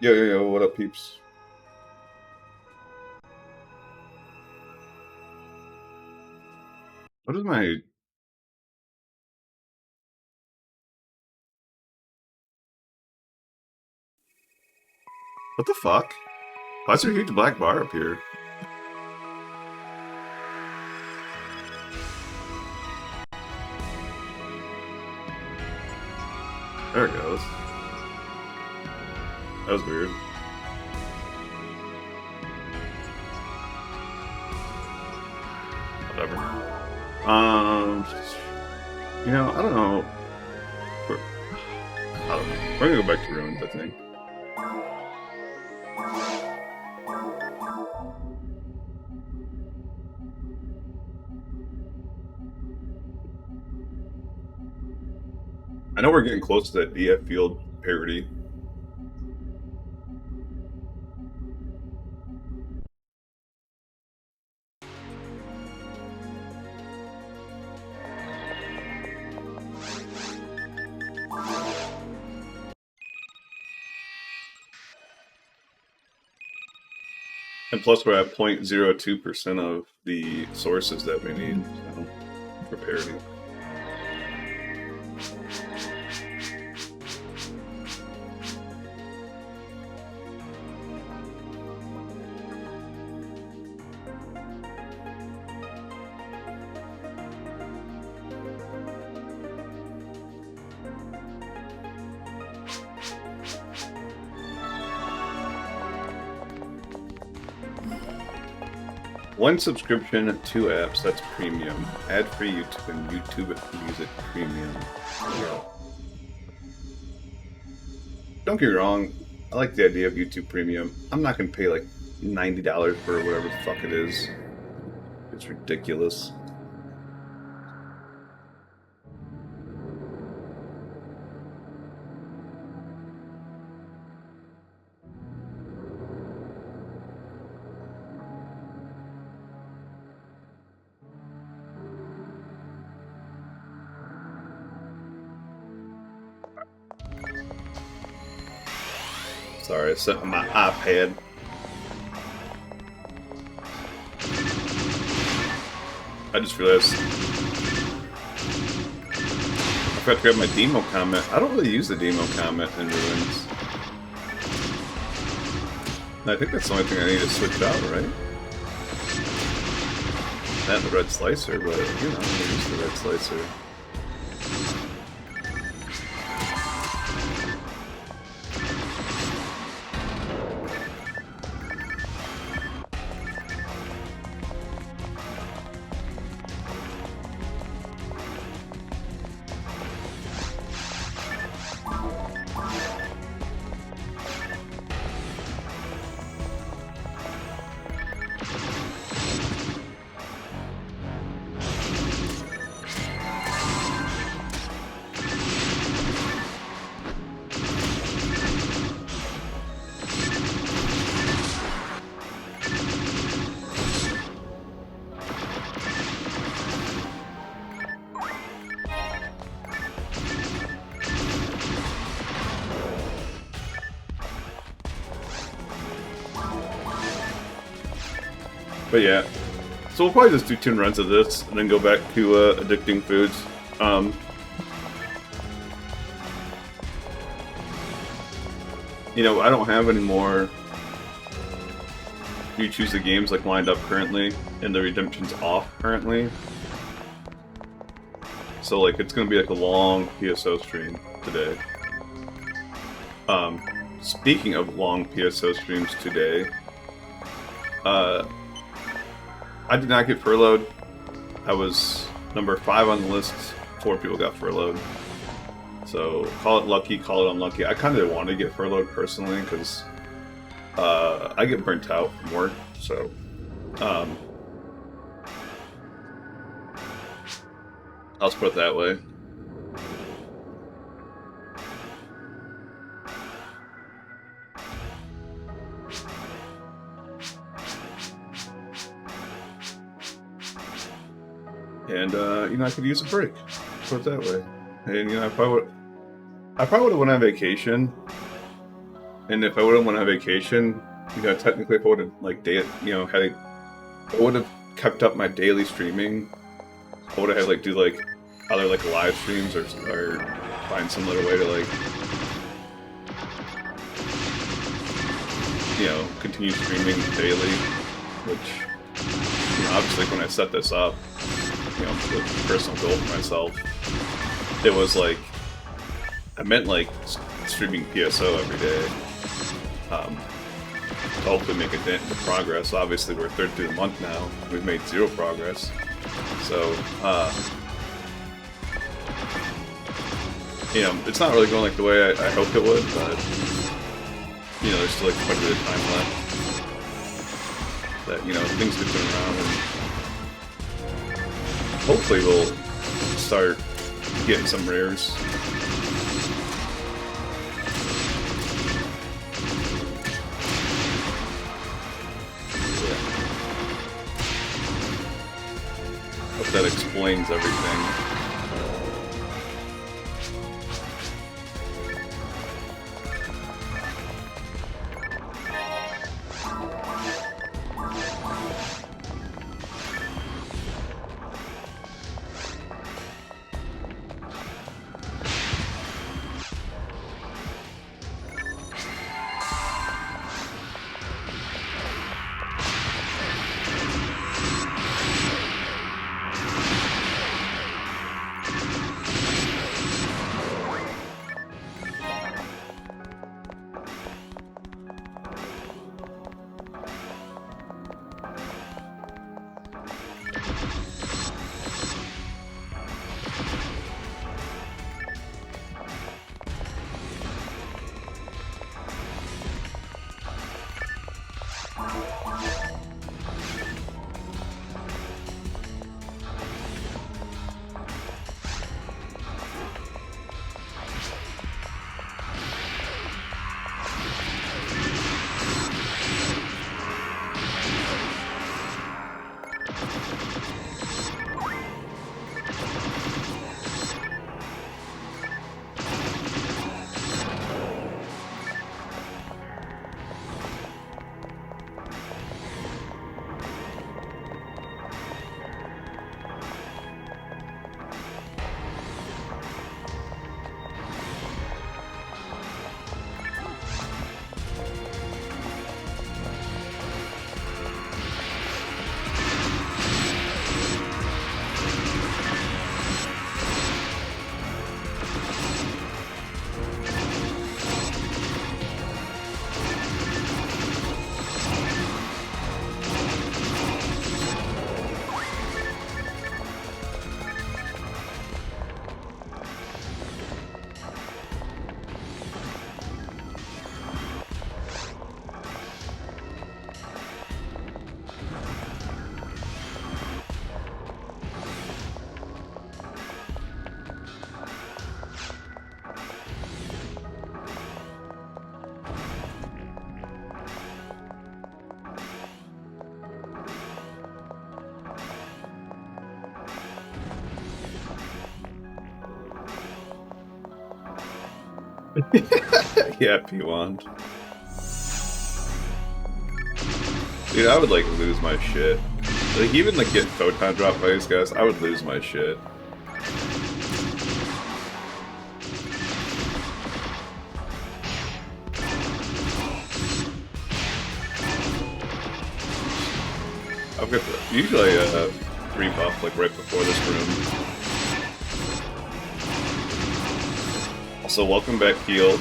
Yo, what up, peeps? What is my... What the fuck? Why is there a huge black bar up here? There it goes. That was weird. Whatever. You know, I don't know. We're gonna go back to ruins, I think. I know we're getting close to that DF field parity. And plus we're at 0.02% of the sources that we need, so, for parity. One subscription, 2 apps, that's premium. Ad-free YouTube and YouTube Music Premium. Don't get me wrong, I like the idea of YouTube Premium. I'm not going to pay like $90 for whatever the fuck it is. It's ridiculous. Sorry, I set on my iPad. I just realized I forgot to grab my demo comment. I don't really use the demo comment in Ruins. And I think that's the only thing I need to switch out, right? Not the red slicer, but you know, I use the red slicer. But yeah, so we'll probably just do 10 runs of this and then go back to Addicting Foods. You know, I don't have any more You Choose the Games like lined up currently, and the Redemption's off currently. So like it's gonna be like a long PSO stream today. Speaking of long PSO streams today, I did not get furloughed. I was number 5 on the list. 4 people got furloughed. So call it lucky, call it unlucky. I kind of wanted to get furloughed personally because I get burnt out from work. So I'll just put it that way. And you know, I could use a break. Put it that way. And you know, I probably would have went on vacation And if I would have went on vacation, you know, technically if I would have like I would have kept up my daily streaming. I would have had like do like other like live streams or find some other way to like, you know, continue streaming daily. Which, you know, obviously when I set this up, you know, the personal goal for myself, it was like I meant like streaming PSO every day. To hopefully make a dent in the progress. Obviously, we're third through the month now. We've made 0 progress. So, you know, it's not really going like the way I hoped it would, but, you know, there's still like quite a bit of time left. That, you know, things could turn around, and hopefully we'll start getting some rares. That explains everything. Yeah, P1. Dude, I would like lose my shit. Like even like getting photon dropped by these guys, I would lose my shit. I've got usually a 3 buff like right before this room. So welcome back, Keel.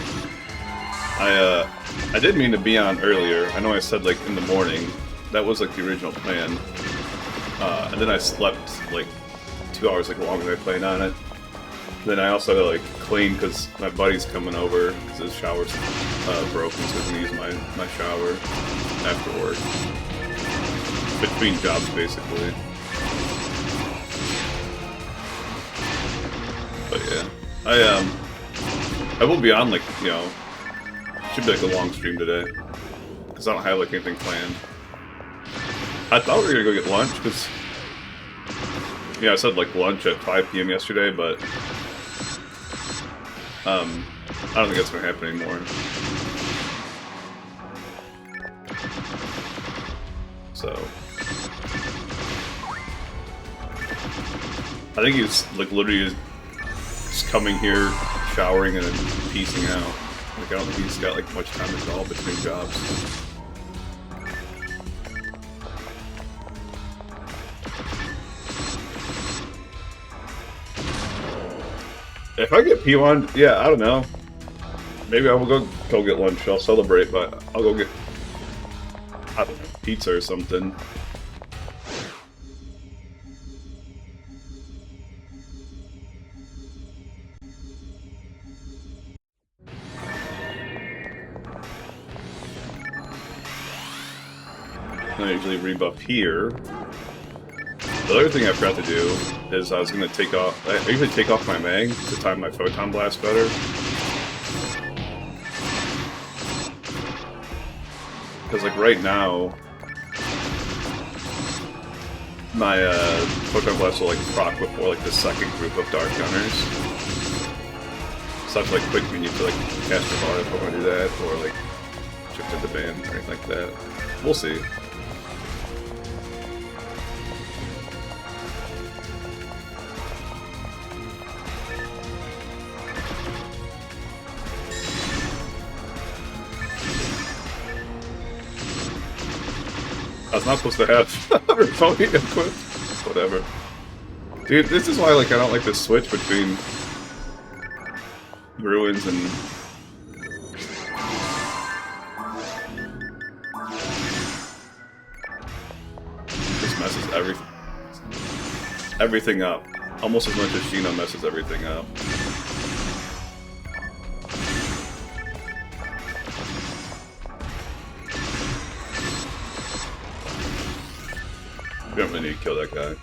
I did mean to be on earlier. I know I said like in the morning. That was like the original plan. And then I slept like 2 hours like longer than I planned on it. Then I also had to like clean because my buddy's coming over because his shower's broken, so he's gonna use my shower after work. Between jobs, basically. But yeah, I will be on like, you know, should be like a long stream today because I don't have like anything planned. I thought we were gonna go get lunch because, yeah, I said like lunch at 5 PM yesterday, but I don't think that's gonna happen anymore. So I think he's like literally just coming here, showering, and then piecing out. Like I don't think he's got like much time at all between jobs. If I get P1, yeah, I don't know. Maybe I will go get lunch. I'll celebrate, but I'll go get, I don't know, pizza or something. I usually rebuff here. The other thing I forgot to do is I was going to take off... I usually take off my mag to time my photon blast better. Because like right now, my photon blast will like proc before like the second group of dark gunners. So I have to like quick menu to like cast a bar if I want to do that, or like shift to the band or anything like that. We'll see. I was not supposed to have remote equipped. Whatever. Dude, this is why like I don't like to switch between ruins and just messes everything up. Almost as much as Shino messes everything up. We don't really need to kill that guy.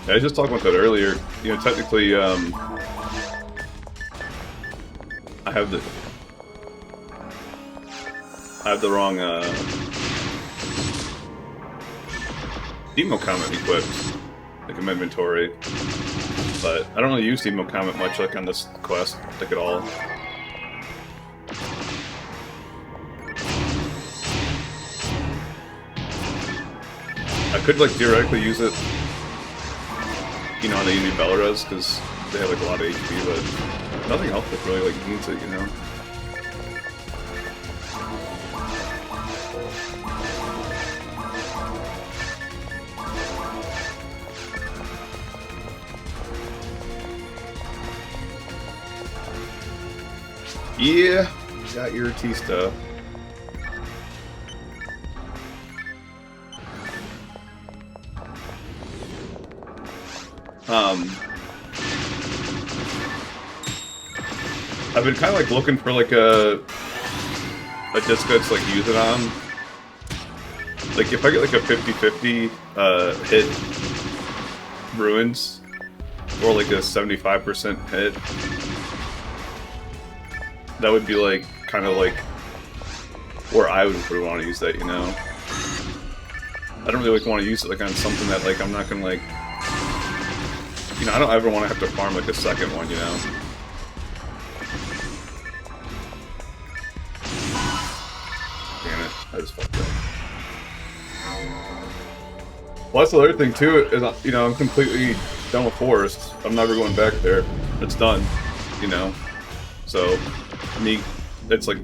Yeah, I was just talking about that earlier. You know, technically, I have the wrong Demo Comet equipped. Like in my inventory, but I don't really use Demo Comet much, like on this quest, like at all. I could like theoretically use it, you know, on the Unity Belleras because they have like a lot of HP, but nothing else that really like needs it, you know. Yeah, got your T-Stuff. I've been kind of like looking for like a disco to like use it on. Like if I get like a 50-50 hit ruins, or like a 75% hit. That would be like, kind of like, where I would want to use that, you know? I don't really like want to use it like on something that like I'm not gonna like, you know, I don't ever want to have to farm like a second one, you know? Damn it, I just fucked up. Well, that's the other thing too, is, you know, I'm completely done with Forest. I'm never going back there. It's done, you know? So, me, it's like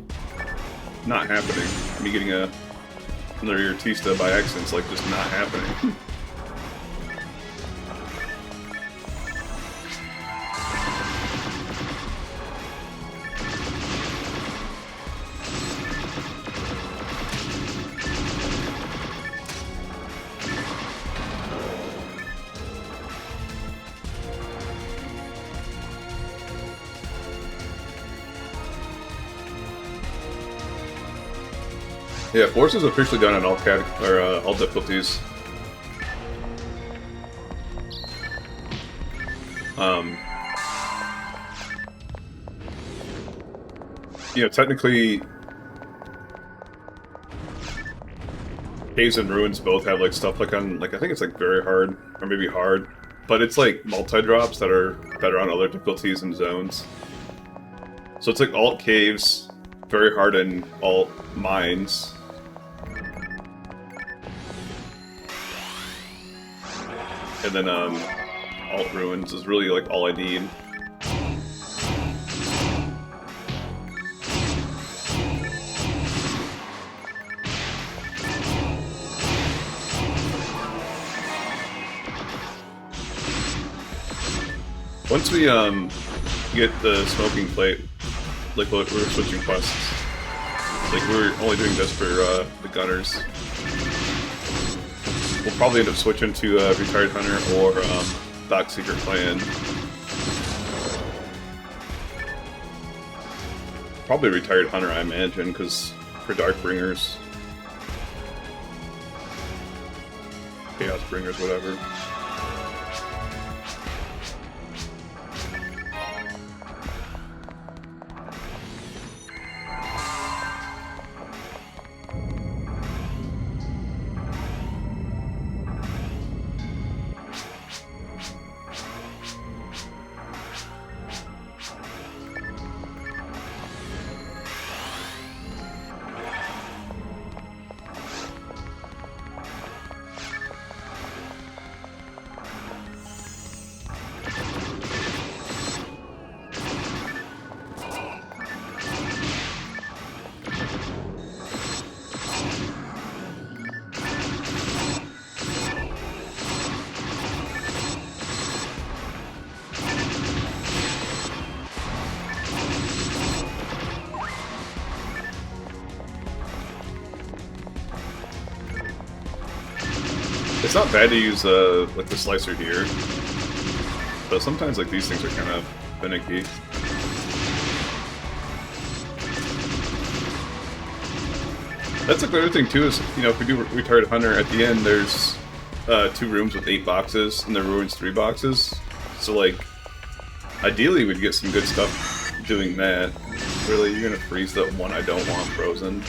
not happening. Me getting another Artista by accident's like just not happening. Yeah, Force is officially done in all all difficulties. You know, technically, Caves and Ruins both have like stuff like on like I think it's like very hard or maybe hard, but it's like multi-drops that are better on other difficulties and zones. So it's like alt caves, very hard, and alt mines. And then alt ruins is really like all I need. Once we get the smoking plate, like we're switching quests. Like we're only doing this for the gunners. We'll probably end up switching to Retired Hunter or Dark Secret Clan. Probably Retired Hunter, I imagine, because for Darkbringers, Chaos Bringers, whatever. It's not bad to use like the slicer here, but sometimes like these things are kind of finicky. That's like the other thing too is, you know, if we do Retired Hunter, at the end there's 2 rooms with 8 boxes and the ruins 3 boxes. So like, ideally we'd get some good stuff doing that. Really, you're gonna freeze the one I don't want frozen.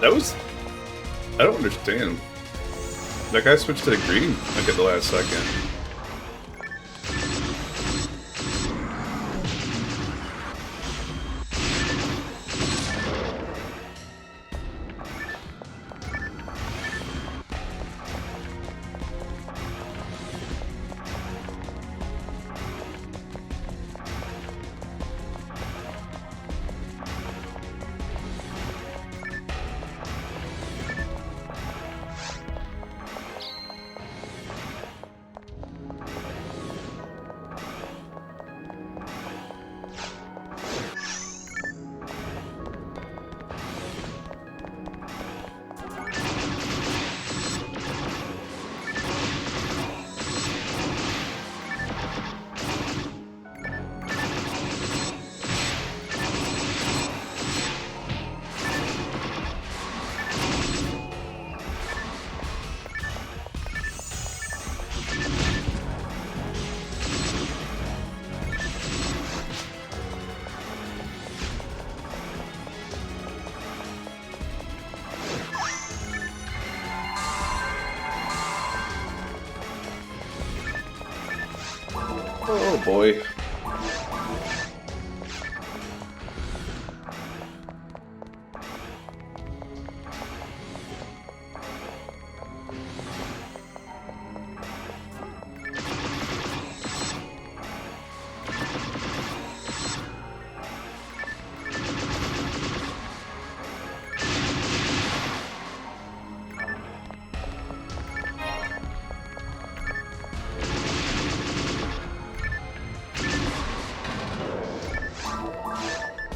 That was... I don't understand. That guy switched to the green like at the last second. Oh boy.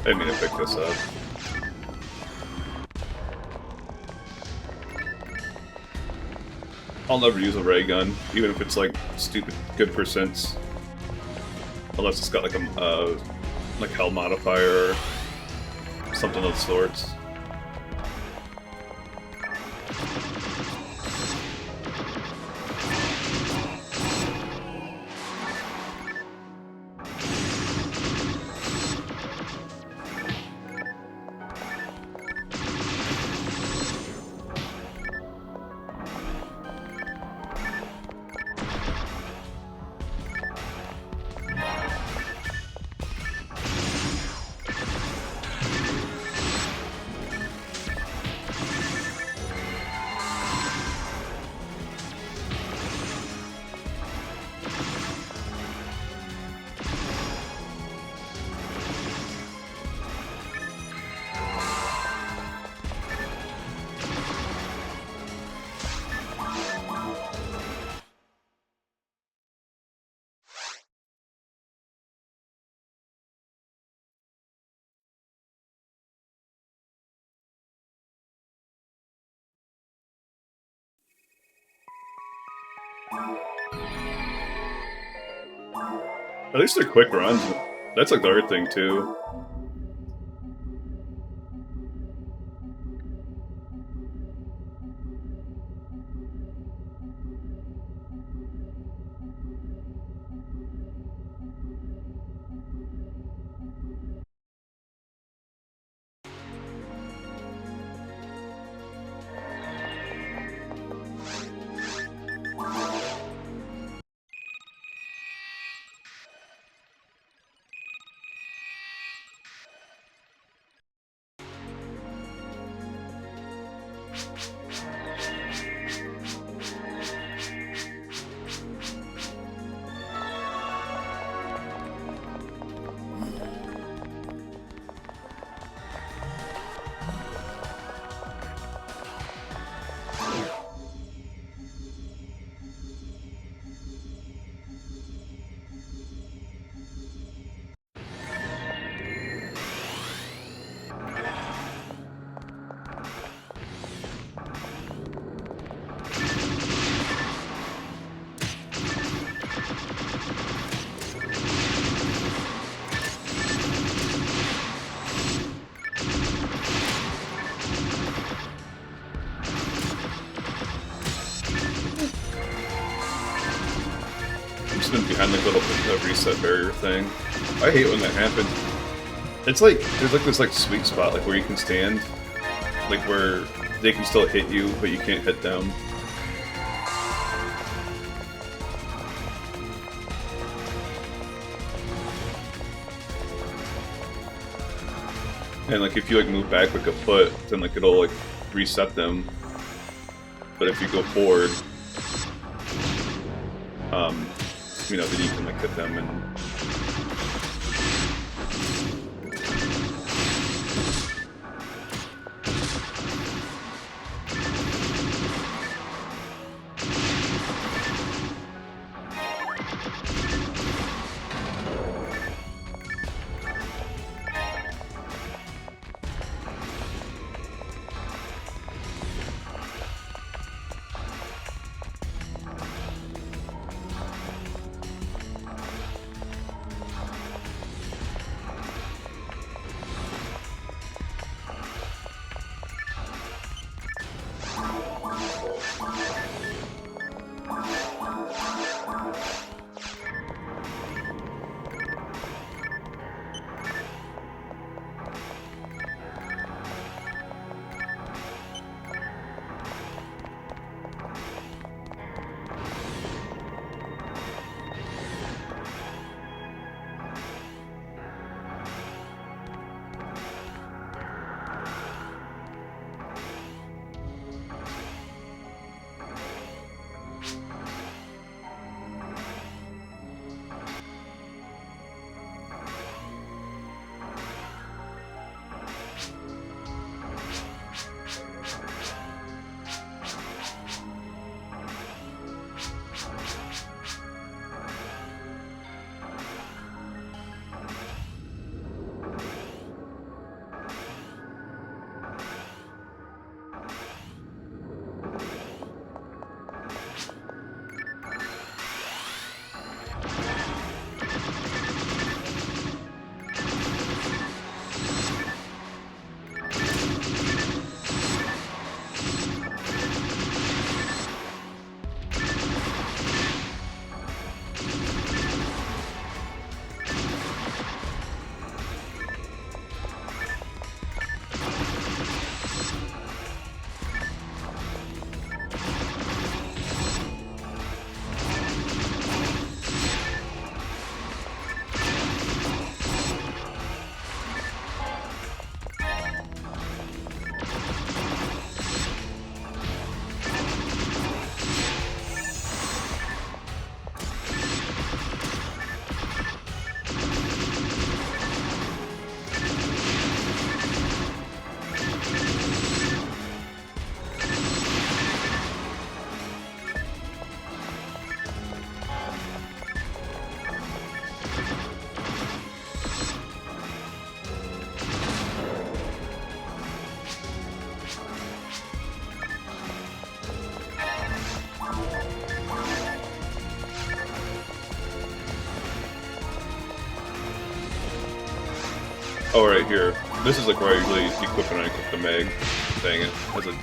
I didn't mean to pick this up. I'll never use a ray gun, even if it's like stupid good percents. Unless it's got like a like hell modifier or something of the sorts. At least they're quick runs. That's like the other thing too. Behind the little reset barrier thing. I hate when that happens. It's like there's like this like sweet spot like where you can stand, like where they can still hit you but you can't hit them. And like if you like move back like a foot, then like it'll like reset them. But if you go forward, you know, then you can like hit them and Oh, right here. This is like where I usually equip and unequip the mag. Dang it. As a...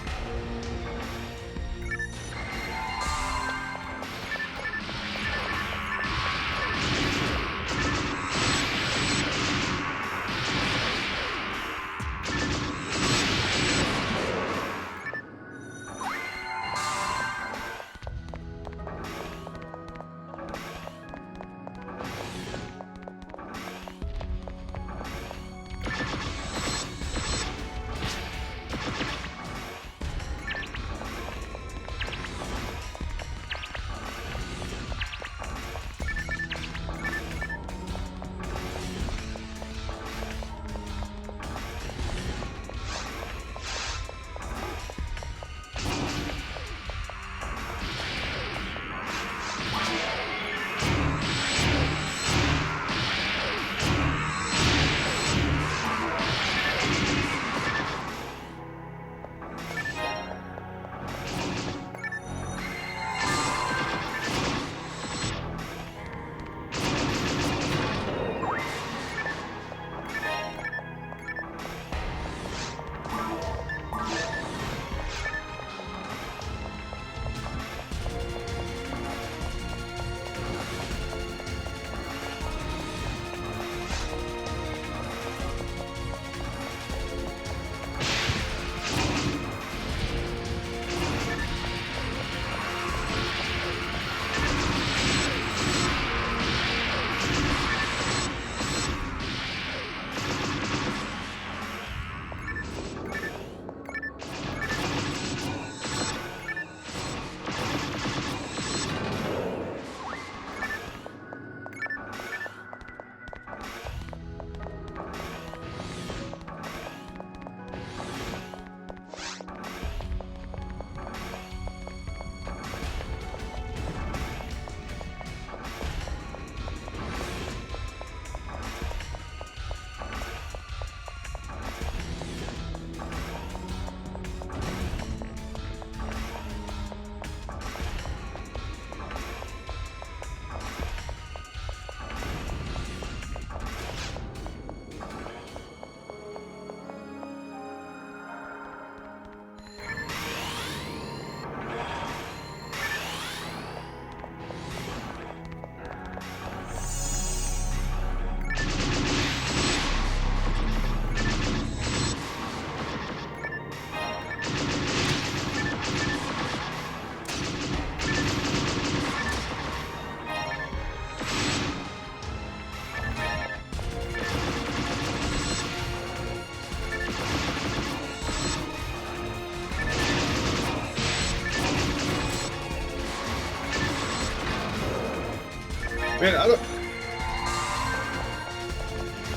Man, I don't...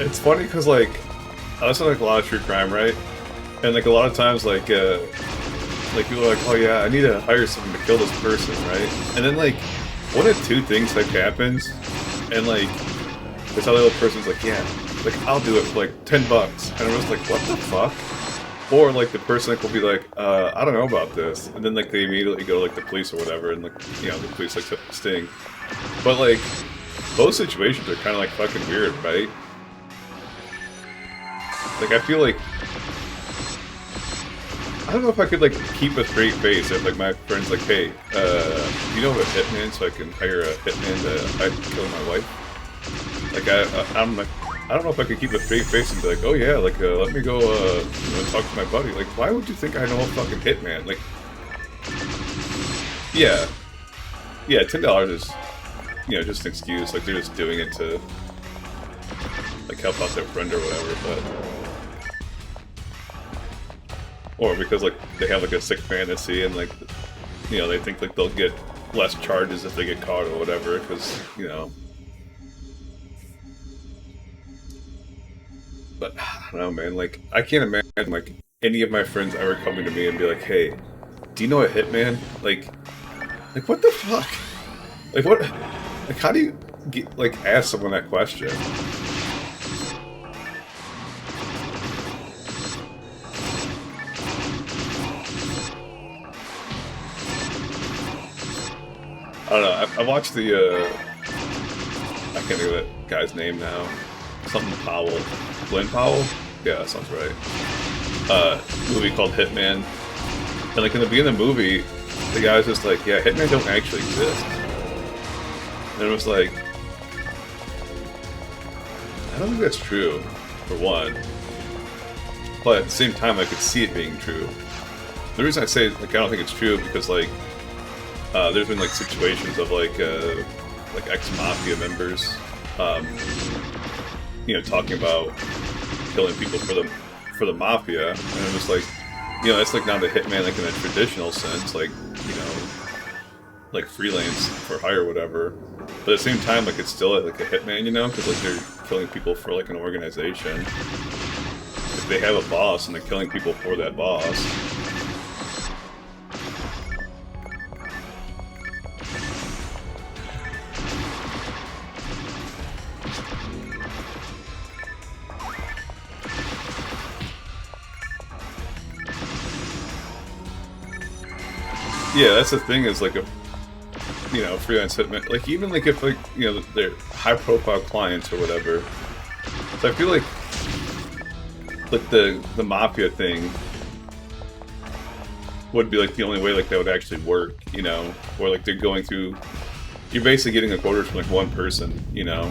It's funny because, like, I listen to, like, a lot of true crime, right? And, like, a lot of times, like people are like, oh yeah, I need to hire someone to kill this person, right? And then, like, one of two things, like, happens, and, like, this other person's like, yeah, like, I'll do it for, like, $10. And I'm just like, what the fuck? Or, like, the person like, will be like, I don't know about this. And then, like, they immediately go to, like, the police or whatever, and, like, you know, the police, like, sting. But, like, those situations are kind of, like, fucking weird, right? Like, I feel like... I don't know if I could, like, keep a straight face if, like, my friend's like, hey, you know a hitman so I can hire a hitman to kill my wife? Like, I'm like... I don't know if I could keep a straight face and be like, oh yeah, like, let me go, you know, talk to my buddy. Like, why would you think I know a fucking hitman? Like... Yeah. Yeah, $10 is... You know, just an excuse, like they're just doing it to, like, help out their friend or whatever, but... Or because, like, they have, like, a sick fantasy and, like, you know, they think, like, they'll get less charges if they get caught or whatever, because, you know... But, I don't know, man, like, I can't imagine, like, any of my friends ever coming to me and be like, hey, do you know a hitman? Like, what the fuck? Like, what... Like, how do you, get, like, ask someone that question? I don't know, I watched the, I can't think of that guy's name now. Something Powell. Glenn Powell? Yeah, that sounds right. Movie called Hitman. And like in the beginning of the movie, the guy was just like, yeah, Hitman don't actually exist. And it was like, I don't think that's true, for one. But at the same time, I could see it being true. The reason I say like I don't think it's true because like there's been like situations of like ex-mafia members, you know, talking about killing people for the mafia, and it was like, you know, that's like not a hitman like in a traditional sense, like, you know, like freelance for hire or whatever. But at the same time, like it's still like a hitman, you know, because like they're killing people for like an organization. If they have a boss and they're killing people for that boss. Yeah, that's the thing, is like a, you know, freelance hitman, like even like if like, you know, they're high profile clients or whatever. So I feel like the mafia thing would be like the only way like that would actually work, you know, or like they're going through, you're basically getting like orders from like one person, you know.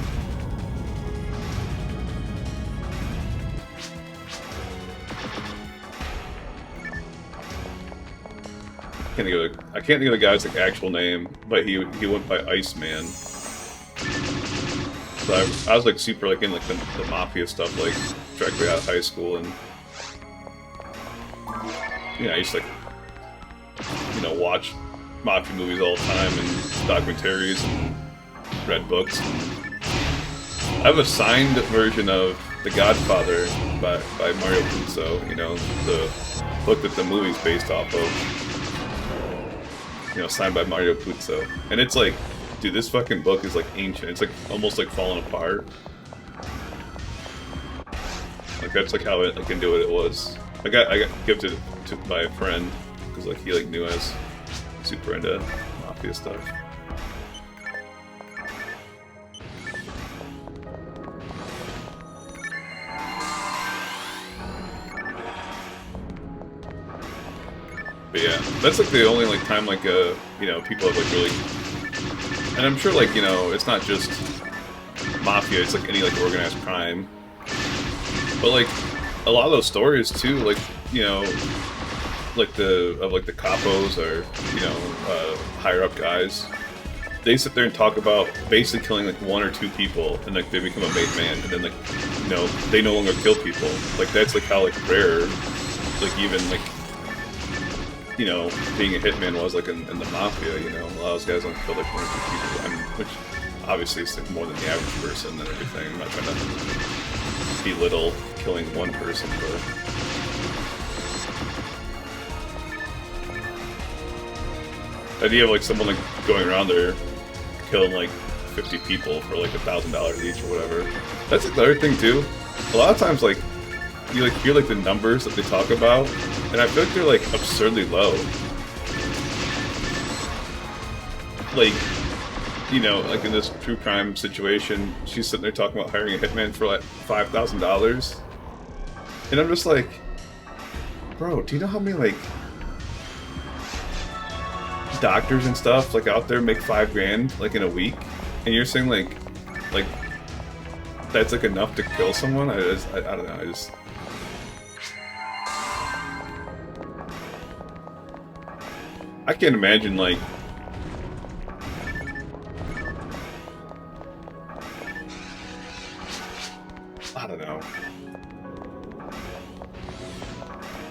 I can't think of the guy's like actual name, but he went by Iceman. So I was like super like in like the mafia stuff like directly out of high school, and you know, I used to like, you know, watch mafia movies all the time and documentaries and read books. I have a signed version of The Godfather by Mario Puzo, you know, the book that the movie's based off of. You know, signed by Mario Puzo. And it's like, dude, this fucking book is like ancient. It's like almost like falling apart. Like that's like how it like into what it was. I got gifted to by a friend because like he like knew I was super into mafia stuff. But yeah, that's like the only like time like you know, people have like really, and I'm sure like, you know, it's not just mafia, it's like any like organized crime. But like a lot of those stories too, like, you know, like the capos or, you know, higher up guys, they sit there and talk about basically killing like one or two people, and like they become a made man, and then like, you know, they no longer kill people. Like that's like how like rare, like even like, you know, being a hitman was like in the mafia. You know, a lot of those guys don't kill like one or two people. I mean, which obviously is like more than the average person and everything. I'm not trying to belittle killing one person, but the idea of like someone like going around there killing like 50 people for like $1,000 each or whatever. That's like the other thing too. A lot of times like you like hear like the numbers that they talk about, and I feel like they're like absurdly low. Like, you know, like in this true crime situation, she's sitting there talking about hiring a hitman for like $5,000, and I'm just like, bro, do you know how many like doctors and stuff like out there make $5 grand like in a week, and you're saying like that's like enough to kill someone? I don't know. I can't imagine like I don't know.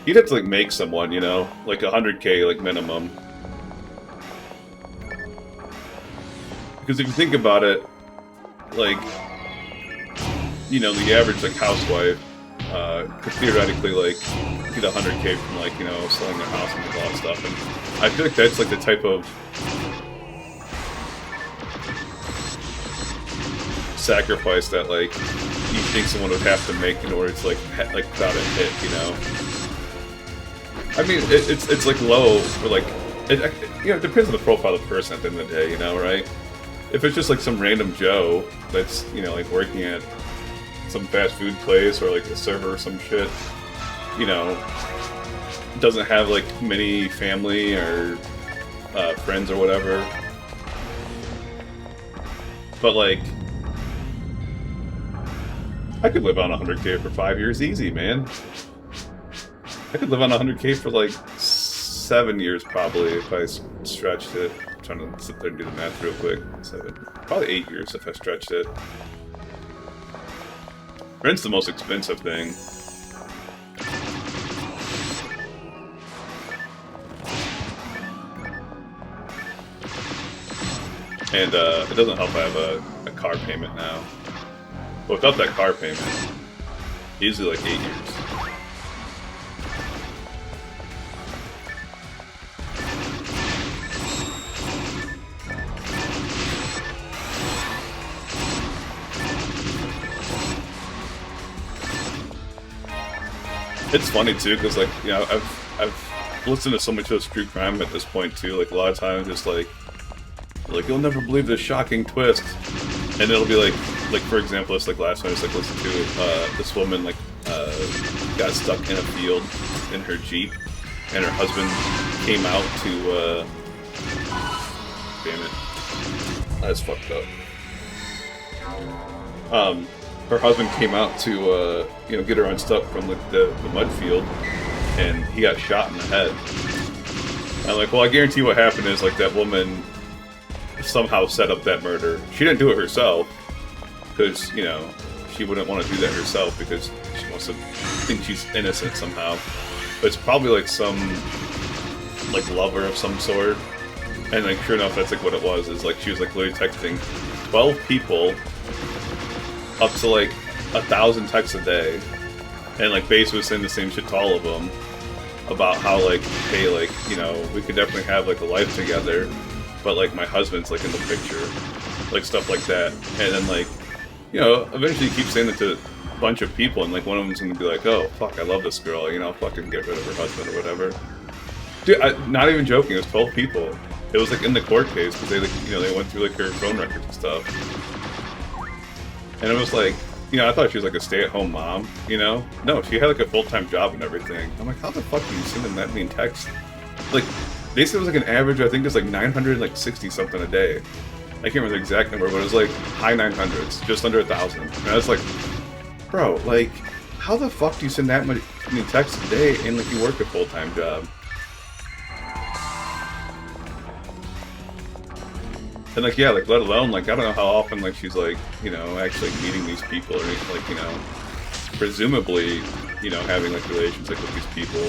You'd have to like make someone, you know, like 100K like minimum. Because if you think about it, like, you know, the average like housewife could theoretically like get 100K from like, you know, selling their house and like, a lot of stuff, and I feel like that's like the type of sacrifice that like you think someone would have to make in order to like put out a hit, you know. I mean, it's like low for like you know, it depends on the profile of the person at the end of the day, you know, right? If it's just like some random Joe that's, you know, like working at some fast food place or like a server or some shit, you know, doesn't have like many family or friends or whatever. But like, I could live on 100K for 5 years easy, man. I could live on 100K for like 7 years probably if I stretched it. I'm trying to sit there and do the math real quick. 7, probably 8 years if I stretched it. Rent's the most expensive thing. And it doesn't help I have a car payment now. But without that car payment, easily like 8 years. It's funny too, because like, you know, I've listened to so much of this true crime at this point too. Like a lot of times, it's like you'll never believe this shocking twist, and it'll be like for example, it's like last time I just like listened to this woman like got stuck in a field in her Jeep, and her husband came out to damn it, that's fucked up. Her husband came out to you know, get her unstuck from the mud field, and he got shot in the head. And I'm like, well, I guarantee what happened is like that woman somehow set up that murder. She didn't do it herself, because, you know, she wouldn't want to do that herself because she wants to think she's innocent somehow. But it's probably like some like lover of some sort. And like sure enough, that's like what it was. Is like she was like literally texting 12 people up to like 1,000 texts a day, and like basically saying the same shit to all of them about how like, hey, like, you know, we could definitely have like a life together, but like my husband's like in the picture, like stuff like that. And then like, you know, eventually you keep saying it to a bunch of people, and like one of them's gonna be like, oh fuck, I love this girl, you know, I'll fucking get rid of her husband or whatever. Dude, not even joking, it was 12 people. It was like in the court case because they like, you know, they went through like her phone records and stuff. And it was like, you know, I thought she was like a stay-at-home mom, you know? No, she had like a full-time job and everything. I'm like, how the fuck are you sending that many texts? Like, they said it was like an average, I think it's like 960 something a day. I can't remember the exact number, but it was like high 900s, just under 1,000. And I was like, bro, like, how the fuck do you send that many texts a day and like you work a full-time job? And like, yeah, like, let alone, like, I don't know how often, like, she's, like, you know, actually meeting these people or anything, like, you know, presumably, you know, having, like, relations, like, with these people.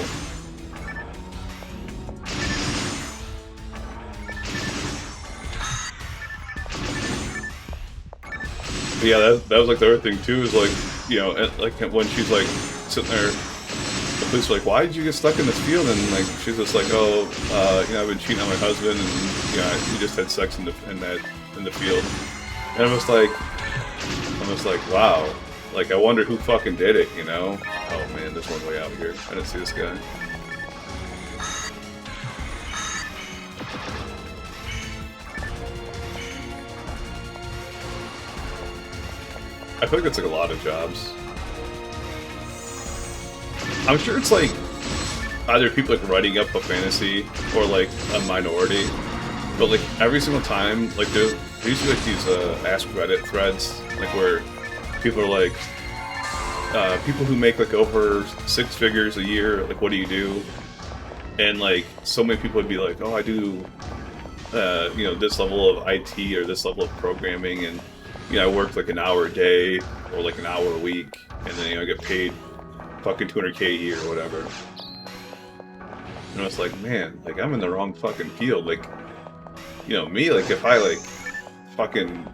But yeah, that was, like, the other thing, too, is, like, you know, like, when she's, like, sitting there, the police are like, why did you get stuck in this field? And, like, she's just like, oh, you know, I've been cheating on my husband, and, you know, we just had sex in the field. And I'm just like, wow. Like, I wonder who fucking did it, you know? Oh, man, there's one way out here. I didn't see this guy. I feel like it's, like, a lot of jobs. I'm sure it's like either people like writing up a fantasy or like a minority, but like every single time, like there's usually like these Ask Reddit threads, like where people are like, people who make like over 6 figures a year, like what do you do? And like so many people would be like, oh, I do, you know, this level of IT or this level of programming, and you know, I work like an hour a day or like an hour a week, and then you know, I get paid fucking 200K a year or whatever. And I was like, man, like I'm in the wrong fucking field. Like, you know, me, like if I like fucking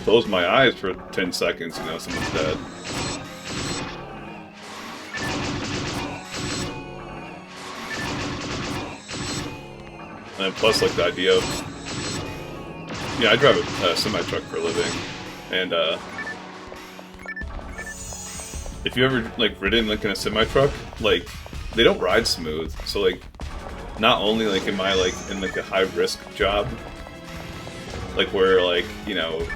close my eyes for 10 seconds, you know, someone's dead. And then plus like the idea of, yeah, I drive a semi-truck for a living, and if you ever like ridden like in a semi-truck, like they don't ride smooth. So like not only like am I like in like a high risk job, like where like, you know,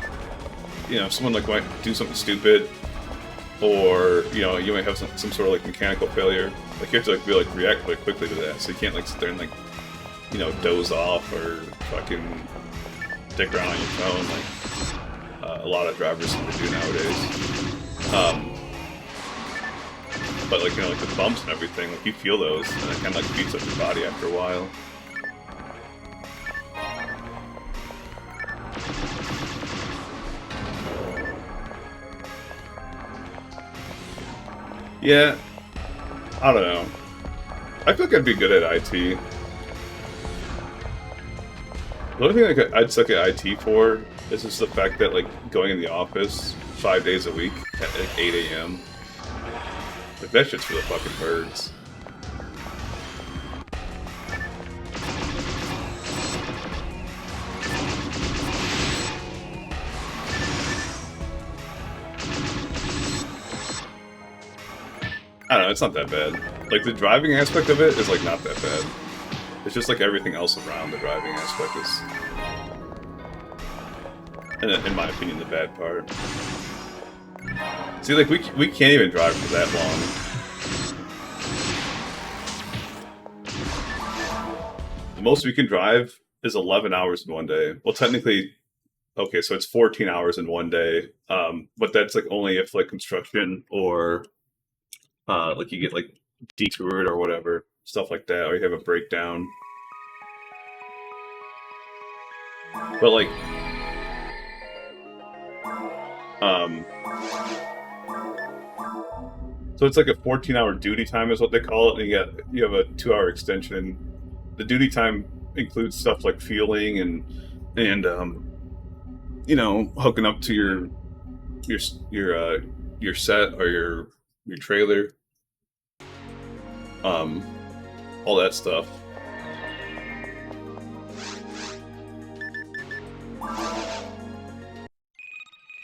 you know, someone like might do something stupid, or you know, you might have some sort of like mechanical failure. Like you have to like really like react quite quickly to that, so you can't like sit there and like, you know, doze off or fucking dick around on your phone like a lot of drivers seem to do nowadays. But like, you know, like the bumps and everything, like you feel those, and it kind of like beats up your body after a while. Yeah, I don't know. I feel like I'd be good at IT. The only thing like I'd suck at IT for is just the fact that like going in the office 5 days a week at like 8 a.m. Like that shit's for the fucking birds. I don't know, it's not that bad. Like, the driving aspect of it is, like, not that bad. It's just, like, everything else around the driving aspect is, in my opinion, the bad part. See, like, we can't even drive for that long. The most we can drive is 11 hours in one day. Well, technically, okay, so it's 14 hours in one day, but that's, like, only if, like, construction or... like you get like detoured or whatever, stuff like that, or you have a breakdown. But like, so it's like a 14-hour duty time is what they call it, and you have a 2-hour extension. The duty time includes stuff like fueling and you know, hooking up to your set or your trailer. All that stuff.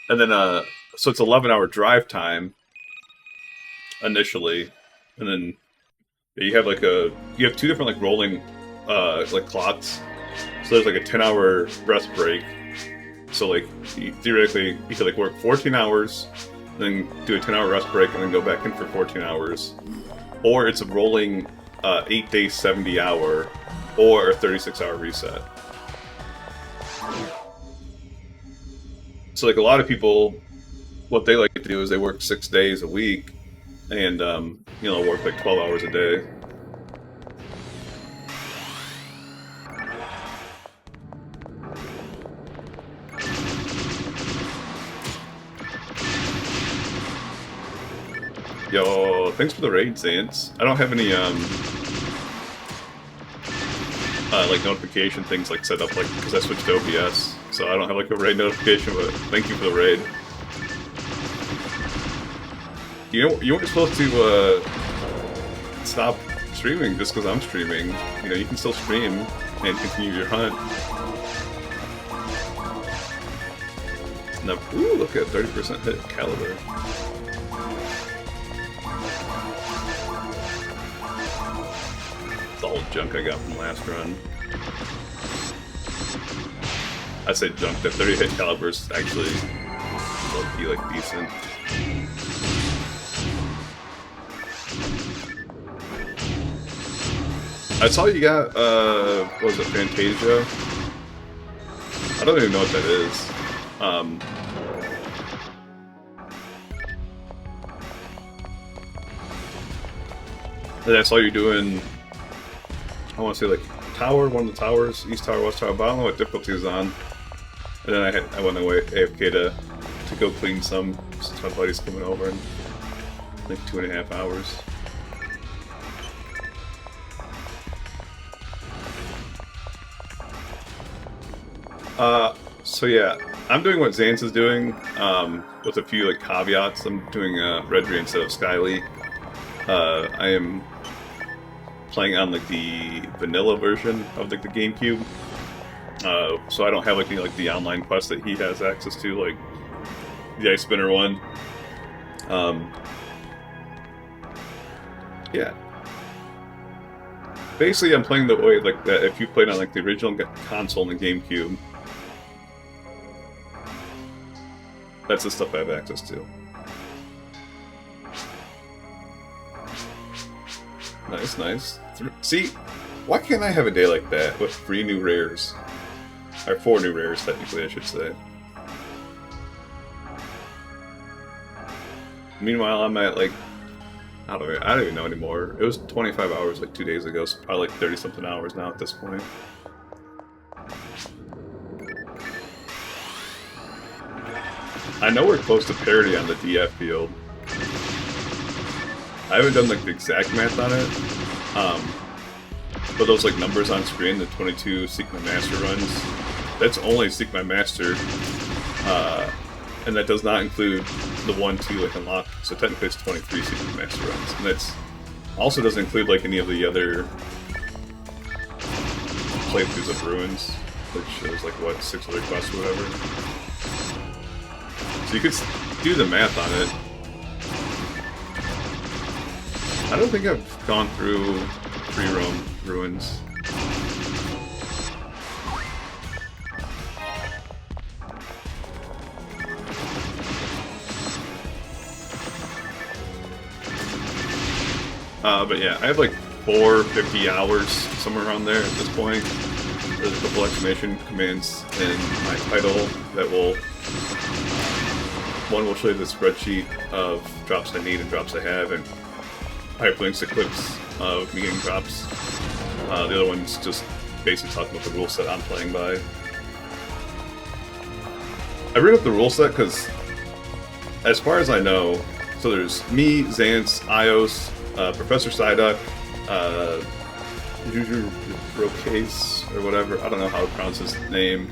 And then, so it's 11-hour drive time initially, and then you have like you have two different like rolling, like clocks. So there's like a 10-hour rest break. So like theoretically, you could like work 14 hours, then do a 10-hour rest break, and then go back in for 14 hours. Or it's a rolling 8-day 70-hour, or a 36-hour reset. So like a lot of people, what they like to do is they work 6 days a week, and you know, work like 12 hours a day. Yo, thanks for the raid, Zance. I don't have any like notification things like set up, like because I switched to OBS, so I don't have like a raid notification. But thank you for the raid. You know, you weren't supposed to stop streaming just because I'm streaming. You know, you can still stream and continue your hunt. Now, ooh, look at 30% hit caliber. All junk I got from last run. I say junk, that 30 hit caliber is actually low-key, like, decent. I saw you got, what was it, Phantasy? I don't even know what that is. And I saw you doing, I want to say like tower, one of the towers, east tower, west tower, but I don't know what difficulty is on. And then I went away AFK to go clean some, since my buddy's coming over in like 2.5 hours. So yeah, I'm doing what Zance is doing, with a few like caveats. I'm doing Redria instead of Skyly. I am playing on like the vanilla version of like the GameCube, so I don't have like any like the online quest that he has access to, like the Ice Spinner one. Yeah. Basically, I'm playing the way like that if you played on like the original console and the GameCube. That's the stuff I have access to. Nice, nice. See, why can't I have a day like that with 3 new rares? Or 4 new rares, technically, I should say. Meanwhile, I'm at, like, I don't even know anymore. It was 25 hours, like, 2 days ago, so probably like 30-something hours now at this point. I know we're close to parity on the DF field. I haven't done, like, the exact math on it. But those, like, numbers on screen, the 22 Seek My Master runs, that's only Seek My Master. And that does not include the 1-2 like unlock, so technically it's 23 Secret Master runs. And that's also doesn't include like any of the other playthroughs of Ruins, which shows like what, 6 other quests or whatever. So you could do the math on it. I don't think I've gone through Free Roam Ruins. But yeah, I have like 450 hours, somewhere around there at this point. There's a couple exclamation commands in my title that will... One will show you the spreadsheet of drops I need and drops I have, and hyperlinks to clips of me getting drops. The other one's just basically talking about the rule set I'm playing by. I bring up the rule set because, as far as I know, so there's me, Xance, Ios, Professor Psyduck, Juju Rocase, or whatever, I don't know how to pronounce his name.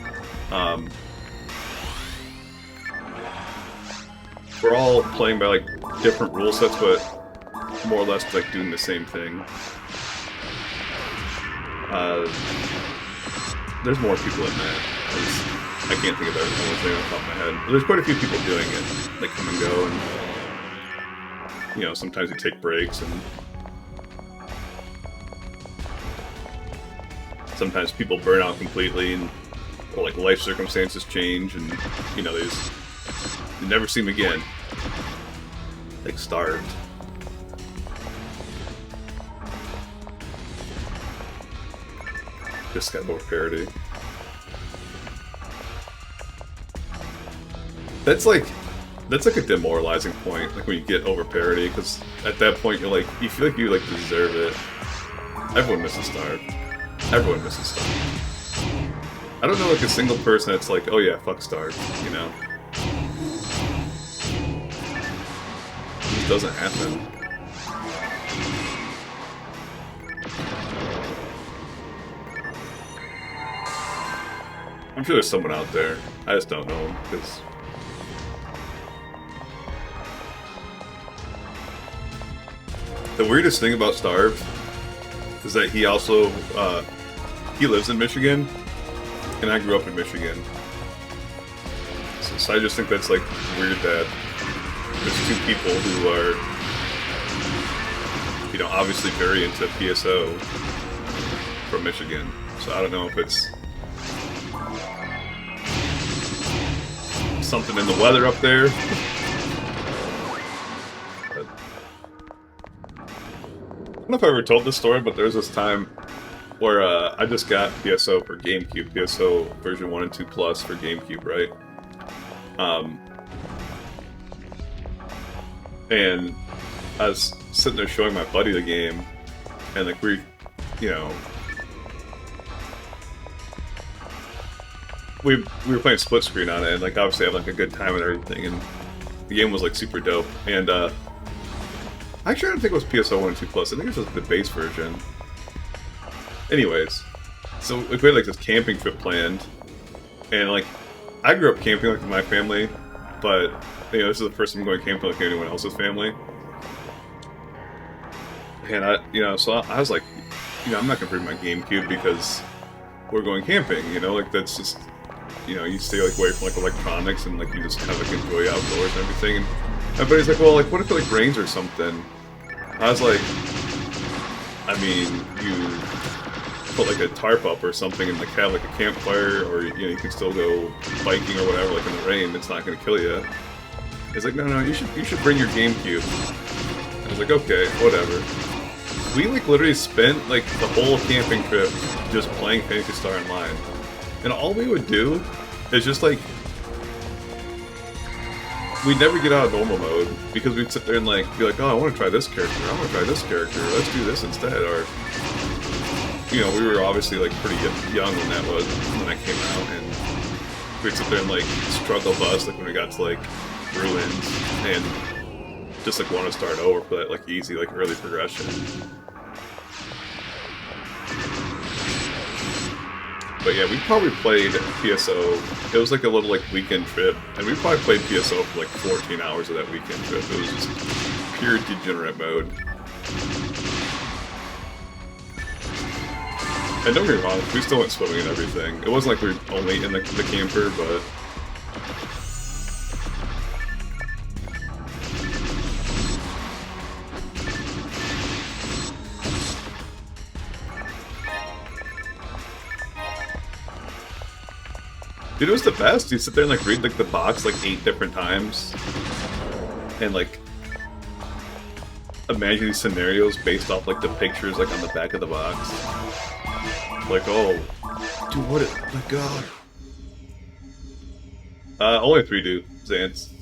We're all playing by like different rule sets, but more or less like doing the same thing. There's more people in that. I can't think of everything off the top of my head. But there's quite a few people doing it. They come and go, and you know, sometimes you take breaks, and sometimes people burn out completely, and or like life circumstances change, and you know, you never see them again. Like Starved. Just got more parity. That's like a demoralizing point, like when you get over parity, because at that point you're like, you feel like you like deserve it. Everyone misses Starved. Everyone misses Starved. I don't know like a single person that's like, oh yeah, fuck Starved, you know? It just doesn't happen. I'm sure there's someone out there. I just don't know him, because... The weirdest thing about Starved is that he also, he lives in Michigan, and I grew up in Michigan. So I just think that's, like, weird that there's 2 people who are, you know, obviously very into PSO from Michigan. So I don't know if it's something in the weather up there. I don't know if I ever told this story, but there was this time where I just got PSO for GameCube, PSO version 1 and 2 Plus for GameCube, right? And I was sitting there showing my buddy the game, and like we were playing split screen on it, and like obviously having like a good time and everything, and the game was like super dope. And actually, I don't think it was PSO 1 and 2 Plus. I think it was the base version. Anyways, so like, we had like this camping trip planned, and like I grew up camping like with my family, but you know, this is the first time I'm going camping like anyone else's family. And so I was like, you know, I'm not gonna bring my GameCube because we're going camping. You know, like that's just, you know, you stay like away from like electronics and like you just kind of like enjoy outdoors and everything. And my buddy's like, well, like what if it like rains or something? I was like, I mean, put like a tarp up or something and like have like a campfire, or you know, you can still go biking or whatever, like in the rain. It's not going to kill you. He's like, no, you should bring your GameCube. I was like, okay, whatever. We like literally spent like the whole camping trip just playing Phantasy Star Online, and all we would do is just like, we'd never get out of normal mode because we'd sit there and like be like, oh, I want to try this character, I want to try this character, let's do this instead. Or, you know, we were obviously like pretty young when that came out, and we'd sit there and like struggle bus like when we got to like ruins and just like want to start over for that like easy like early progression. But yeah, we probably played PSO. It was like a little like weekend trip, and we probably played PSO for like 14 hours of that weekend trip. It was just pure degenerate mode. And don't get me wrong, we still went swimming and everything. It wasn't like we were only in the camper, but dude, it was the best. You sit there and like read like the box like 8 different times, and like imagine these scenarios based off like the pictures like on the back of the box. Like, oh, dude, what? Oh my god. Only 3 do, Xantz.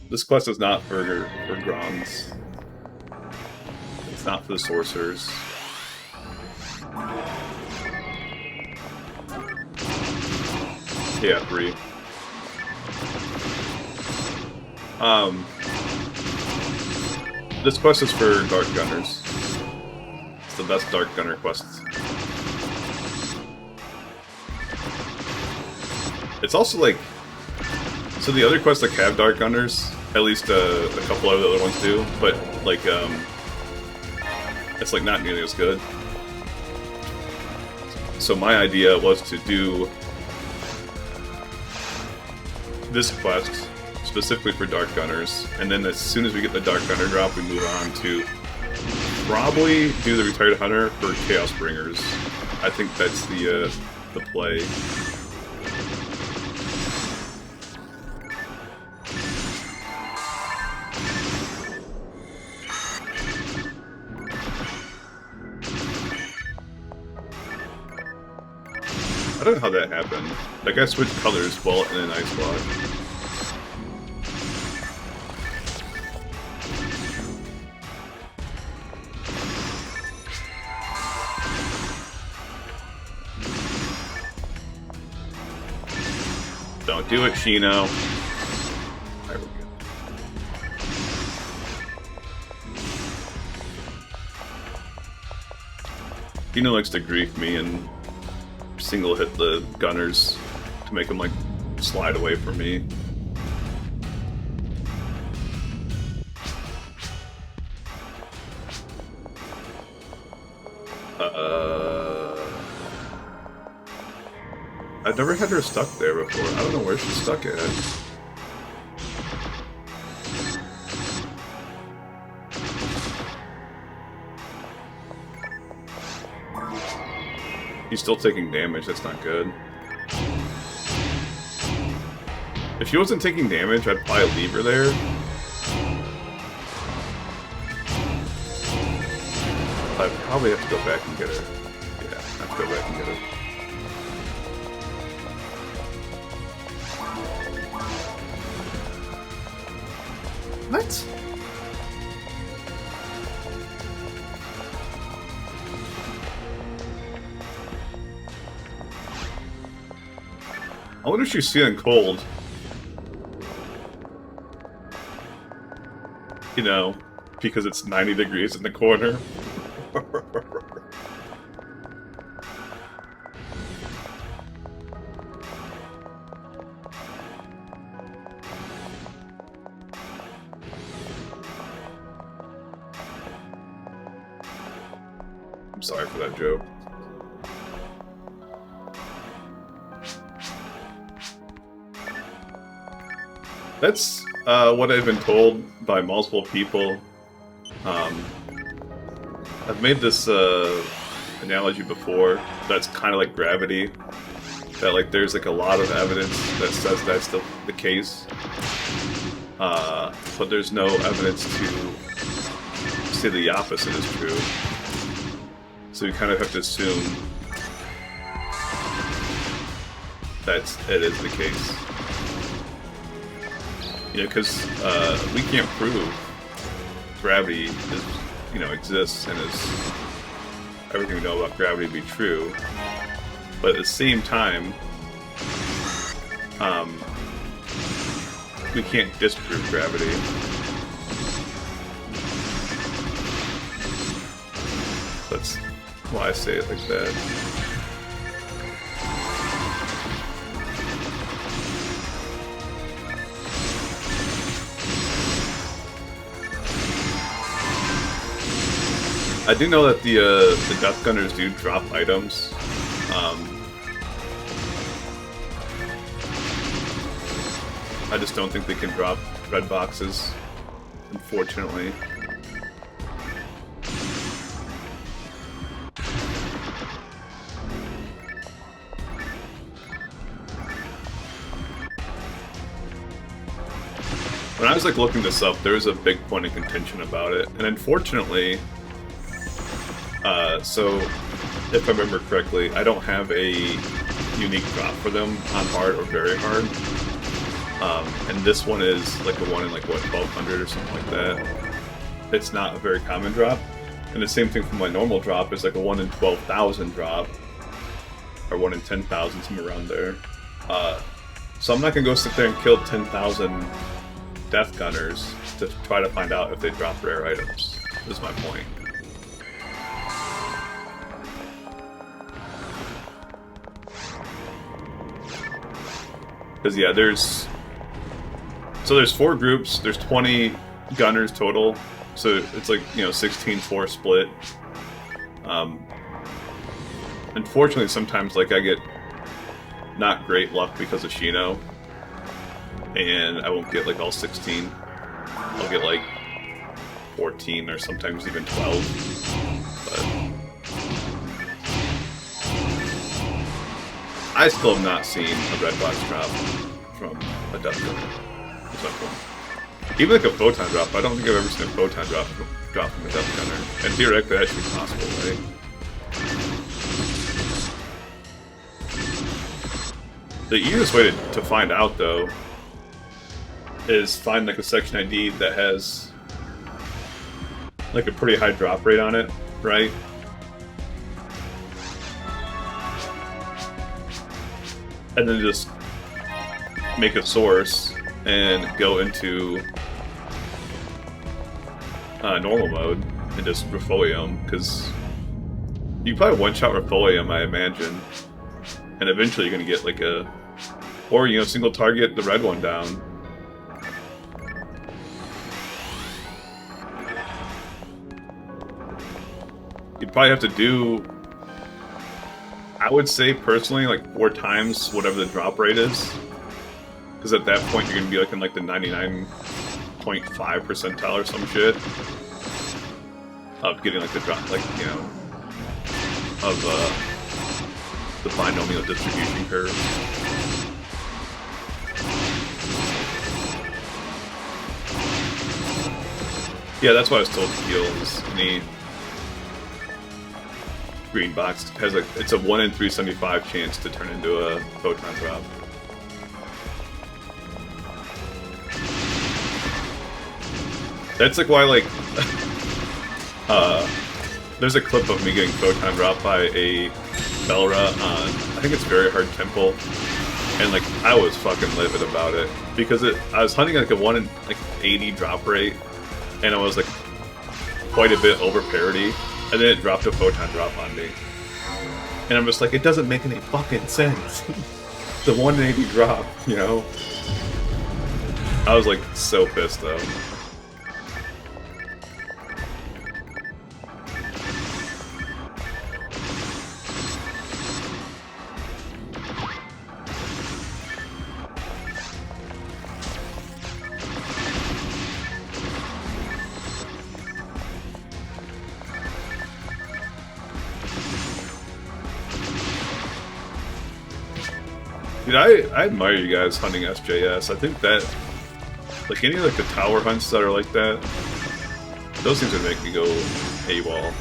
This quest is not for Grons. It's not for the sorcerers. Yeah, 3. This quest is for Dark Gunners. It's the best Dark Gunner quest. It's also like, so the other quests like have Dark Gunners, at least a couple of the other ones do, but like it's like not nearly as good. So my idea was to do this quest specifically for Dark Gunners, and then as soon as we get the Dark Gunner drop, we move on to probably do the Retired Hunter for Chaos Bringers. I think that's the play. I don't know how that happened. Like, I switched colors while in an ice block. Don't do it, Shino. Alright, we're good. Shino likes to grief me and single hit the gunners to make them like slide away from me. I've never had her stuck there before. I don't know where she's stuck at. He's still taking damage, that's not good. If she wasn't taking damage, I'd probably leave her there. I'd probably have to go back and get her. Yeah, I have to go back and get her. What? I wonder if she's feeling cold. You know, because it's 90 degrees in the corner. I'm sorry for that joke. That's what I've been told by multiple people. I've made this analogy before. That's kind of like gravity. That like there's like a lot of evidence that says that's the case, but there's no evidence to say the opposite is true. So you kind of have to assume that it is the case. You know, because we can't prove gravity is, you know, exists and is everything we know about gravity to be true. But at the same time, we can't disprove gravity. That's why I say it like that. I do know that the Death Gunners do drop items. I just don't think they can drop red boxes, unfortunately. When I was like looking this up, there was a big point of contention about it, and unfortunately, so if I remember correctly, I don't have a unique drop for them on hard or very hard. And this one is like a one in like what, 1200 or something like that. It's not a very common drop. And the same thing for my normal drop is like a 1 in 12,000 drop, or 1 in 10,000, somewhere around there. So I'm not gonna go sit there and kill 10,000 Death Gunners to try to find out if they drop rare items. Is my point. Because yeah, there's 4 groups. There's 20 gunners total, so it's like, you know, 16-4 split. Unfortunately, sometimes like I get not great luck because of Shino, and I won't get like all 16. I'll get like 14 or sometimes even 12. But I still have not seen a red box drop from a Death Gunner. Even like a photon drop, I don't think I've ever seen a photon drop from a Death Gunner. And theoretically, that should be possible, right? The easiest way to find out, though, is find like a section ID that has like a pretty high drop rate on it, right? And then just make a source and go into normal mode and just Refolium, because you probably one-shot Refolium, I imagine, and eventually you're gonna get like a, or you know, single target the red one down. You'd probably have to do, I would say personally, like 4 times whatever the drop rate is. Because at that point you're going to be like in like the 99.5 percentile or some shit of getting like the drop, like, you know, of the binomial distribution curve. Yeah, that's what I was told to heal, is any green box has like, it's a 1 in 375 chance to turn into a photon drop. That's like why, like, there's a clip of me getting photon dropped by a Belra on, I think it's Very Hard Temple, and like, I was fucking livid about it, because I was hunting like a 1 in like 80 drop rate, and I was like quite a bit over parity, and then it dropped a photon drop on me. And I'm just like, it doesn't make any fucking sense. The 1 in 80 drop, you know? I was like so pissed though. Dude, I admire you guys hunting SJS. I think that, like any like the tower hunts that are like that, those things would make me go AWOL.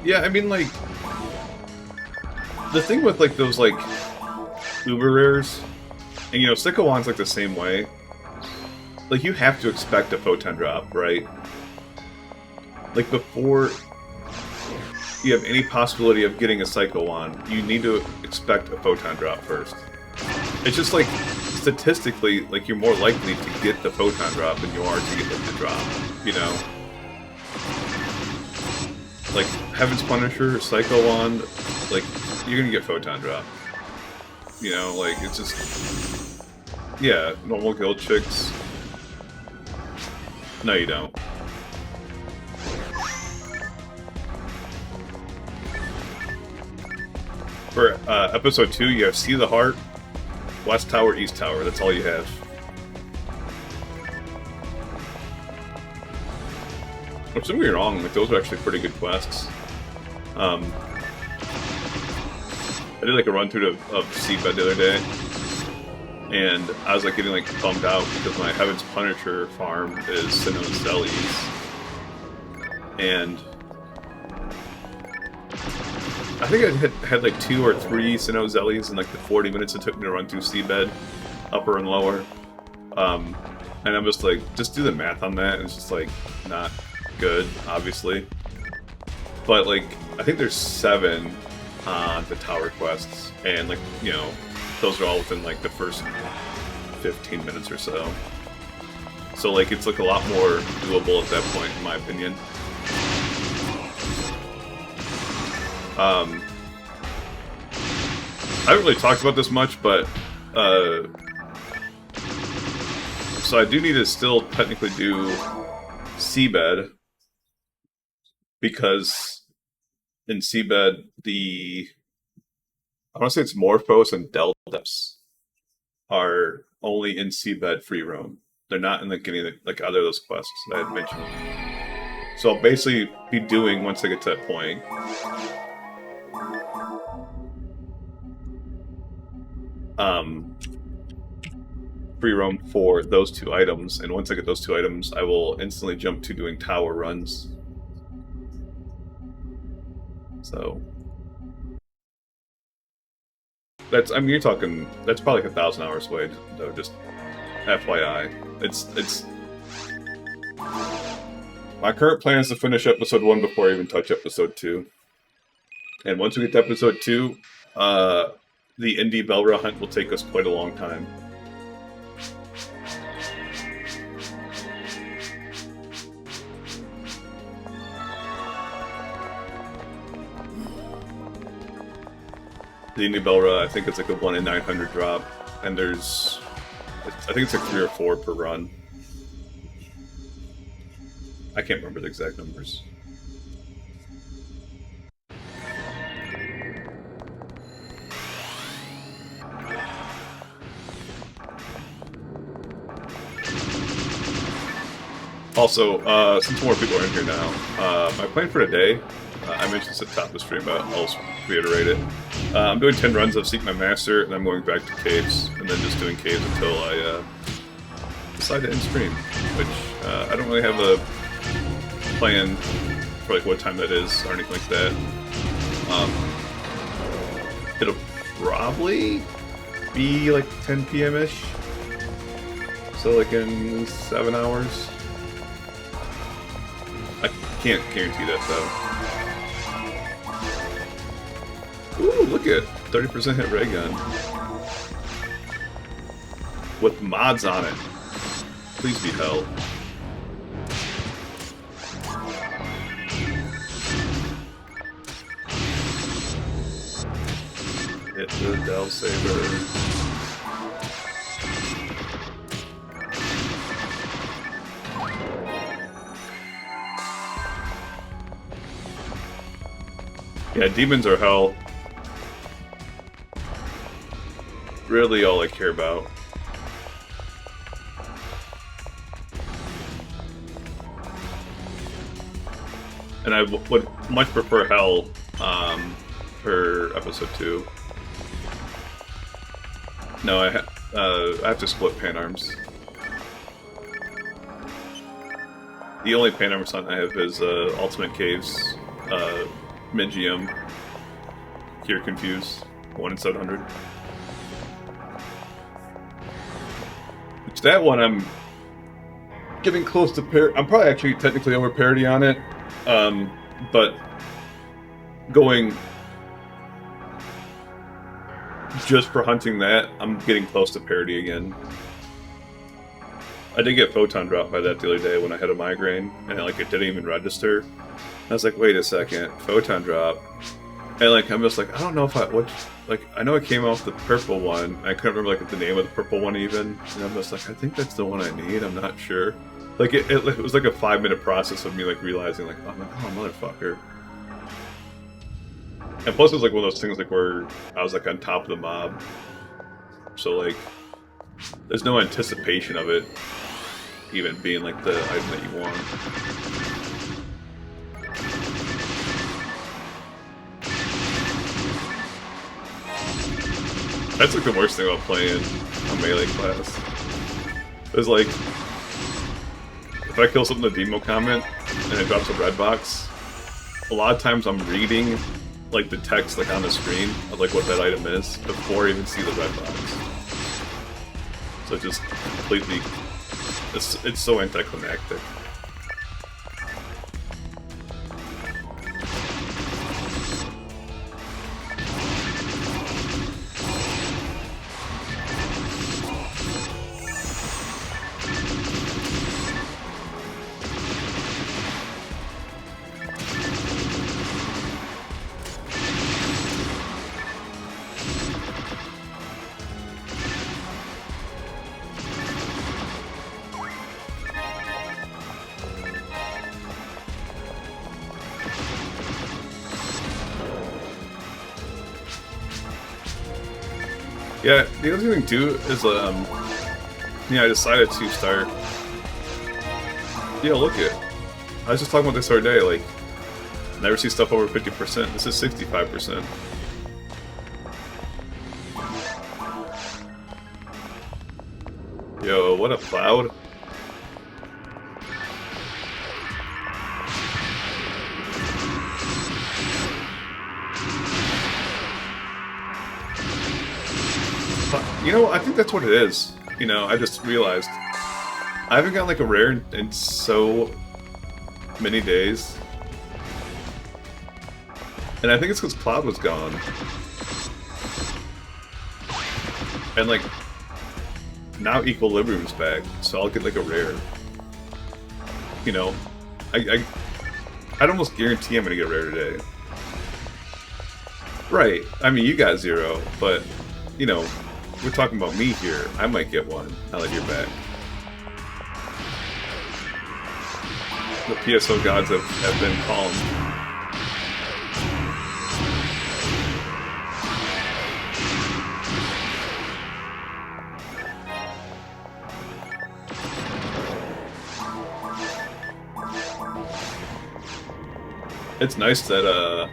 Yeah, I mean, like, the thing with, like, those, like, uber rares, and, you know, Sickawan's, like, the same way. Like, you have to expect a photon drop, right? Like, before you have any possibility of getting a Psycho-Wand, you need to expect a photon drop first. It's just, like, statistically, like, you're more likely to get the photon drop than you are to get, like, the drop, you know? Like, Heaven's Punisher, Psycho-Wand, like, you're gonna get Photon Drop. You know, like, it's just... Yeah, normal guild chicks. No, you don't. For episode 2, you have See the Heart, West Tower, East Tower. That's all you have. Which, don't get me wrong, like, those are actually pretty good quests. I did, like, a run-through of Seabed the other day, and I was, like, getting, like, bummed out because my Heaven's Punisher farm is Sinnoh-Zellies. And I think I had like 2 or 3 Sinnoh-Zellies in, like, the 40 minutes it took me to run through Seabed, upper and lower. And I'm just, like, just do the math on that, and it's just, like, not good, obviously. But, like, I think there's 7 on the tower quests, and, like, you know, those are all within, like, the first 15 minutes or so. So, like, it's, like, a lot more doable at that point, in my opinion. I haven't really talked about this much, but, so I do need to still technically do Seabed, because in Seabed, I want to say it's Morphos and Deltas are only in Seabed free roam. They're not in, like, any, like, other of those quests that I had mentioned. So I'll basically be doing, once I get to that point, free roam for those 2 items, and once I get those 2 items, I will instantly jump to doing tower runs. So that's, I mean, you're talking, that's probably like 1,000 hours away, though, just FYI. It's my current plan is to finish episode 1 before I even touch episode 2. And once we get to episode 2, the indie Belra hunt will take us quite a long time. The indie Belra, I think it's like a 1 in 900 drop, and there's, I think it's like 3 or 4 per run. I can't remember the exact numbers. Also, since more people are in here now, my plan for today, I mentioned this at the top of the stream, but I'll reiterate it. I'm doing 10 runs of Seek My Master, and I'm going back to caves, and then just doing caves until I decide to end stream, which I don't really have a plan for, like, what time that is or anything like that. It'll probably be like 10 p.m.-ish, so like in 7 hours. I can't guarantee that, though. Ooh, look at 30% hit ray gun. With mods on it. Please be held. Get the Delve Saber. Yeah, demons are hell. Really all I care about. And I would much prefer hell for episode 2. No, I have to split Pan Arms. The only Pan Arms hunt I have is Ultimate Caves, Mid-GM, Cure Confuse, 1 in 700. Which that one I'm getting close to parity. I'm probably actually technically over parity on it, but going just for hunting that, I'm getting close to parity again. I did get photon drop by that the other day when I had a migraine, and it didn't even register. I was like, wait a second, photon drop, and I'm just I don't know if I know it came off the purple one. I couldn't remember the name of the purple one even, and I'm just I think that's the one I need. I'm not sure. It was a 5-minute process of me realizing oh motherfucker. And plus it was one of those things where I was on top of the mob, so there's no anticipation of it even being the item that you want. That's the worst thing about playing a melee class. It's if I kill something in the demo comment and it drops a red box, a lot of times I'm reading the text on the screen of what that item is before I even see the red box. So it just completely, it's so anticlimactic. Yeah, the other thing too is, I decided to start. Yeah, look it. I was just talking about this the other day. Never see stuff over 50%. This is 65%. Yo, what a cloud! I think that's what it is. I just realized I haven't gotten a rare in so many days. And I think it's because Cloud was gone. And now Equilibrium's back, so I'll get a rare. I'd almost guarantee I'm gonna get a rare today. Right, I mean you got 0, but we're talking about me here. I might get one now that you're back. The PSO gods have been calm. It's nice that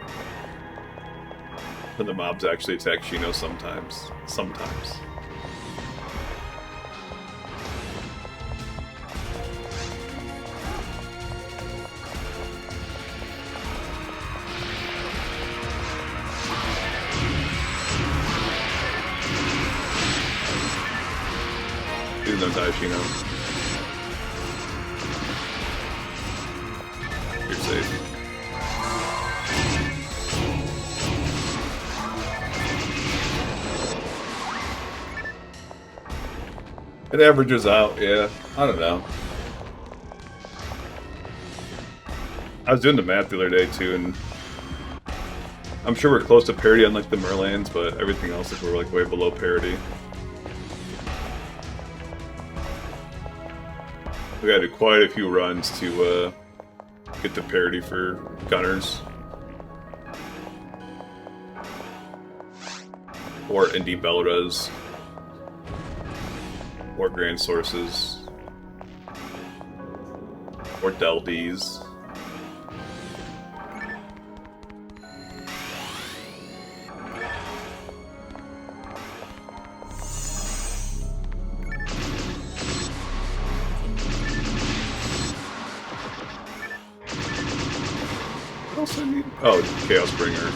the mobs actually attack Shino sometimes. Sometimes. Even though die Shino. You're safe. It averages out, yeah. I don't know. I was doing the math the other day too, and I'm sure we're close to parity on like the Merlands, but everything else like we're like way below parity. We gotta do quite a few runs to get to parity for gunners. Or indie Belras. Or Grand Sources. Or Deldies. What else I need? Oh, Chaos Bringer.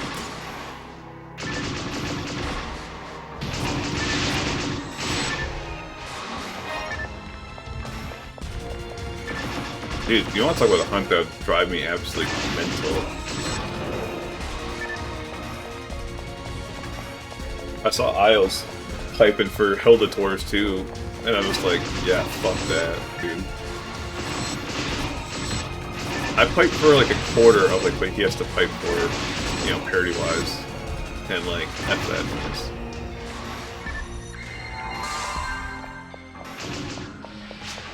Dude, you want to talk about a hunt that would drive me absolutely mental? I saw Isles piping for Hildators too, and I was like, yeah, fuck that, dude. I piped for like a quarter of like what he has to pipe for, you know, parity-wise, and like, F that noise.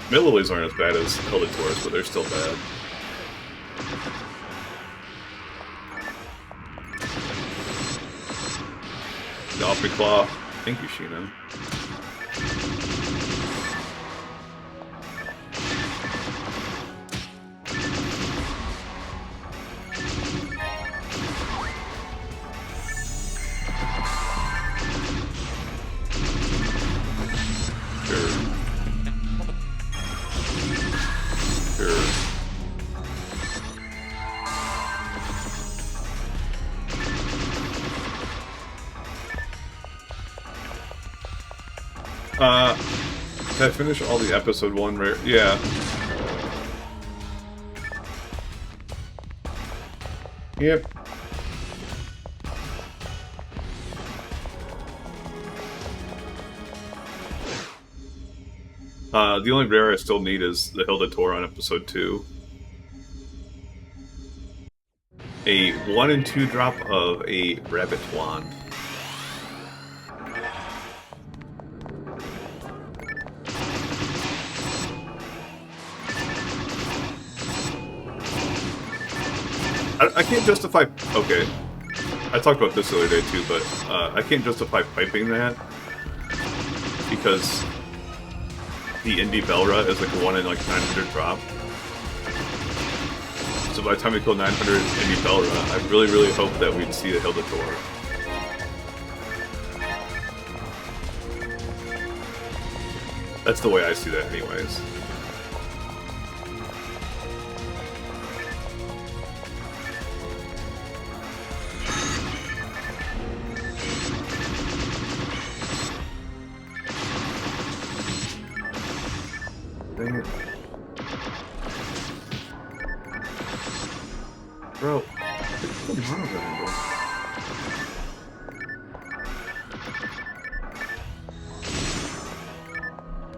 Millillies aren't as bad as Hildators, but they're still bad. Dolphin Claw. Thank you, Sheena. Did I finish all the episode 1 rare? Yeah. Yep. The only rare I still need is the Hildator on episode 2. A 1 and 2 drop of a Rabbit Wand. I can't justify... Okay. I talked about this the other day too, but I can't justify piping that because the Indie Belra is like a 1 in like 900 drop. So by the time we kill 900 Indie Belra, I really, really hope that we'd see a Hildator. That's the way I see that anyways. Bro, what's wrong with him, bro?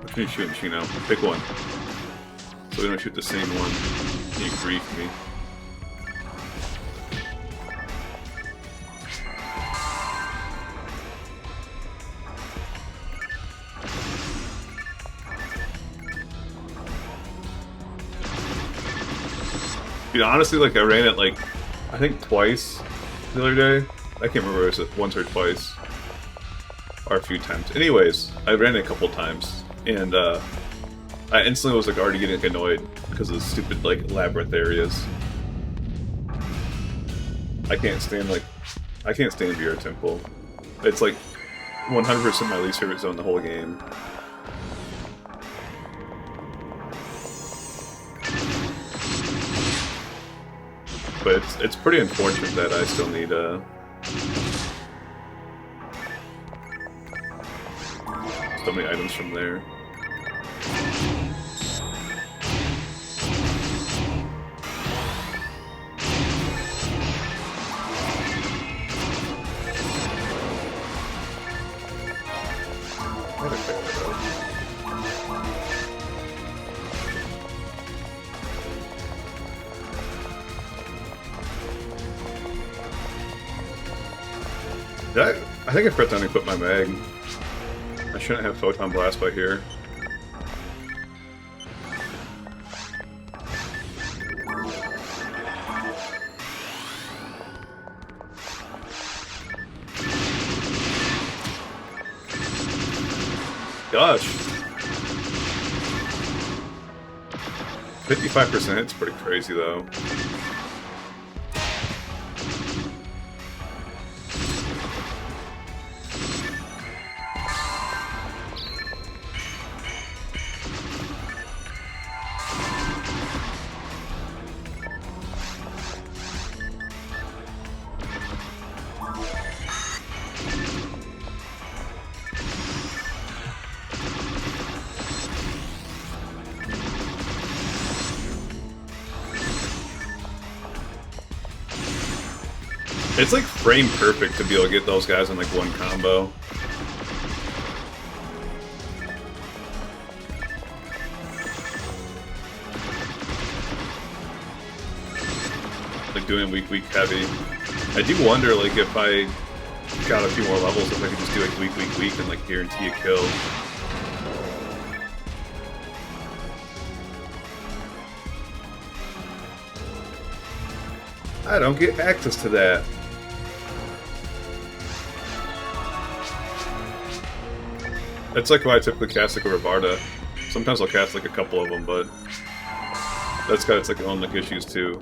Which one are you shooting, Chino? Pick one. So we don't shoot the same one. You grief me. Dude, honestly, like, I ran it, like, I think twice the other day. I can't remember if it was once or twice. Or a few times. Anyways, I ran it a couple times. And, I instantly was, like, already getting like, annoyed because of the stupid, like, labyrinth areas. I can't stand VR Temple. It's, like, 100% my least favorite zone in the whole game. But it's pretty unfortunate that I still need so many items from there. I think I forgot to unequip my mag. I shouldn't have Photon Blast by here. Gosh. 55%, it's pretty crazy though. It's like frame perfect to be able to get those guys in like one combo. Like doing weak heavy. I do wonder like if I got a few more levels if I could just do like weak and like guarantee a kill. I don't get access to that. That's like why I typically cast like a Varda. Sometimes I'll cast like a couple of them, but that's got its like own like issues too.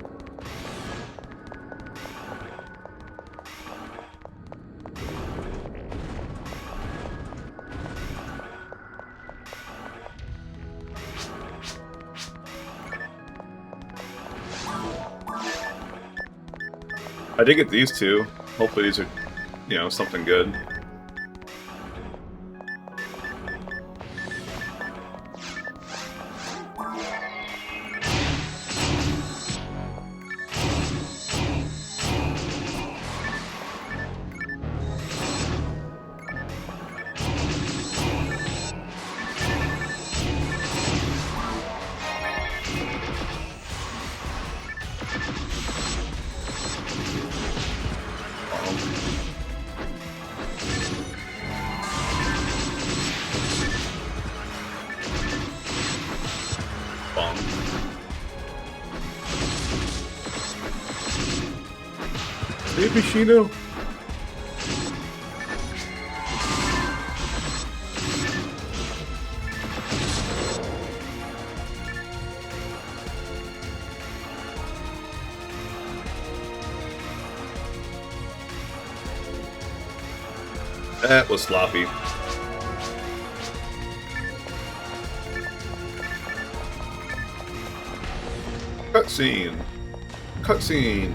I did get these two. Hopefully these are, you know, something good. Baby Shino. That was sloppy. Cutscene. Cutscene.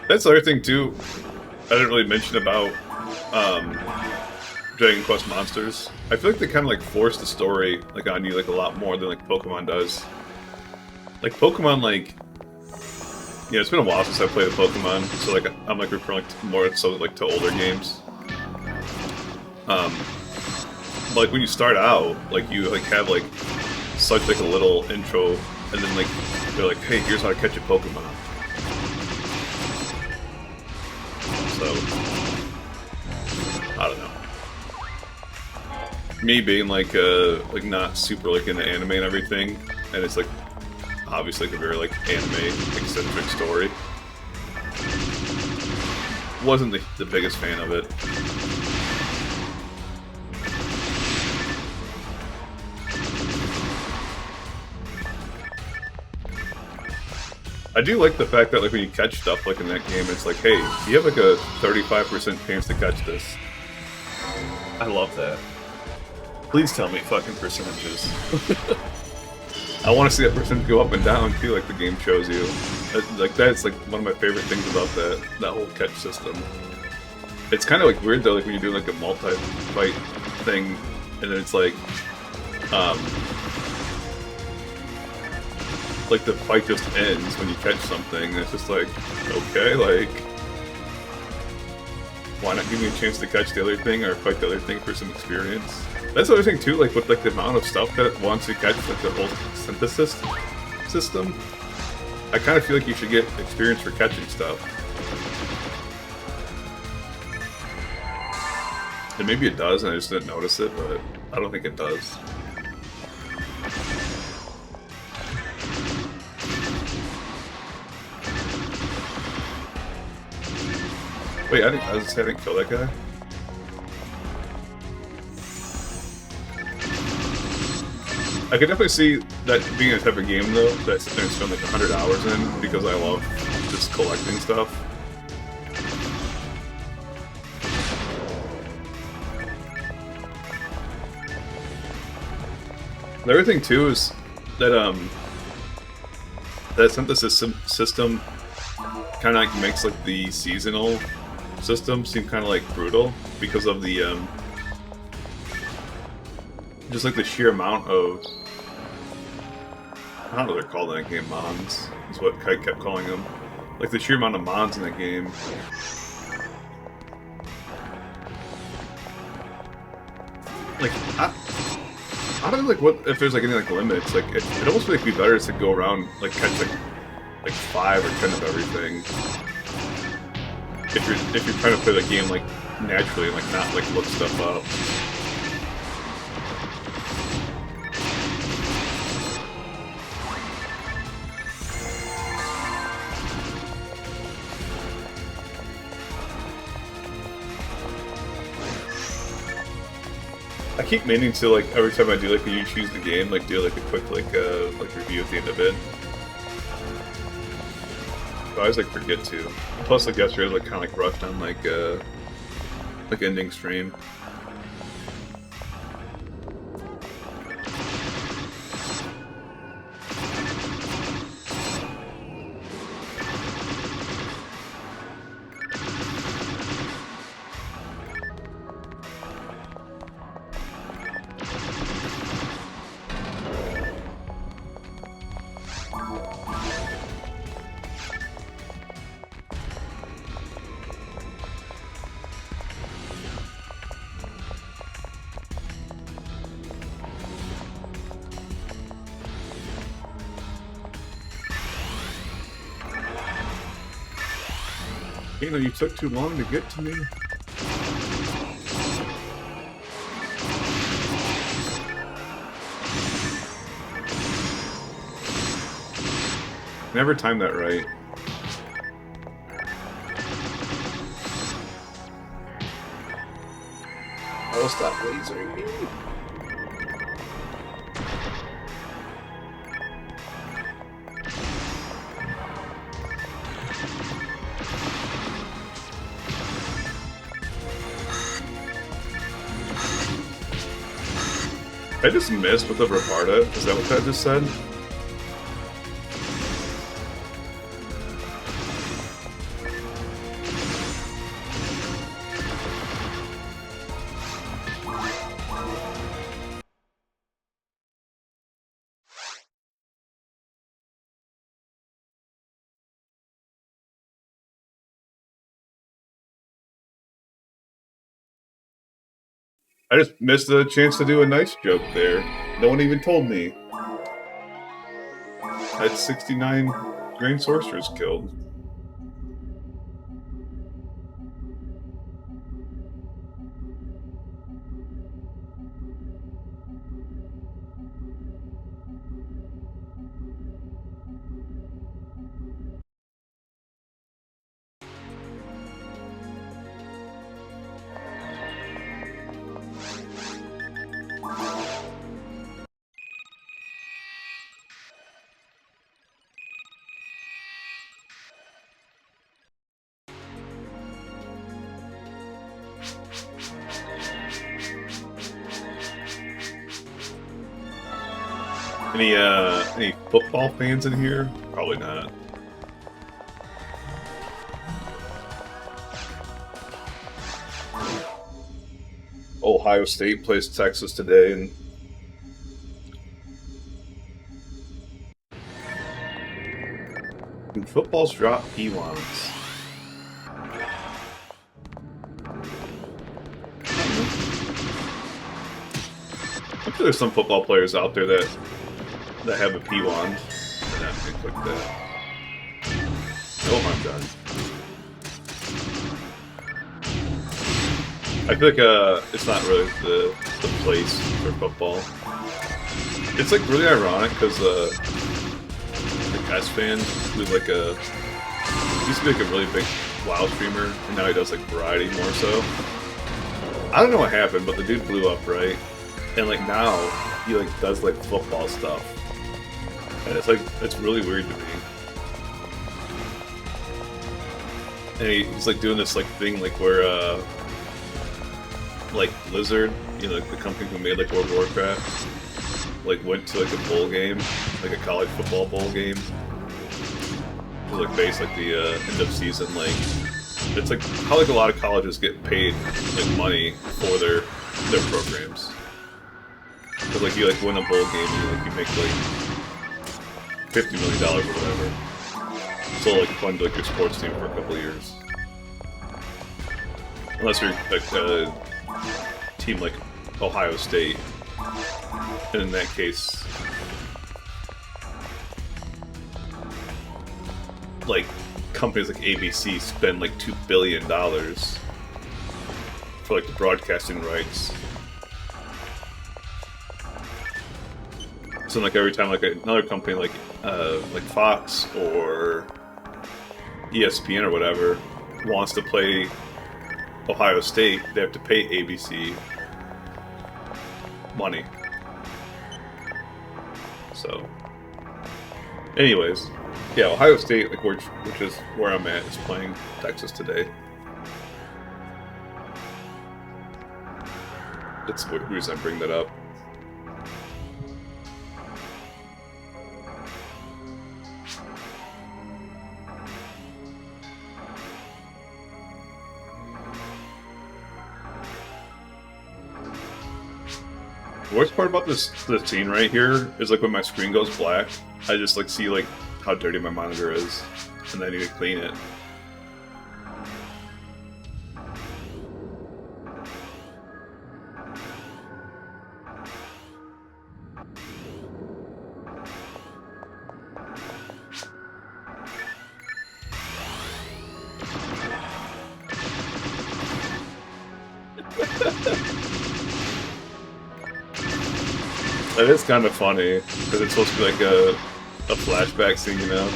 That's the other thing too. I didn't really mention about Dragon Quest monsters. I feel like they kind of like force the story like on you like a lot more than like Pokemon does. Like Pokemon, like it's been a while since I played a Pokemon, so like I'm like referring like, more so like to older games. Like when you start out, like you like have like such like a little intro, and then like they're like, hey, here's how to catch a Pokemon. So, I don't know. Me being like not super like into anime and everything, and it's like obviously like a very like anime eccentric story. Wasn't the biggest fan of it. I do like the fact that like when you catch stuff like in that game, it's like, hey, you have like a 35% chance to catch this. I love that. Please tell me fucking percentages. I want to see that percentage go up and down too, like the game shows you. Like that's like one of my favorite things about that whole catch system. It's kind of like weird though, like when you do like a multi-fight thing, and then it's like the fight just ends when you catch something, and it's just like, okay, like, why not give me a chance to catch the other thing or fight the other thing for some experience? That's the other thing too, like with like the amount of stuff that it wants to catch, like the whole synthesis system. I kind of feel like you should get experience for catching stuff. And maybe it does, and I just didn't notice it, but I don't think it does. Wait, I didn't kill that guy. I could definitely see that being a type of game, though, that I sit there and spend like 100 hours in, because I love just collecting stuff. The other thing, too, is that, that synthesis system kind of like makes like the seasonal system seem kind of like brutal, because of the, just like the sheer amount of, I don't know what they're called in that game, mons, is what Kite kept calling them. Like the sheer amount of mons in the game. Like, I don't know, like, what if there's like any like limits. Like, it almost would like, be better to go around, like, catch like 5 or 10 of everything. If you're trying to play the game like naturally and like not like look stuff up. I keep meaning to, like, every time I do, like, when you choose the game, like, do, like, a quick, like review at the end of it. But I always, like, forget to. Plus, like, yesterday I was, like, kind of, like, rushed on, like, ending stream. You know, you took too long to get to me. Never timed that right. Oh, stop lasering me. I just missed with the Rabarda. Is that what that just said? I just missed the chance to do a nice joke there. No one even told me. I had 69 Grain Sorcerers killed. Any football fans in here? Probably not. Ohio State plays Texas today, and football's drop P1s. There's some football players out there that have a P wand. And I'm gonna click that. Oh my god. I feel like it's not really the place for football. It's like really ironic because like S-Fan, who's like used to be like a really big WoW streamer, and now he does like variety more so. I don't know what happened, but the dude blew up, right? And like now he like does like football stuff, and it's really weird to me. And he's like doing this like thing like where like Blizzard, you know, like the company who made like World of Warcraft, like went to like a bowl game, like a college football bowl game. It was like based like the end of season, like it's like how like a lot of colleges get paid like money for their programs. Cause like you like win a bowl game and you make like $50 million or whatever. So like fund like your sports team for a couple of years. Unless you're like a team like Ohio State, and in that case, like companies like ABC spend like $2 billion for like the broadcasting rights. So like every time like another company like Fox or ESPN or whatever wants to play Ohio State, they have to pay ABC money. So, anyways, yeah, Ohio State, like which is where I'm at, is playing Texas today. That's the reason I bring that up. The worst part about this scene right here is like when my screen goes black, I just like see like how dirty my monitor is, and I need to clean it. That is kind of funny, because it's supposed to be like a flashback scene, you know?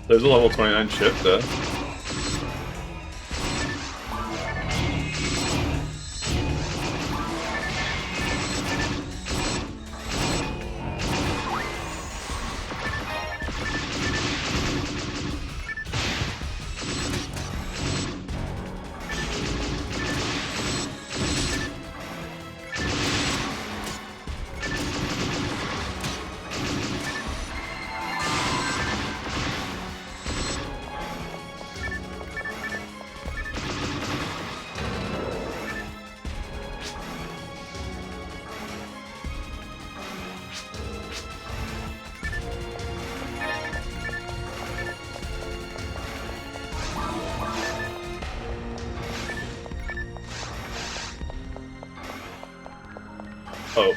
There's a level 29 ship, though. Oh.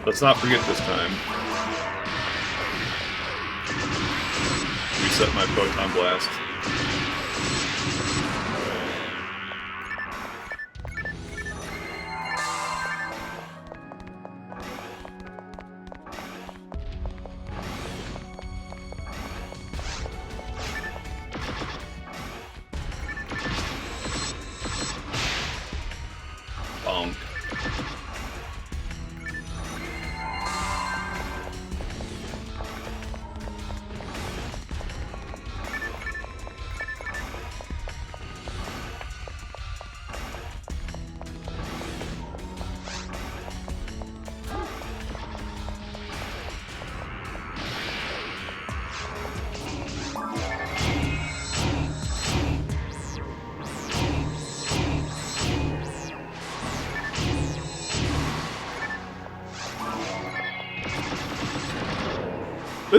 Let's not forget this time. Reset my proton blast. Bonk.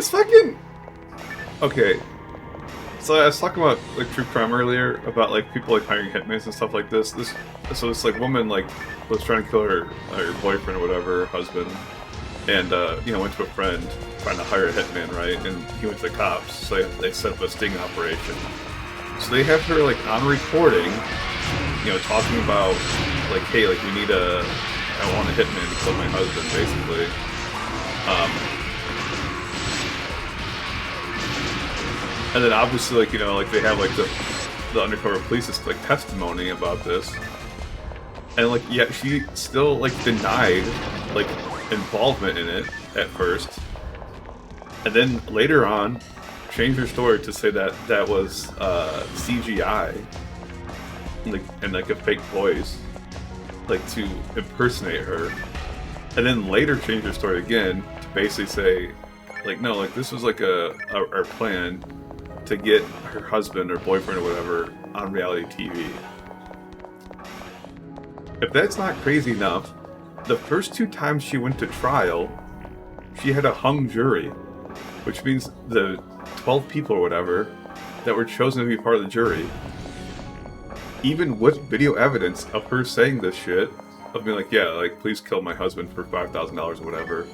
This fucking... Okay. So I was talking about like true crime earlier, about like people like hiring hitmans and stuff like this. So this like woman like was trying to kill her boyfriend or whatever, husband, and you know, went to a friend trying to hire a hitman, right? And he went to the cops, so they set up a sting operation. So they have her like on recording, you know, talking about like, hey, like we need I want a hitman to kill my husband, basically. And then obviously, like, you know, like they have like the undercover police's like testimony about this, and like, yeah, she still like denied like involvement in it at first, and then later on changed her story to say that that was CGI, and like a fake voice, like to impersonate her, and then later changed her story again to basically say, like, no, like this was like our plan to get her husband or boyfriend or whatever on reality TV. If that's not crazy enough, the first 2 times she went to trial, she had a hung jury, which means the 12 people or whatever that were chosen to be part of the jury, even with video evidence of her saying this shit, of being like, yeah, like, please kill my husband for $5,000 or whatever,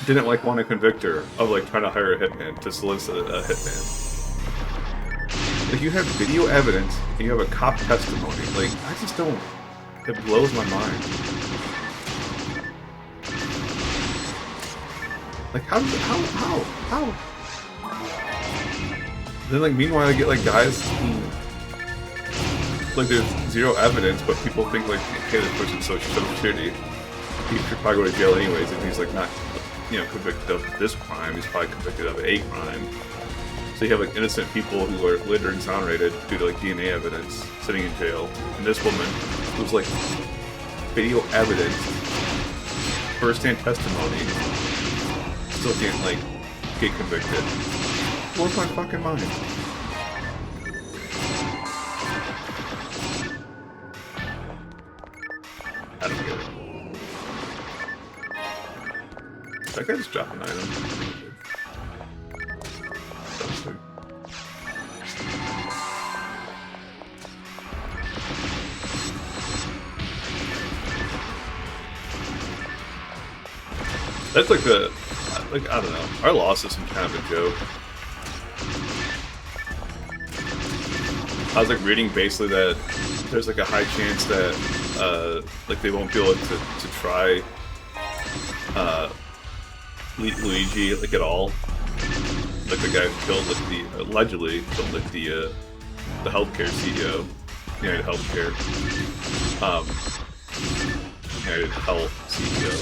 didn't like want to convict her of like trying to hire a hitman to solicit a hitman. Like, you have video evidence and you have a cop testimony. Like, I just don't. It blows my mind. Like, how? Then like meanwhile I get like guys who like there's zero evidence, but people think like, okay, this person's so shitty, he should probably go to jail anyways if he's like not, you know, convicted of this crime. He's probably convicted of a crime. So you have like innocent people who are later exonerated due to like DNA evidence sitting in jail, and this woman who's like video evidence, first-hand testimony, still can't like get convicted. Blows my fucking mind. I don't get it. That guy just dropped an item. That's like the, like, I don't know. Our law system's kind of a joke. I was like reading basically that there's like a high chance that like they won't be able to try Luigi like at all. Like the guy who killed like the allegedly killed like the healthcare CEO, United Healthcare, United Health CEO,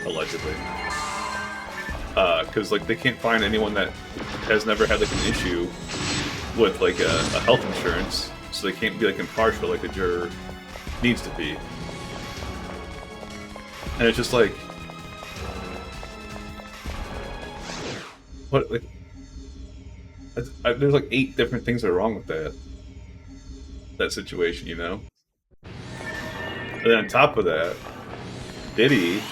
allegedly. Because like they can't find anyone that has never had like an issue with like a health insurance, so they can't be like impartial like a juror needs to be. And it's just like, what, like, there's like 8 different things that are wrong with that situation, you know? And then on top of that, Diddy,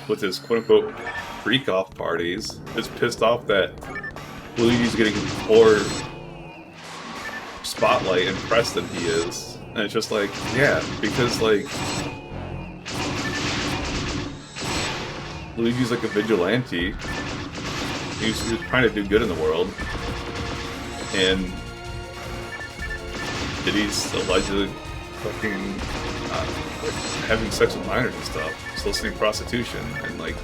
with his quote-unquote freak-off parties, is pissed off that Luigi's getting more spotlight and press than he is. And it's just like, yeah, because like Luigi's like a vigilante. He's trying to do good in the world, and Diddy's allegedly fucking like having sex with minors and stuff, soliciting prostitution, and like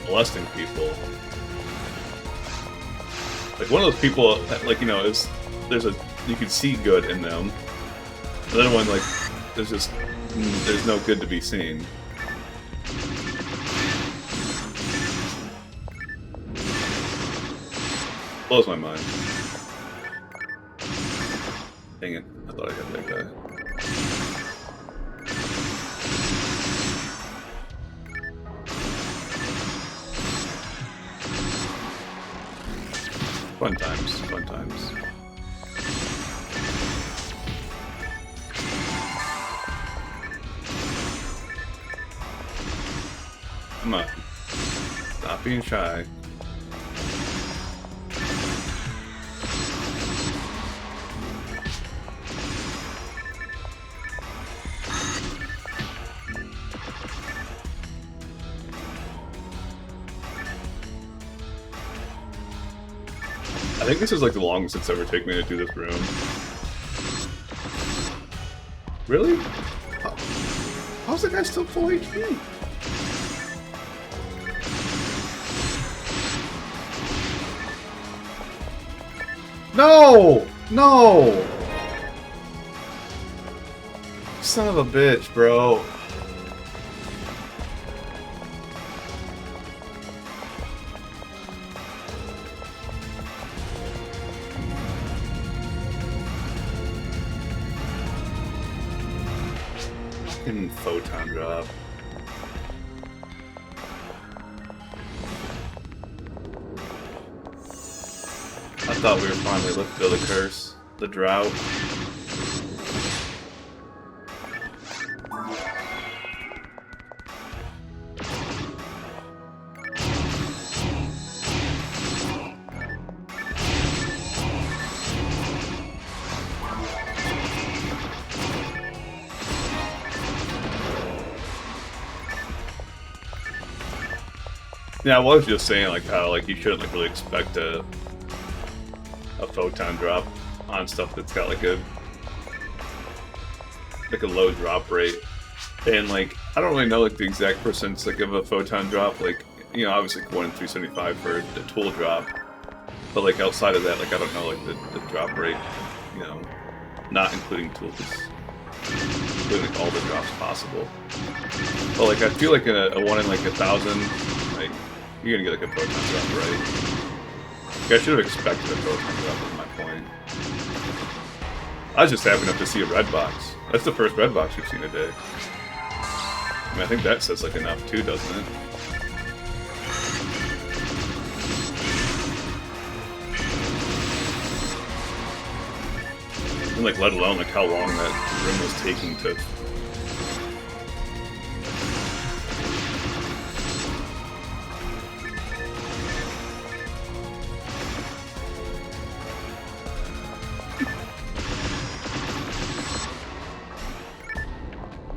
molesting people. Like one of those people, like, you know, is you can see good in them. The other one, like, there's no good to be seen. Blows my mind. Dang it, I thought I had that guy. Fun times, fun times. Come on. Stop being shy. I think this is like the longest it's ever taken me to do this room. Really? How's the guy still full HP? No! No! Son of a bitch, bro. Fucking photon drop. I thought we were finally lifted of the curse. The drought. Yeah, I was just saying like how like you shouldn't like really expect a photon drop on stuff that's got like a low drop rate. And like I don't really know like the exact percents like of a photon drop, like, you know, obviously 1 in 375 for the tool drop. But like outside of that, like I don't know like the drop rate, you know, not including tools. Including like all the drops possible. But like I feel like a 1 in like 1,000, like you're gonna get like a photon drop, right? Like, I should have expected a photon drop is my point. I was just happy enough to see a red box. That's the first red box we've seen today. I mean, I think that says like enough too, doesn't it? And like let alone like how long that room was taking to.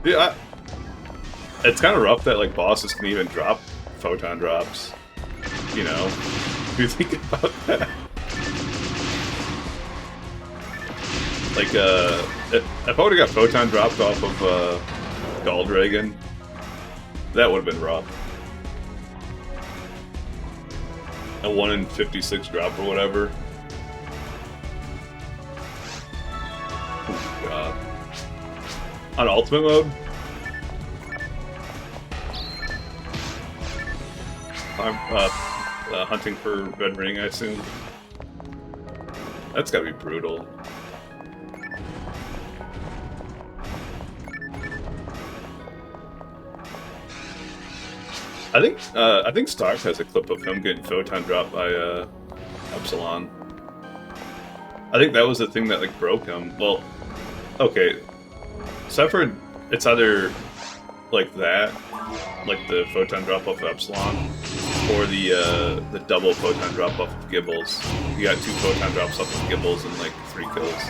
Yeah, it's kind of rough that like bosses can even drop photon drops. You know, if you think about that. Like, if I would've got photon dropped off of Galdragon, that would've been rough. A 1 in 56 drop or whatever. Oh god. On ultimate mode? I'm hunting for red ring, I assume. That's gotta be brutal. I think Stark has a clip of him getting photon dropped by Epsilon. I think that was the thing that like broke him. Well, okay. So I've heard it's either like that, like the photon drop off of Epsilon, or the double photon drop off of Gibbles. You got 2 photon drops off of Gibbles and like 3 kills,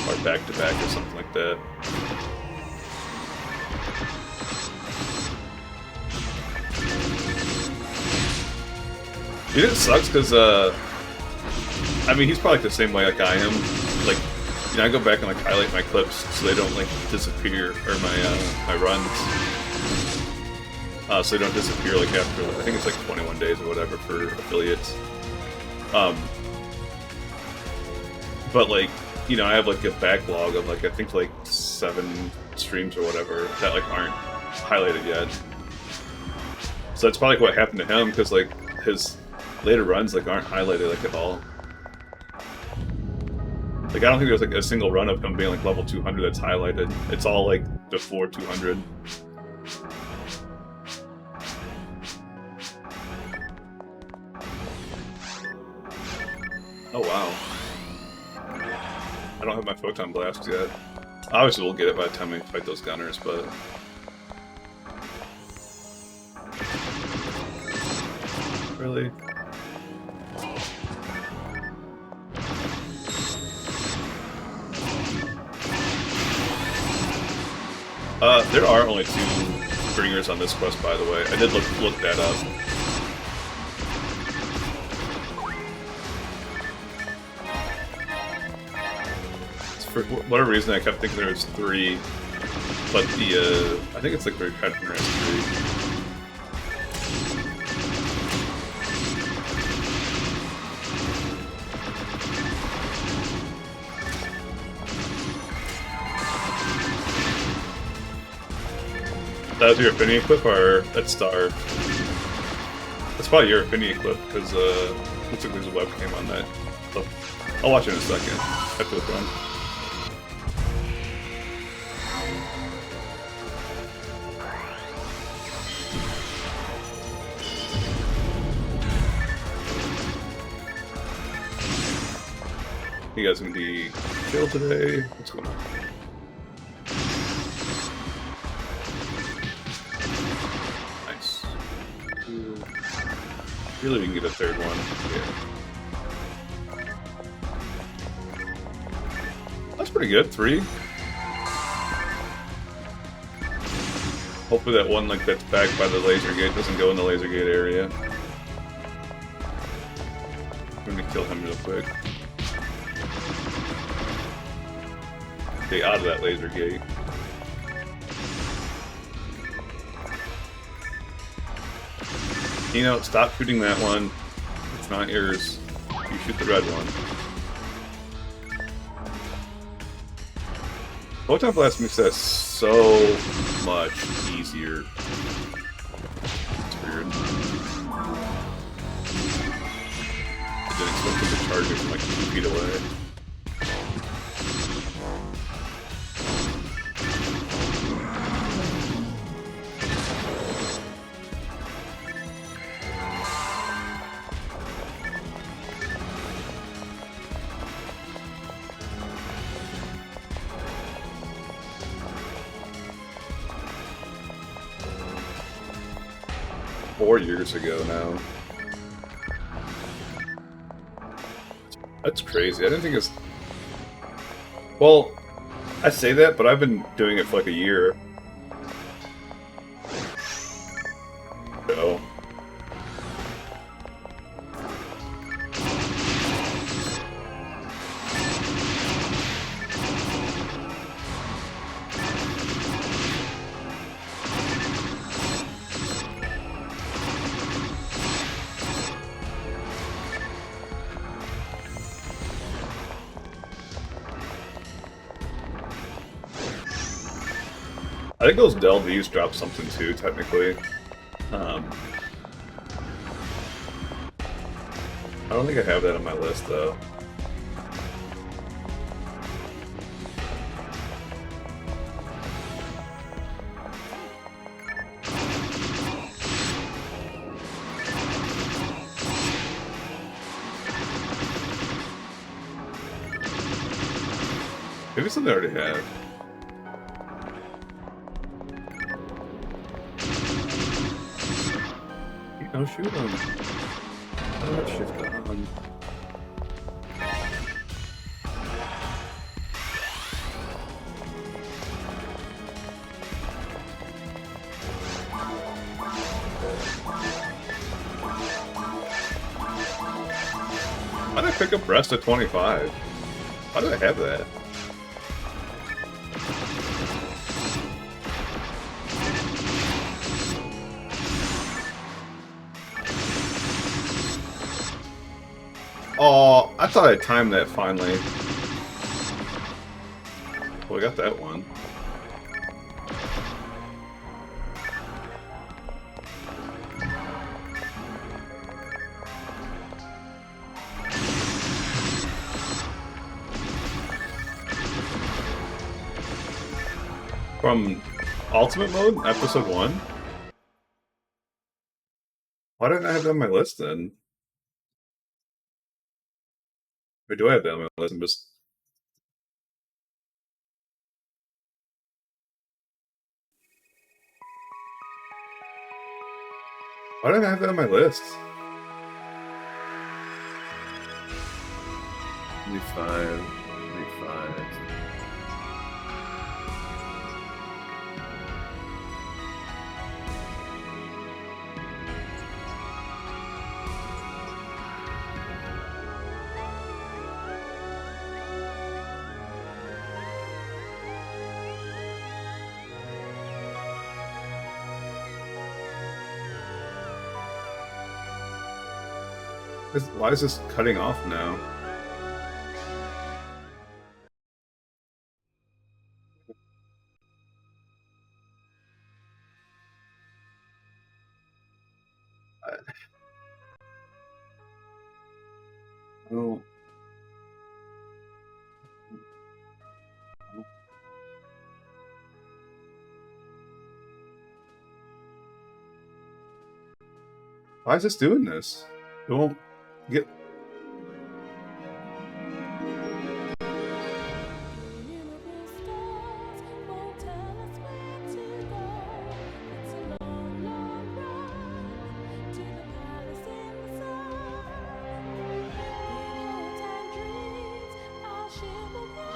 or back to back or something like that. Dude, it sucks because I mean he's probably the same way like I am. Like, you know, I go back and like highlight my clips so they don't like disappear, or my runs, so they don't disappear like after, I think it's like 21 days or whatever for affiliates. But like, you know, I have like a backlog of like I think like 7 streams or whatever that like aren't highlighted yet. So that's probably what happened to him, because like his later runs like aren't highlighted like at all. Like I don't think there's like a single run of him being like level 200 that's highlighted. It's all like before 200. Oh wow. I don't have my photon blast yet. Obviously we'll get it by the time we fight those gunners, but really. There are only 2 bringers on this quest, by the way. I did look that up. For whatever reason, I kept thinking there was 3, but I think it's like the Red Bringers 3. That was your affinity clip, or that star? That's probably your affinity clip, because looks like there's a webcam on that. So I'll watch it in a second after the run. You guys gonna be chill today? What's going on? Nice. Really, we can get a 3rd one. Yeah. That's pretty good. 3. Hopefully that one that's backed by the laser gate doesn't go in the laser gate area. I'm gonna kill him real quick. Stay out of that laser gate. You know, stop shooting that one. It's not yours. You shoot the red one. Photon Blast makes that so much easier. It's weird. I didn't expect him to charge it from like 2 feet away. Four years ago now. That's crazy. I didn't think it's... Well, I say that, but I've been doing it for like a year. So... I think those LVs drop something too, technically. I don't think I have that on my list, though. Maybe something I already have. No, shoot him. Oh, shift on. Why did I pick up rest at 25? Why did I have that? Oh, I thought I timed that finally. Well, I got that one. From Ultimate Mode, Episode 1? Why didn't I have that on my list then? Or do I have that on my list? I'm just... Why didn't I have that on my list? 25, 25. Why is this cutting off now? Oh. Why is this doing this? It won't get.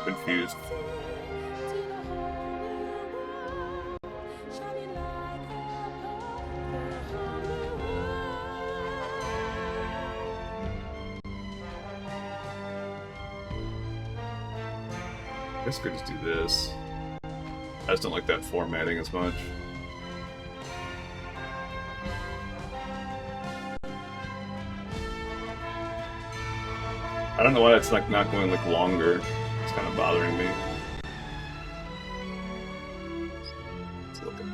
Confused. I guess we could just do this. I just don't like that formatting as much. I don't know why it's like not going like longer. It's kind of bothering me. Let's look at it.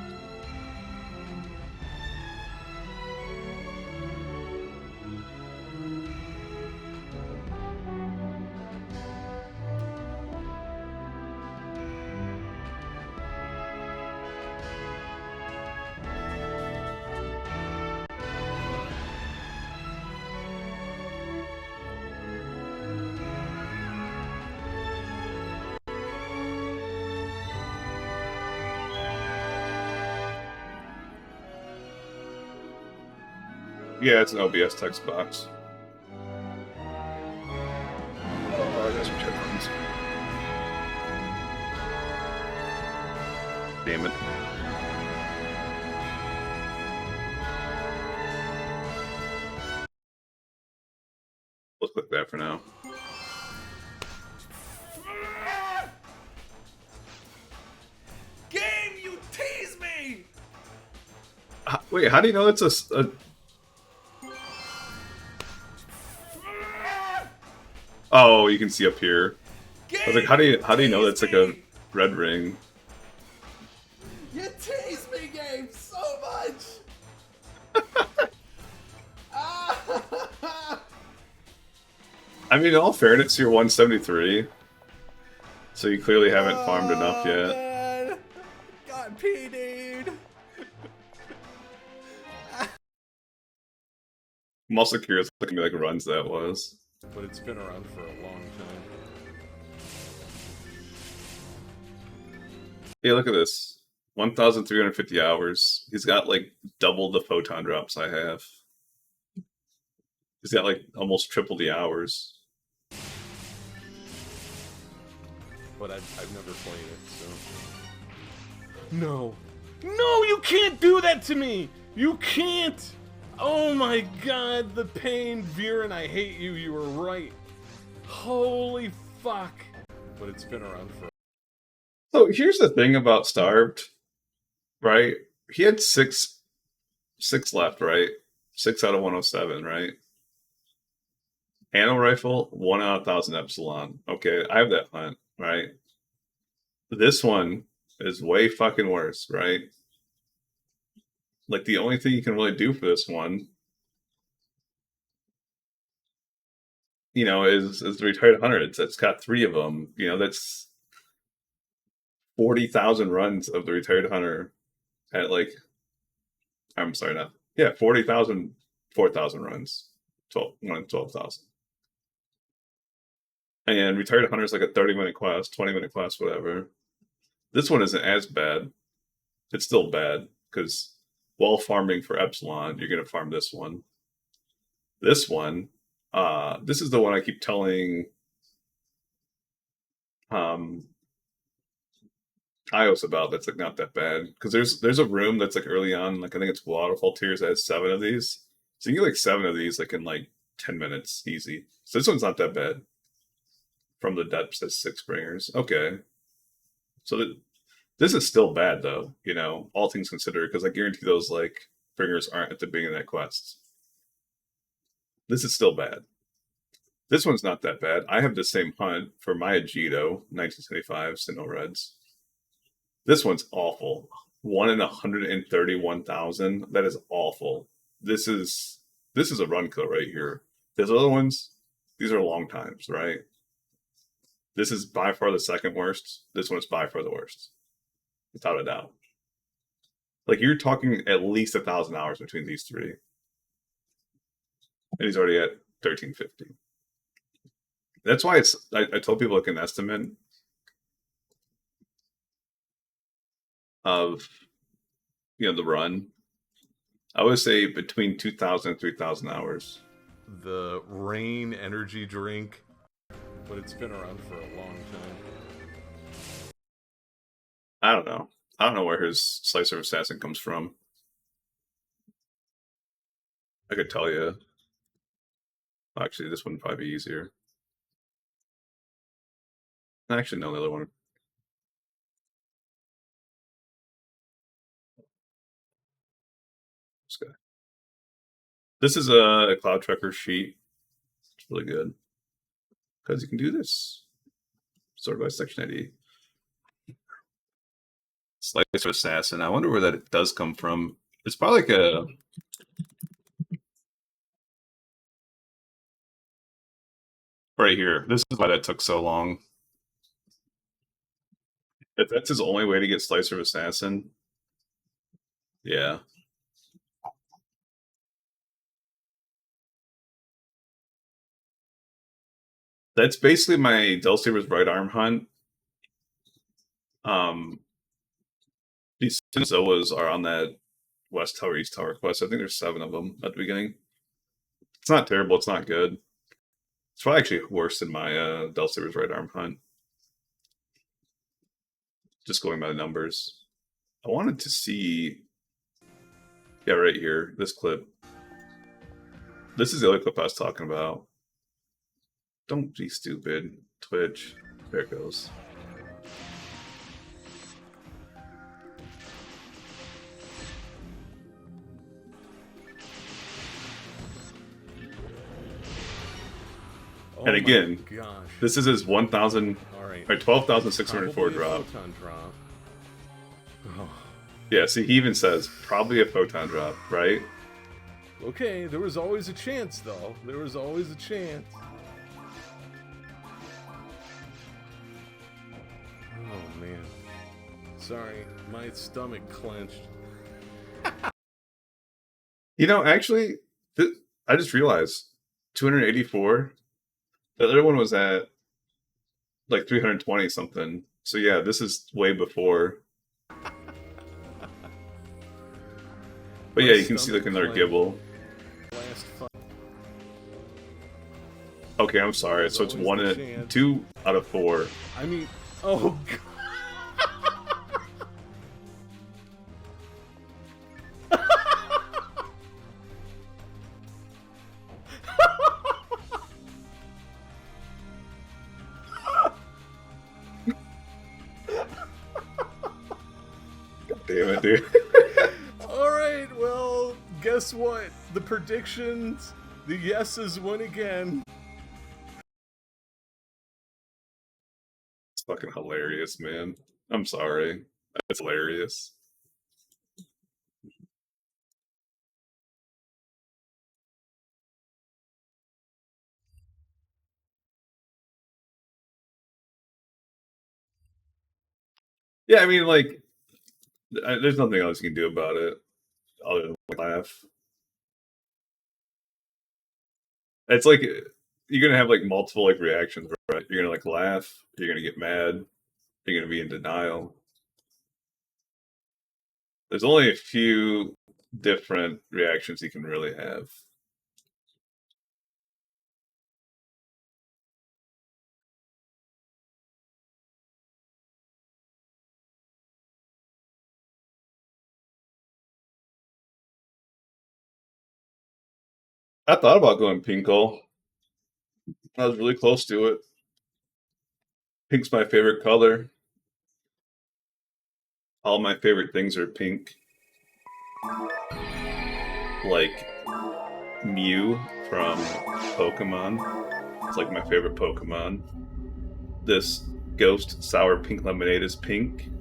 Yeah, it's an OBS text box. I apologize for headphones. Damn it. Let's click that for now. Game, you tease me! Wait, how do you know it's a... Oh, you can see up here. I was like, how do you know that's like a red ring? You tease me, game, so much. I mean, in all fairness, you're 173, so you clearly haven't farmed enough yet. Man. Got PD'd. I'm also curious how many like runs that was. But it's been around for a long time. Hey, look at this. 1,350 hours. He's got like double the photon drops I have. He's got like almost triple the hours. But I've never played it, so... No. No, you can't do that to me! You can't! Oh my god, the pain. Viren, I hate you, you were right. Holy fuck. But it's been around for... So here's the thing about Starved, right? He had six left, right? 6 out of 107, right? Anno rifle, 1 out of 1,000 epsilon. Okay, I have that hunt, right? This one is way fucking worse, right? Like, the only thing you can really do for this one, you know, is the retired hunter. It's got 3 of them. You know, that's 40,000 runs of the retired hunter at like, I'm sorry, not, yeah, 40,000, 4,000 runs. 12,000. And retired hunter is like a 30-minute quest, 20-minute quest, whatever. This one isn't as bad. It's still bad because while farming for epsilon, you're gonna farm this one. This one, this is the one I keep telling iOS about that's like not that bad because there's a room that's like early on, like I think it's waterfall tiers that has 7 of these, so you can get like 7 of these like in like 10 minutes easy. So this one's not that bad. From the depths as 6 bringers. Okay, so this is still bad though, all things considered, because I guarantee those like bringers aren't at the beginning of that quest. This is still bad. This one's not that bad. I have the same hunt for my Agito 1975 Sentinel Reds. This one's awful. 1 in 131,000. That is awful. This is a run kill right here. There's other ones. These are long times, right? This is by far the second worst. This one is by far the worst, without a doubt. Like you're talking at least 1,000 hours between these three, and he's already at 1350. That's why it's. I told people like an estimate of the run. I would say between 2,000 and 3,000 hours. The rain energy drink, but it's been around for a long time. I don't know. I don't know where his Slicer of Assassin comes from. I could tell you. Actually, this one would probably be easier. Actually, no, the other one. This guy. This is a Cloud Tracker sheet. It's really good because you can do this. Sorted by Section ID. Slicer Assassin. I wonder where that does come from. It's probably like a. Right here. This is why that took so long. If that's his only way to get Slicer of Assassin, yeah. That's basically my Delsaber's right arm hunt. These Zoas are on that West Tower, East Tower quest. I think there's 7 of them at the beginning. It's not terrible. It's not good. It's probably actually worse than my Delsaber's right arm hunt. Just going by the numbers. I wanted to see. Yeah, right here. This clip. This is the other clip I was talking about. Don't be stupid, Twitch. There it goes. And again, this is his 1,000 or 12,604 drop. Drop. Oh. Yeah, see, he even says probably a photon drop, right? Okay, there was always a chance, though. There was always a chance. Oh man, sorry, my stomach clenched. Actually, I just realized 284. The other one was at like 320 something. So yeah, this is way before. But yeah, you can see like another Gibble. Okay, I'm sorry. So it's 2 out of 4. I mean, oh god. Damn it, dude. Alright, well, guess what? The predictions, the yeses win again. It's fucking hilarious, man. I'm sorry. It's hilarious. Yeah, I mean, like, there's nothing else you can do about it other than laugh. It's like you're gonna have like multiple like reactions, right? You're gonna like laugh, you're gonna get mad, you're gonna be in denial. There's only a few different reactions you can really have. I thought about going Pinkle. I was really close to it. Pink's my favorite color. All my favorite things are pink. Like Mew from Pokemon. It's like my favorite Pokemon. This Ghost Sour Pink Lemonade is pink.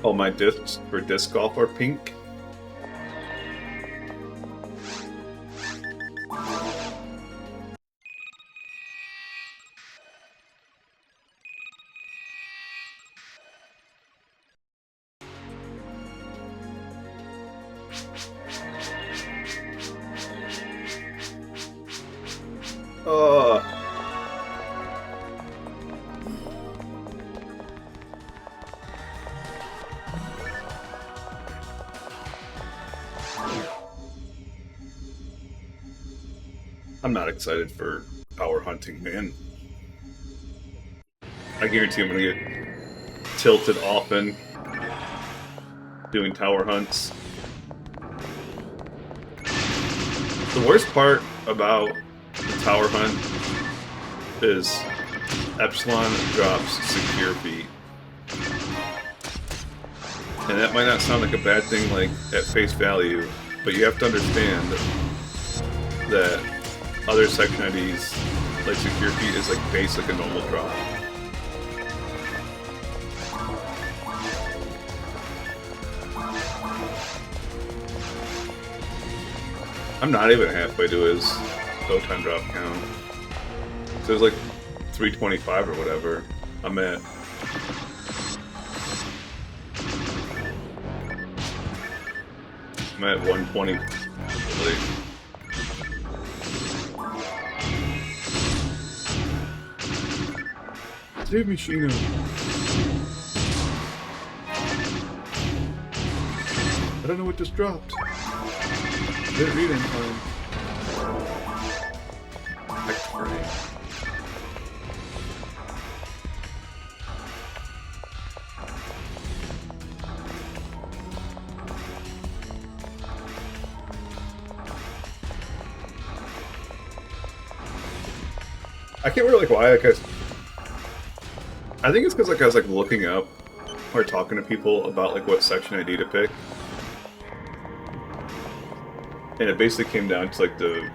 All my discs for disc golf are pink. Oh. I'm not excited for power hunting, man. I guarantee I'm gonna get tilted often doing tower hunts. The worst part about the tower hunt is Epsilon drops secure feet. And that might not sound like a bad thing like at face value, but you have to understand that other section IDs, like secure feet, is like basic a normal drop. I'm not even halfway to his photon drop count. So it was like 325 or whatever. I'm at 120. Like, save me, Shino. I don't know what just dropped. Didn't read in time. I pray. I can't really like why. Like I think it's because like I was like looking up or talking to people about like what section ID to pick. And it basically came down to like the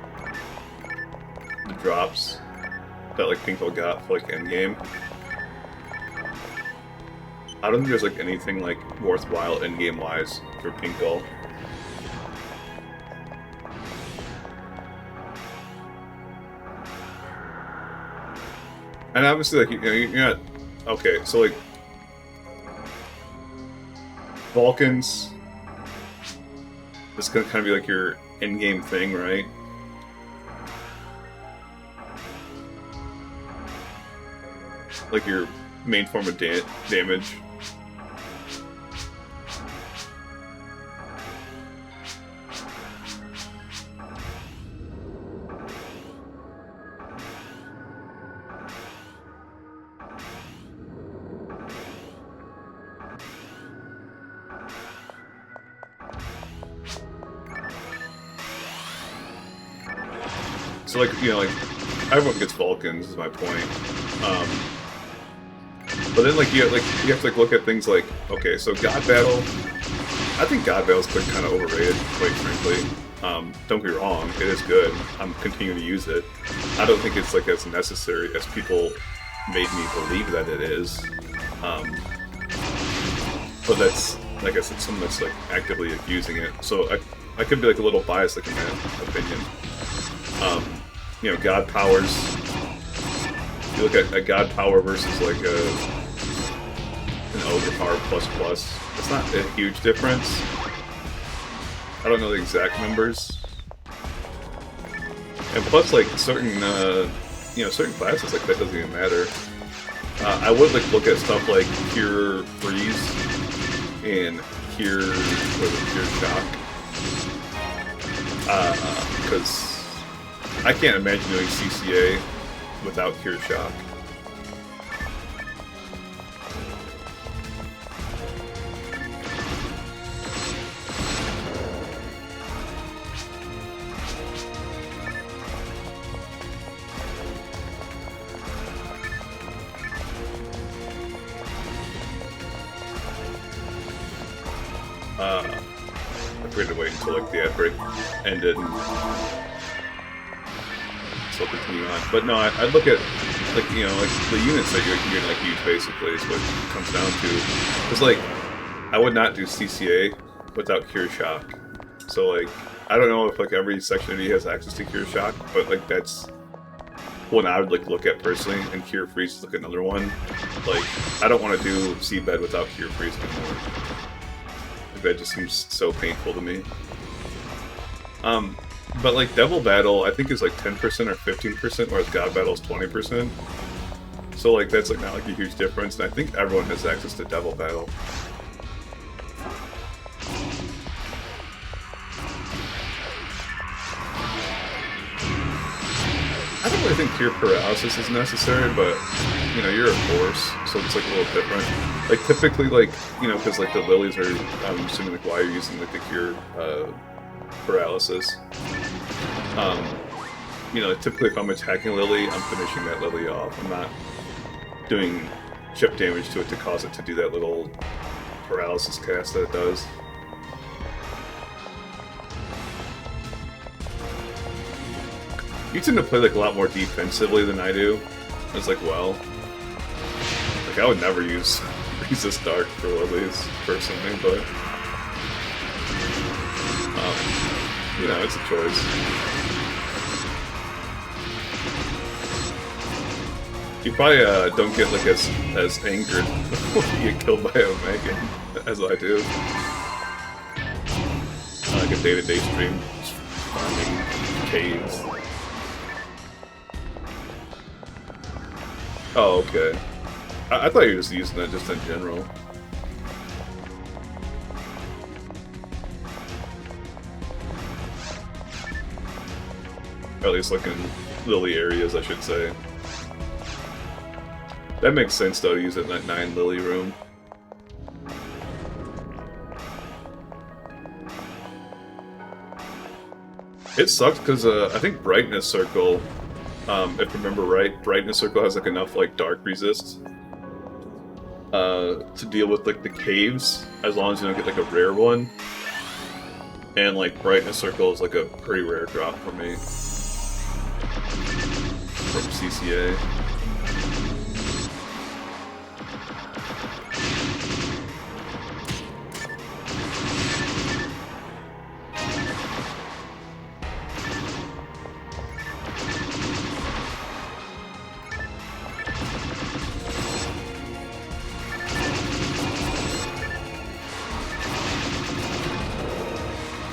drops that like Pinkle got for like endgame. I don't think there's like anything like worthwhile endgame wise for Pinkle. And obviously like you're not okay, so like Vulcans is gonna kind of be like your in-game thing, right? Like your main form of damage. So like, you know, like, everyone gets Vulcans is my point. But then like you have to like look at things like, okay, so God Battle, I think God Battle's been kind of overrated, quite frankly. Don't be wrong, it is good. I'm continuing to use it. I don't think it's like as necessary as people made me believe that it is. But that's, like I said, someone that's like actively like, using it. So I could be like a little biased, like in my opinion. You know, God powers. If you look at a God power versus like an Ogre power plus. It's not a huge difference. I don't know the exact numbers. And plus, like certain, you know, certain classes like that doesn't even matter. I would like look at stuff like Cure Freeze and Cure Shock, because I can't imagine doing CCA without Cure Shock. I figured to wait until like the ad break ended and still continue on. But no, I'd look at like, you know, like the units that you're gonna like use basically is what it comes down to. Because like I would not do CCA without Cure Shock. So like I don't know if like every Section ID has access to Cure Shock, but like that's one I would like look at personally, and Cure Freeze is like another one. Like I don't want to do Seabed without Cure Freeze anymore. Like that just seems so painful to me. But like Devil Battle I think is like 10% or 15%, whereas God Battle is 20%. So like that's like not like a huge difference, and I think everyone has access to Devil Battle. I don't really think Cure Paralysis is necessary, but you know, you're a force, so it's like a little different. Like typically, like, you know, because like the lilies are, I'm assuming like why you're using like the Cure Paralysis. You know, typically if I'm attacking Lily, I'm finishing that Lily off. I'm not doing chip damage to it to cause it to do that little paralysis cast that it does. You tend to play like a lot more defensively than I do. It's like, well, like I would never use Resist Dark for Lilies personally, but you know, it's a choice. You probably don't get like as angered when you get killed by a Megan as I do. Like a day-to-day stream, just farming caves. Oh, okay. I thought you were just using that just in general. Or at least like in Lily areas, I should say. That makes sense though, to use it in that 9 Lily room. It sucks because I think Brightness Circle, if I remember right, Brightness Circle has like enough like dark resist to deal with like the caves, as long as you don't get like a rare one. And like Brightness Circle is like a pretty rare drop for me from CCA.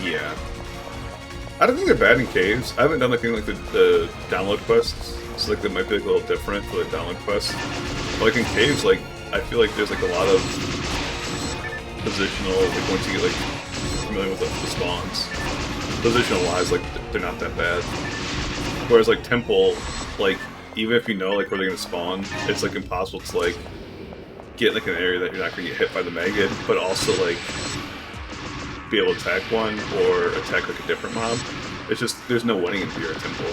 Yeah. I don't think they're bad in caves. I haven't done anything like the download quests, so like they might be like a little different for the download quests. But like in caves, like I feel like there's like a lot of positional, like once you get like familiar with the spawns, positional wise, like they're not that bad. Whereas like temple, like even if you know like where they're gonna spawn, it's like impossible to like get like an area that you're not gonna get hit by the maggot, but also like be able to attack one or attack like a different mob. It's just there's no winning in Vera Temple.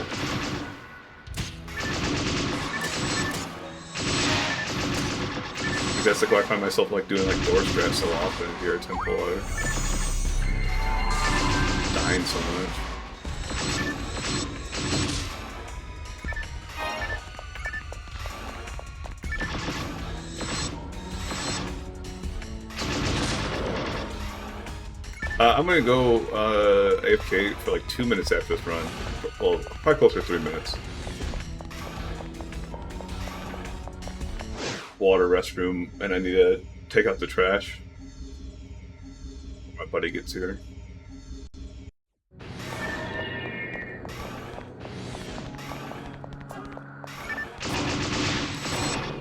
That's like why I find myself like doing like door strats so often in Vera Temple, or dying so much. I'm gonna go AFK for like 2 minutes after this run. Well, probably closer to 3 minutes. Water, restroom, and I need to take out the trash. My buddy gets here.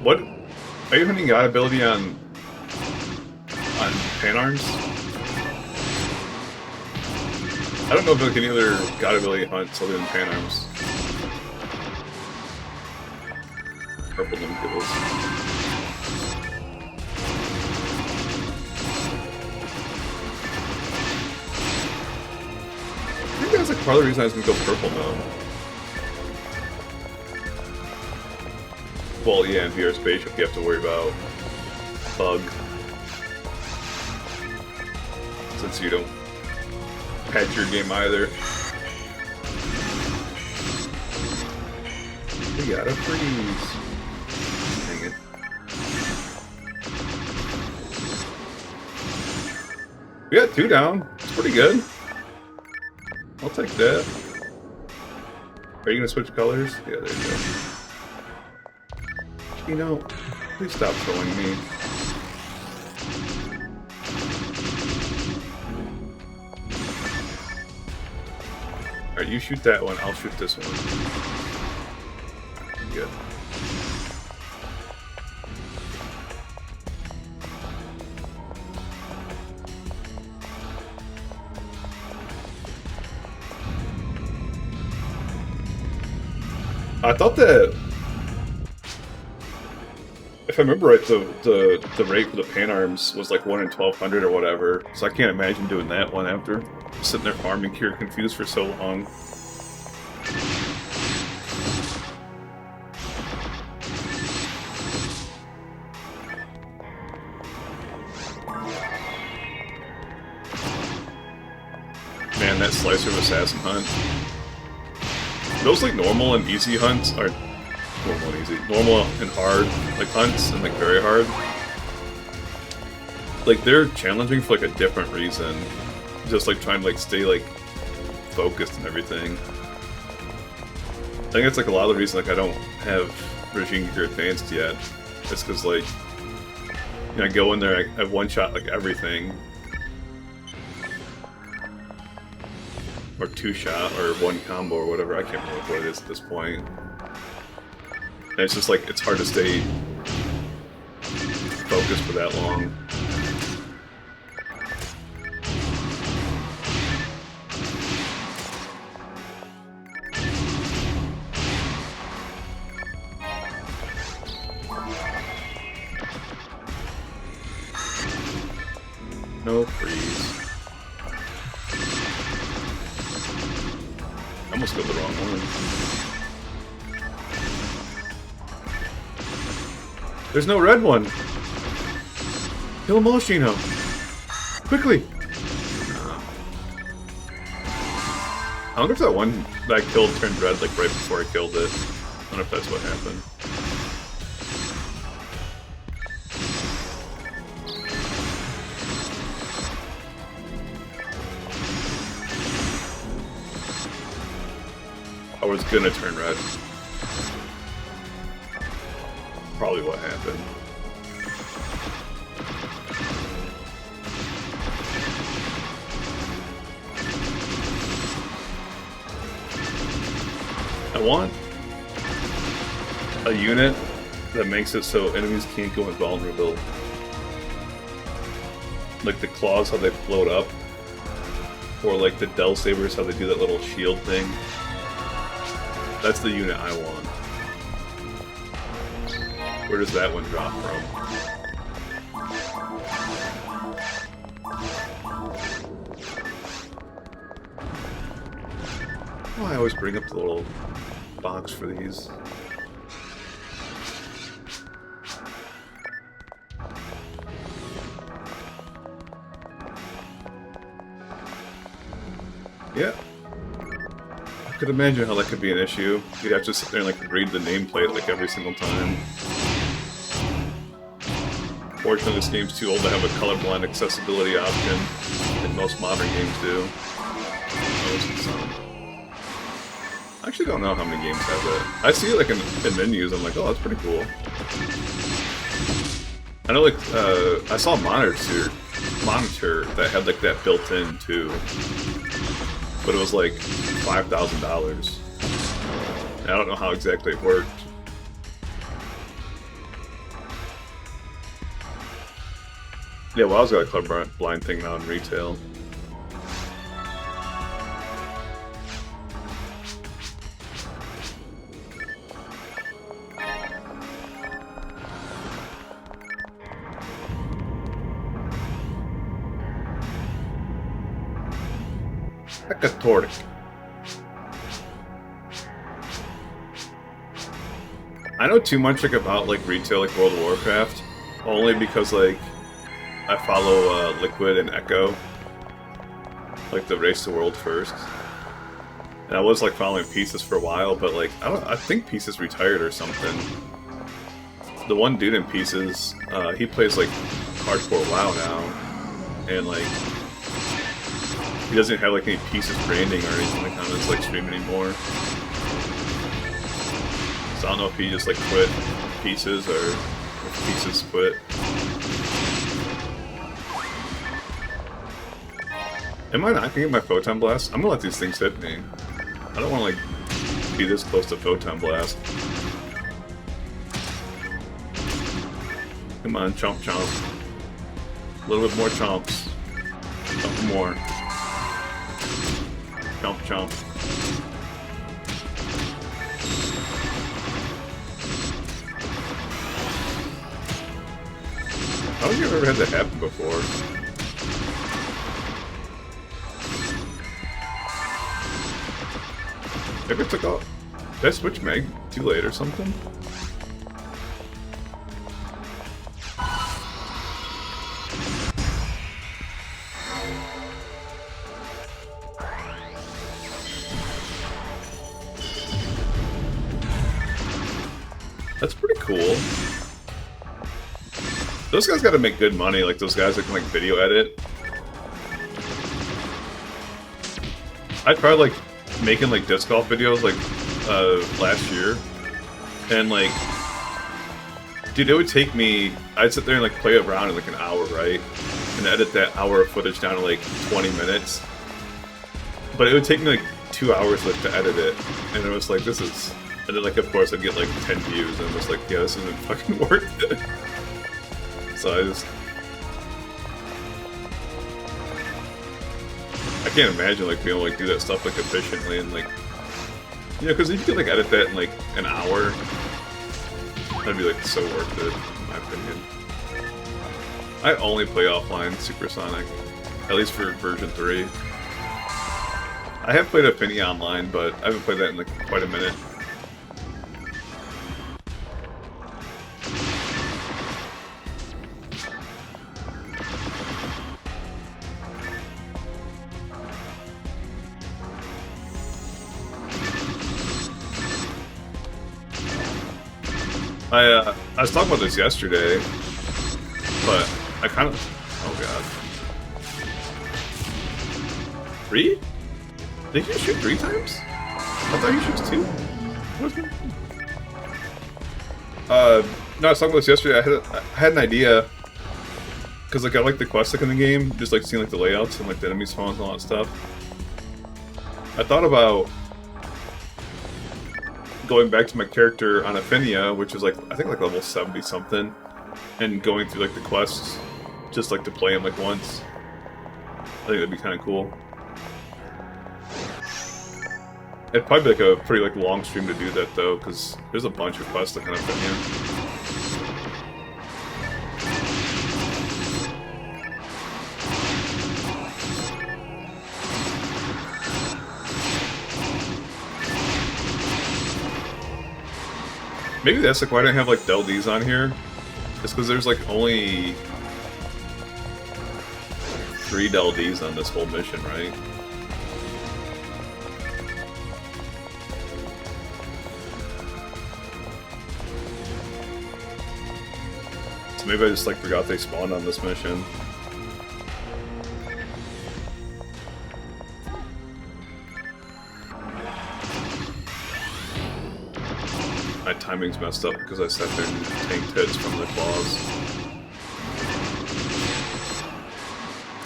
What? Are you hunting God ability on pan arms? I don't know if I can either God ability hunt other than pan arms. purple Nimkibbles. I think that's like part of the reason I was gonna go purple now. Well, yeah, in VR Spaceship you have to worry about bug. Since you don't patch your game either. We got a freeze. Dang it. We got 2 down. It's pretty good. I'll take that. Are you gonna switch colors? Yeah, there you go. You know, please stop throwing me. Alright, you shoot that one, I'll shoot this one. Good. I thought that, if I remember right, the rate for the pan arms was like 1 in 1200 or whatever. So I can't imagine doing that one after sitting there farming Cure Confused for so long. Man, that Slicer of Assassin hunt. Those like normal and easy hunts are normal and easy. Normal and hard, like hunts, and like very hard. Like they're challenging for like a different reason. Just like trying to like stay like focused and everything. I think that's like a lot of the reason like I don't have Regime Gear Advanced yet. It's because like, you know, I go in there, I one shot like everything. Or 2-shot, or 1 combo, or whatever. I can't remember what it is at this point. And it's just like, it's hard to stay focused for that long. No freeze. I almost got the wrong one. There's no red one! Kill Moschino! Quickly! I wonder if that one that I killed turned red like right before I killed it. I wonder if that's what happened. I was gonna turn red. Probably what happened. I want a unit that makes it so enemies can't go invulnerable. Like the claws, how they float up. Or like the Del Sabers, how they do that little shield thing. That's the unit I want. Where does that one drop from? Oh, I always bring up the little box for these. Yeah. I could imagine how that could be an issue. You'd have to sit there and like read the nameplate like every single time. Fortunately, this game's too old to have a colorblind accessibility option, like most modern games do. I actually don't know how many games have that. I see it like in menus, I'm like, oh, that's pretty cool. I know like, I saw a monitor that had like that built in too. But it was like $5,000. I don't know how exactly it worked. Yeah, well, I was got a colorblind thing now in retail. Ecatoric. I know too much like about like retail like World of Warcraft, only because like I follow Liquid and Echo, like the Race to World first. And I was like following Pieces for a while, but like I think Pieces retired or something. The one dude in Pieces, he plays like hardcore WoW now, and like he doesn't have like any Pieces branding or anything like on his like stream anymore. So I don't know if he just like quit Pieces or if Pieces quit. Am I not gonna get my Photon Blast? I'm gonna let these things hit me. I don't want to like be this close to Photon Blast. Come on, chomp chomp. A little bit more chomps. Chomp more. Chomp chomp. How have you ever had that happen before? Maybe it took off. Did I switch Meg too late or something? That's pretty cool. Those guys gotta make good money, like those guys that can like video edit. I tried like making like disc golf videos like last year, and like, dude, it would take me, I'd sit there and like play around in like an hour, right? And edit that hour of footage down to like 20 minutes. But it would take me like 2 hours like to edit it, and it was like, this is, and then like of course I'd get like 10 views, and it was like, yeah, this isn't fucking worth it. So I can't imagine like being able to like do that stuff like efficiently and like, you know, because if you could like edit that in like an hour, that'd be like so worth it, in my opinion. I only play offline Supersonic, at least for version 3. I have played Affinity online, but I haven't played that in like quite a minute. I was talking about this yesterday, but I kind of... Oh god. 3? Did you shoot 3 times? I thought you shot 2. What was it? No, I was talking about this yesterday. I had an idea, because like I like the quest in the game, just like seeing like the layouts and like the enemy spawns and all that stuff. I thought about going back to my character on Affinia, which is like, I think like level 70 something, and going through like the quests, just like to play him like once. I think that'd be kind of cool. It'd probably be like a pretty like long stream to do that though, because there's a bunch of quests like on Affinia. Maybe that's like why I didn't have like LVLs on here. It's because there's like only 3 LVLs on this whole mission, right? So maybe I just like forgot they spawned on this mission. My timing's messed up because I sat there and tanked hits from the claws.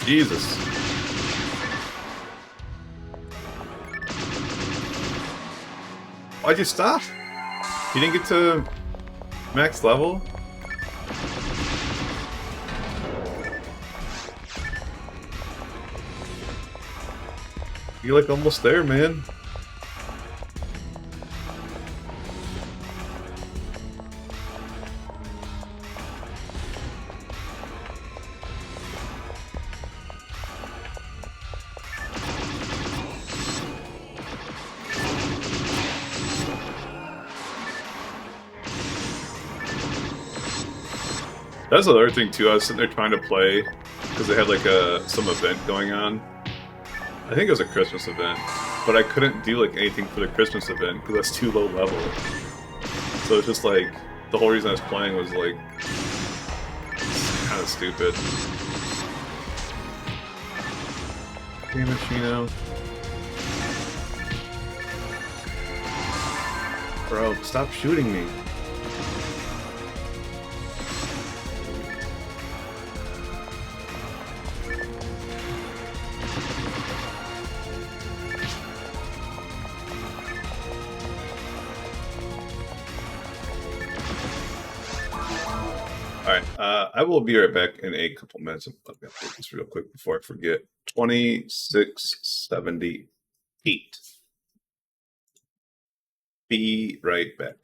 Jesus. Why'd you stop? You didn't get to max level? You're like almost there, man. That's the other thing too. I was sitting there trying to play because they had like some event going on. I think it was a Christmas event, but I couldn't do like anything for the Christmas event because that's too low level. So it's just like the whole reason I was playing was like kind of stupid. Game Machino. Bro, stop shooting me. Alright, I will be right back in a couple minutes. I'm going to update this real quick before I forget. 2678. Be right back.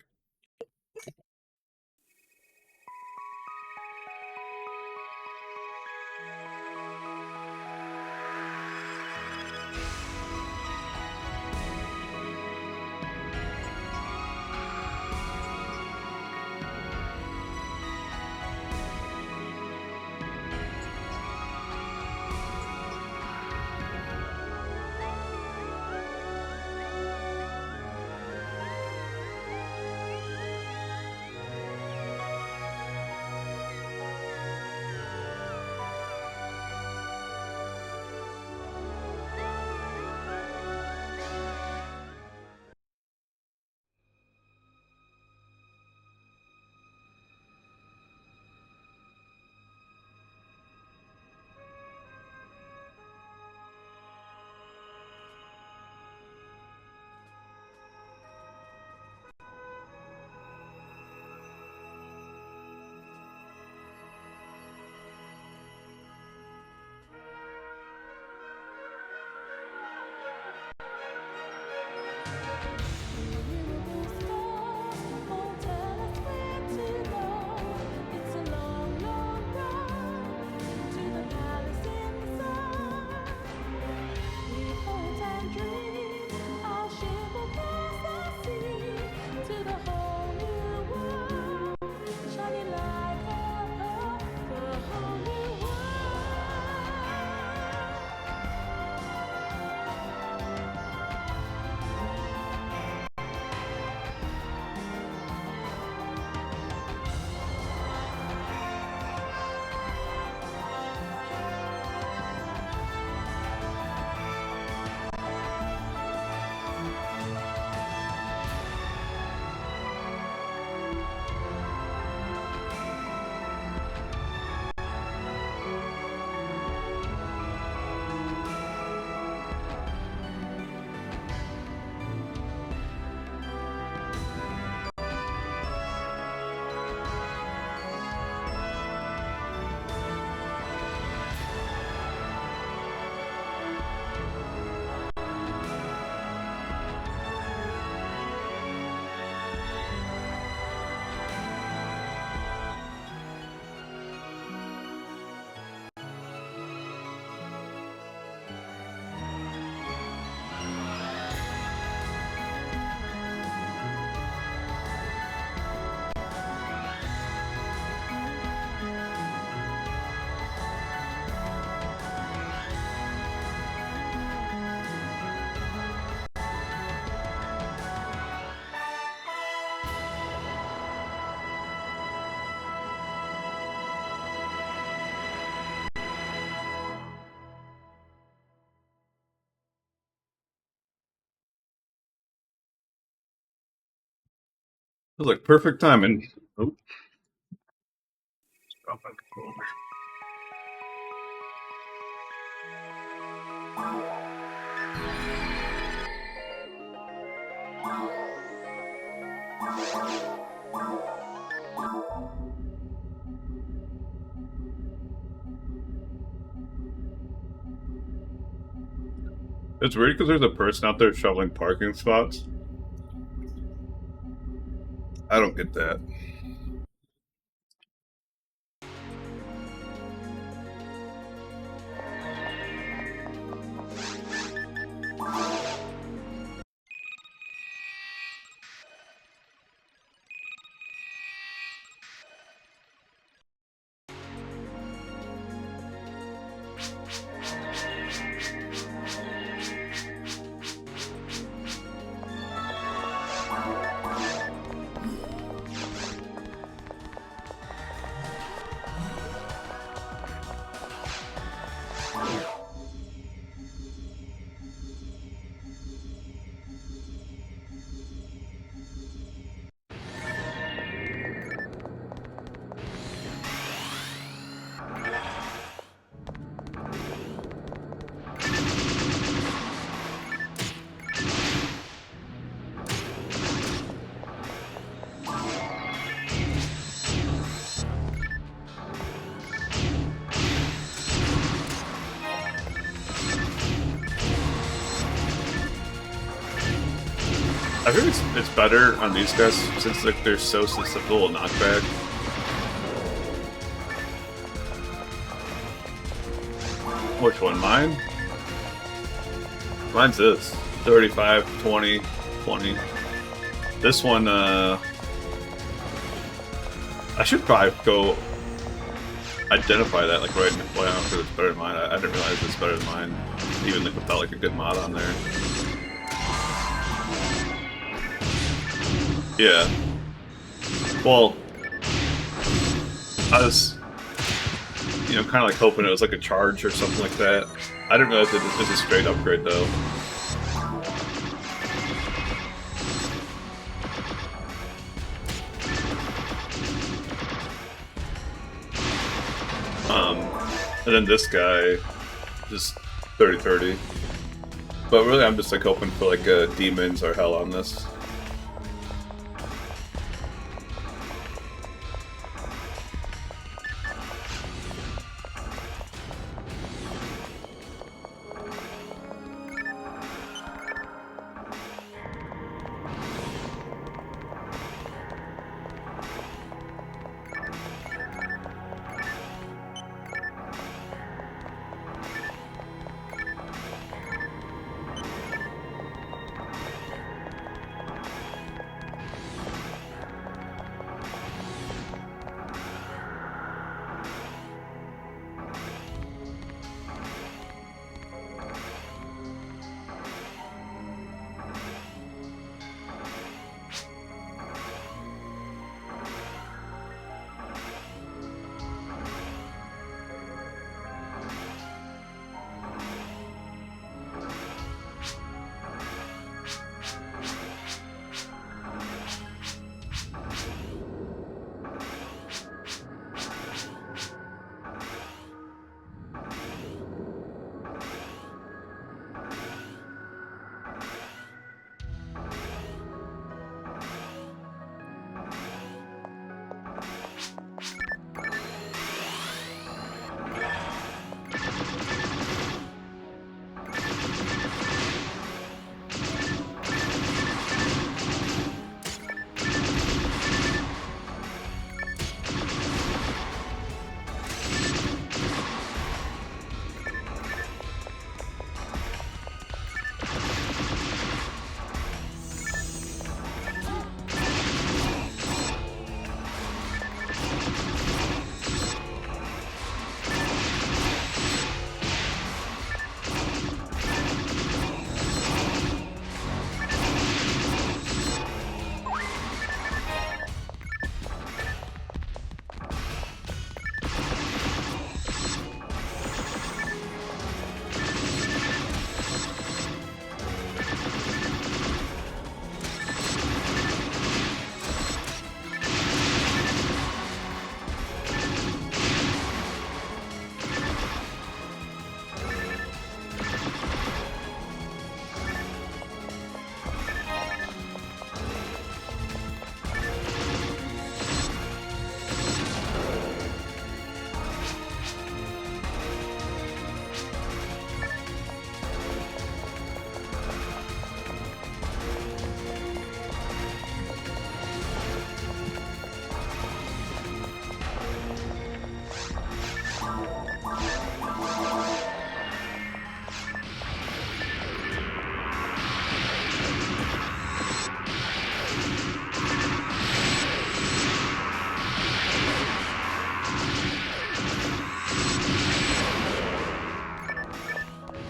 It was like perfect timing. Oh. Drop my controller. It's weird because there's a person out there shoveling parking spots. I don't get that. I think it's better on these guys since like they're so susceptible to knockback. Which one? Mine? Mine's this. 35, 20, 20. This one, I should probably go identify that like right after it's better than mine. I didn't realize it's better than mine, even like, without like a good mod on there. Yeah. Well, I was, you know, kind of like hoping it was like a charge or something like that. I didn't realize it was a straight upgrade though. And then this guy, just 30-30. But really, I'm just like hoping for like demons or hell on this.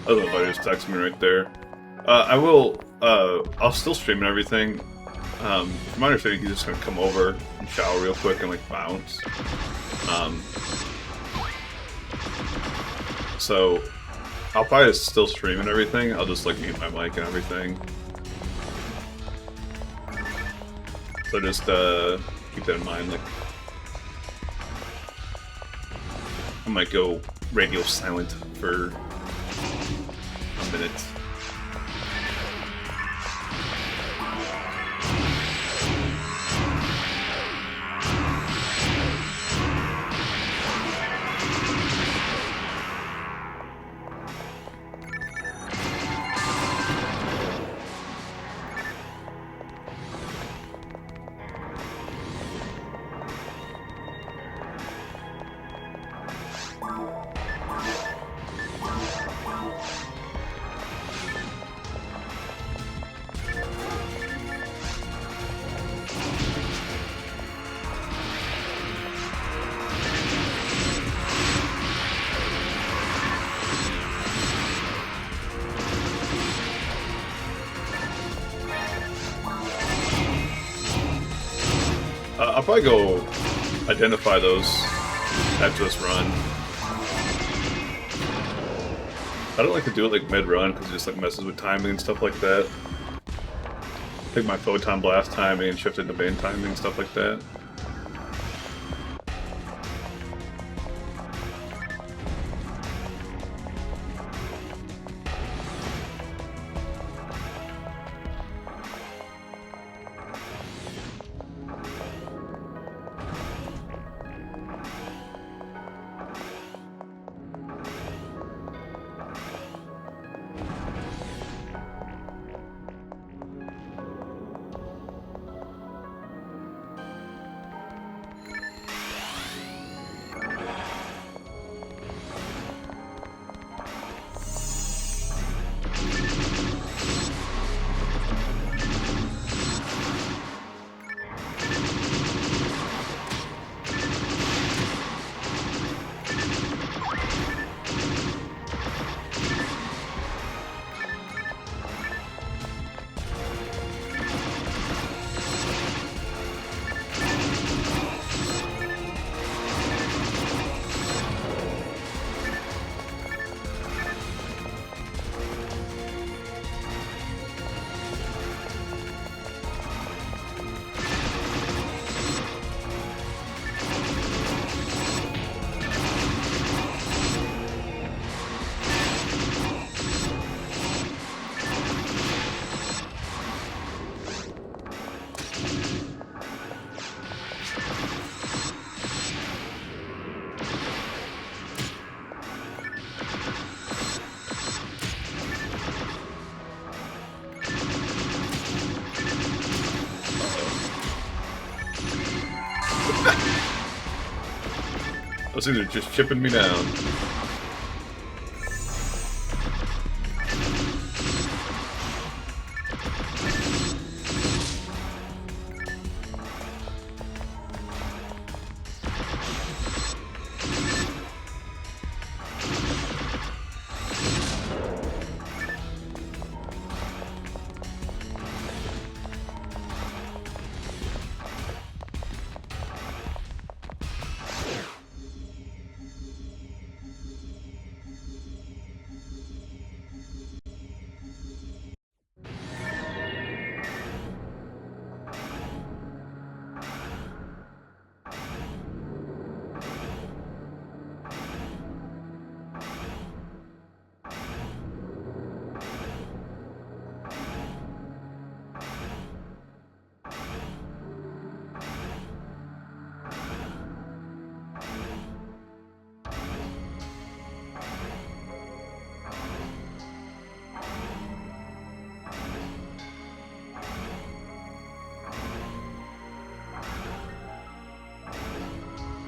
Other buddy just texted me right there. I will, I'll still stream and everything. From my understanding, he's just gonna come over and shower real quick and like bounce. So I'll probably still stream and everything. I'll just like mute my mic and everything. So just keep that in mind. Like I might go radio silent for a minute. I'll probably go identify those after this run. I don't like to do it like mid-run because it just like messes with timing and stuff like that. Take my photon blast timing and shift it to main timing and stuff like that. Those things are just chipping me down.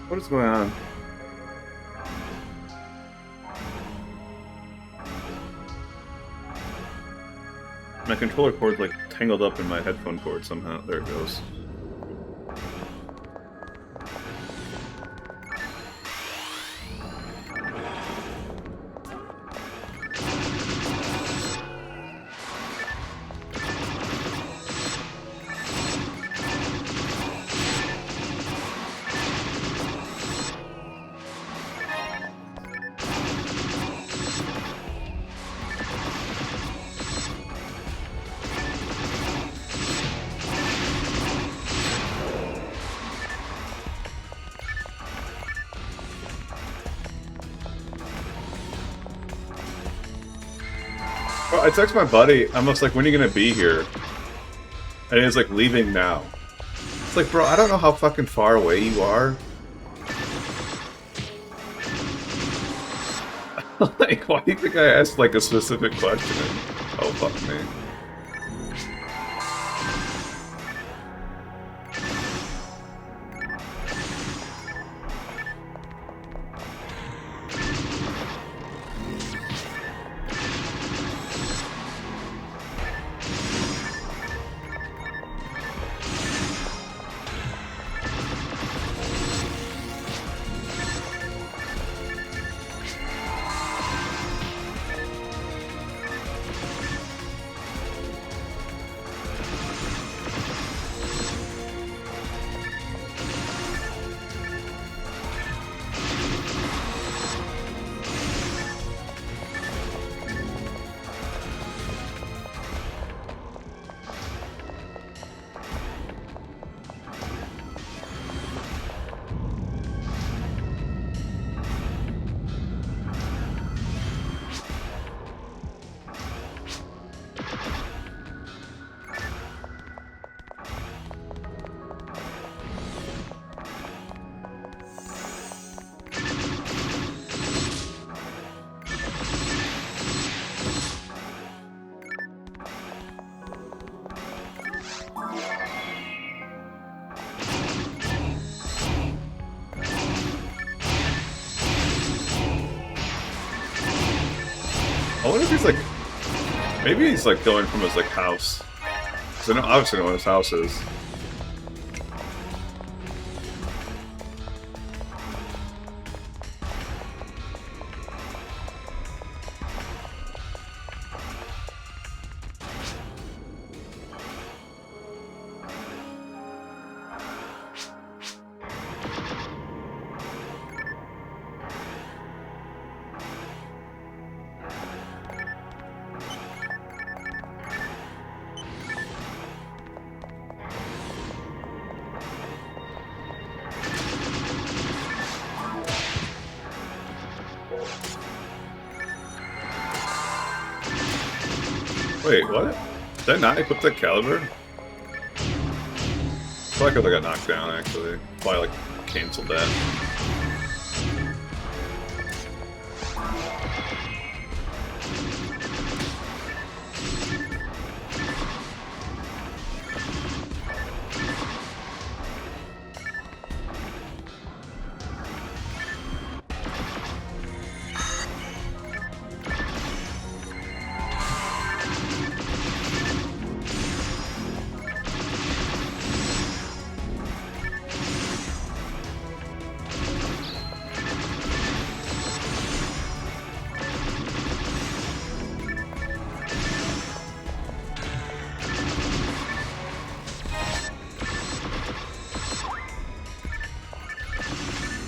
What is going on? My controller cord's like tangled up in my headphone cord somehow. There it goes. I text my buddy, I'm just like, when are you gonna be here? And he's like, leaving now. It's like, bro, I don't know how fucking far away you are. Like, why do you think I asked like a specific question? Oh, fuck me. wonder if he's like, maybe he's like going from his like house. Cause I know obviously know what his house is. Wait, what? Did I not equip that caliber? I feel like I got knocked down, actually. Probably, like, canceled that.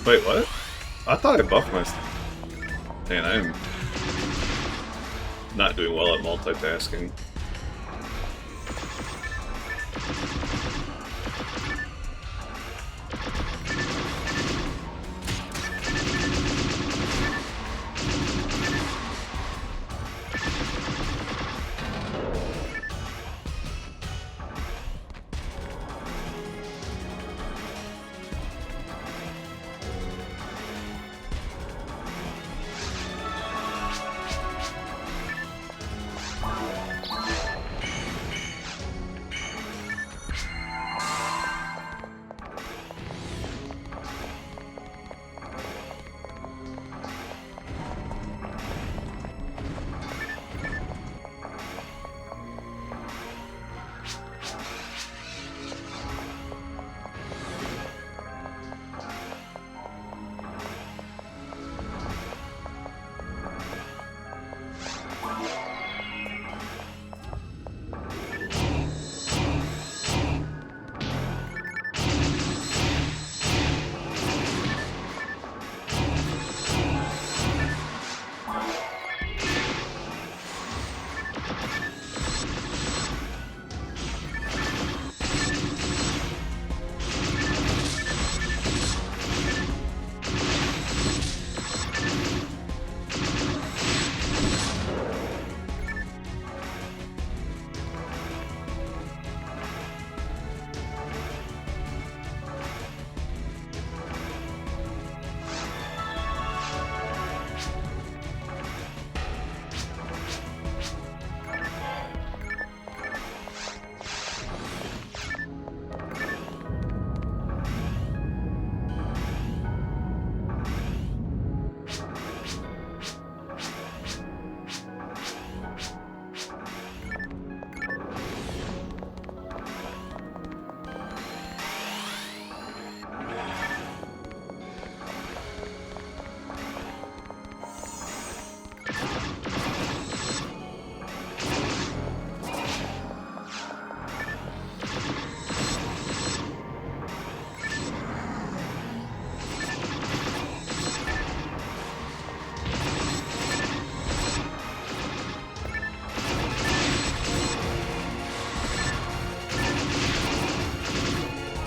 Wait, what? I thought I buffed my... Man, I am not doing well at multitasking.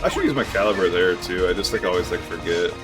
I should use my caliber there too. I just think I always like forget.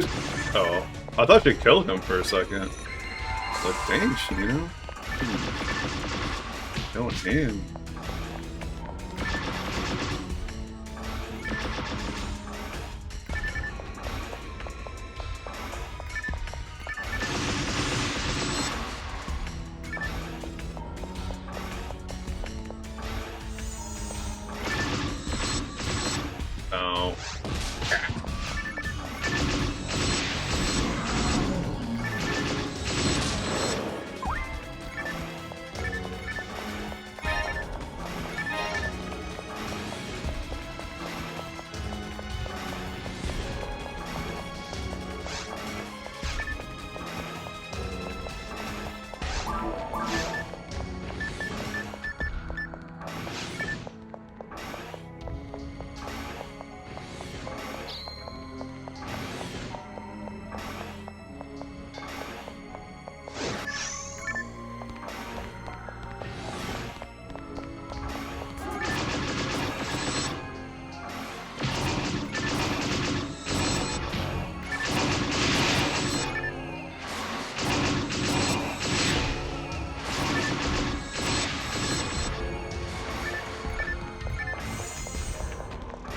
she's... Oh. I thought she killed him for a second. Like, dang, Sheena. Killing him. Oh.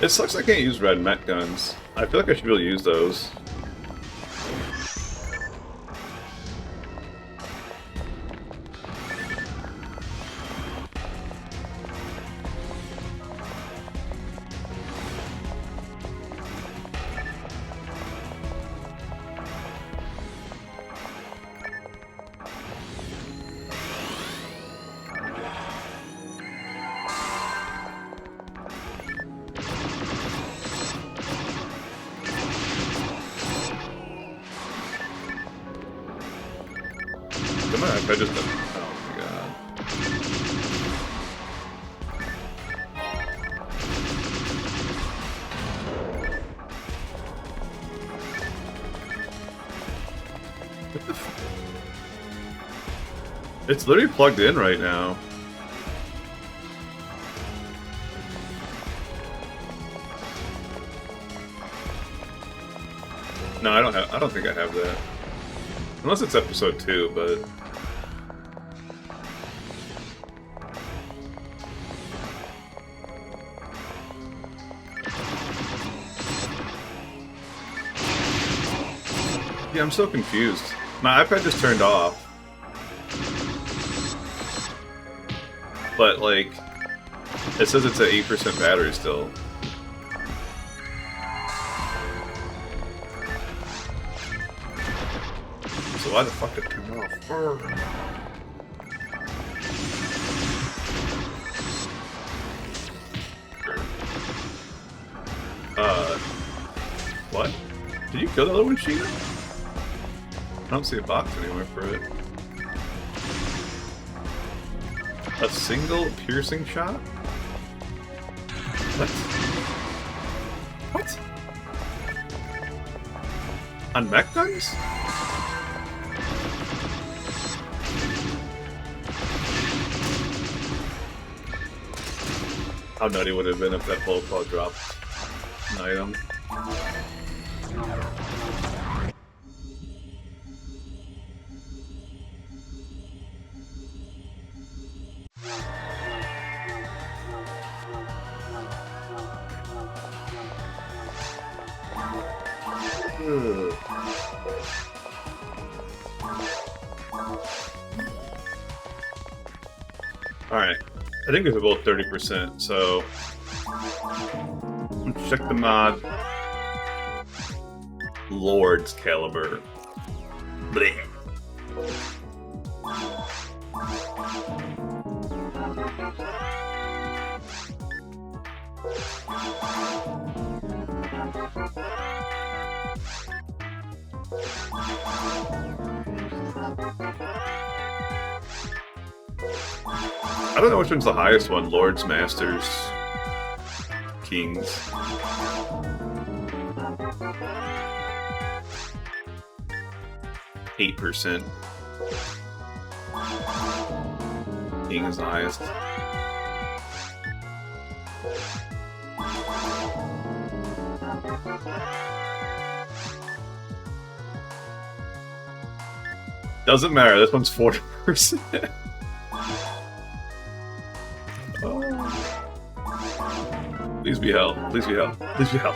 It sucks I can't use red mech guns. I feel like I should be able to use those. Come on, I just... Oh my god. What the f... It's literally plugged in right now. No, I don't think I have that. Unless it's episode 2, but... Yeah, I'm so confused. My iPad just turned off. But, like, it says it's at 8% battery still. So why the fuck did it turn off? What? Did you kill that little one, Sheena? I don't see a box anywhere for it. A single piercing shot? What? What? On mech guns? How nutty would it have been if that bullet claw dropped an item? Alright, I think these are both 30%, so let's check the mod. Lord's Caliber. Blech. I don't know which one's the highest one. Lords, Masters, Kings. %. King is the highest. Doesn't matter. This one's 40%. Please be hell. Please be hell. Please be hell.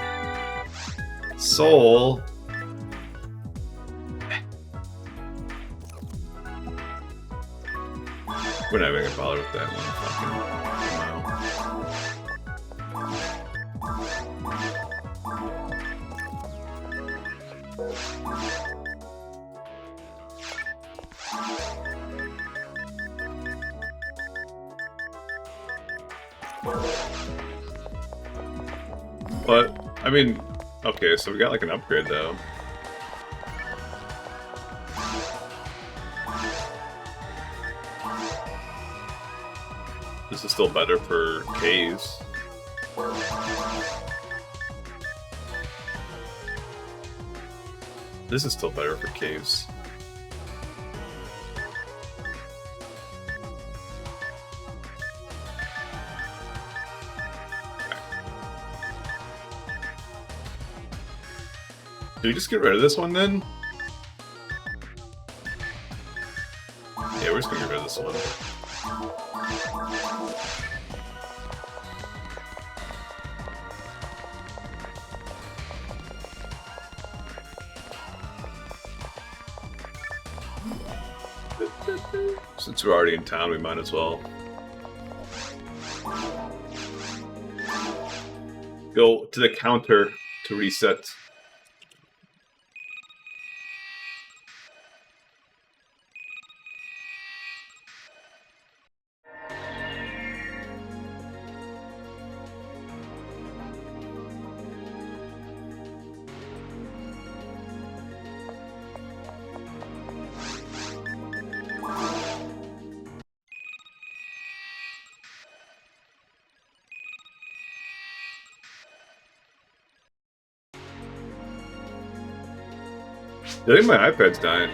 Soul. We're not even gonna bother with that one. But, I mean, okay, so we got like an upgrade though. This is still better for caves. This is still better for caves. Do we just get rid of this one then? Yeah, we're just gonna get rid of this one. Since we're already in town, we might as well go to the counter to reset. I think my iPad's dying.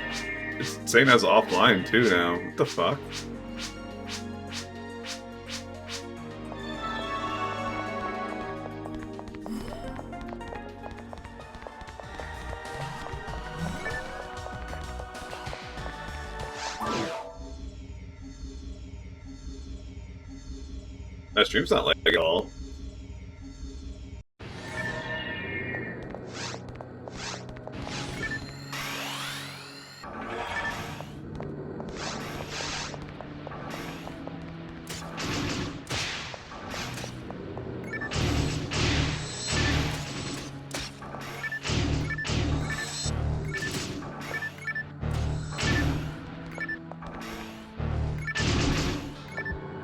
It's saying that's offline too now. What the fuck? That stream's not like at all.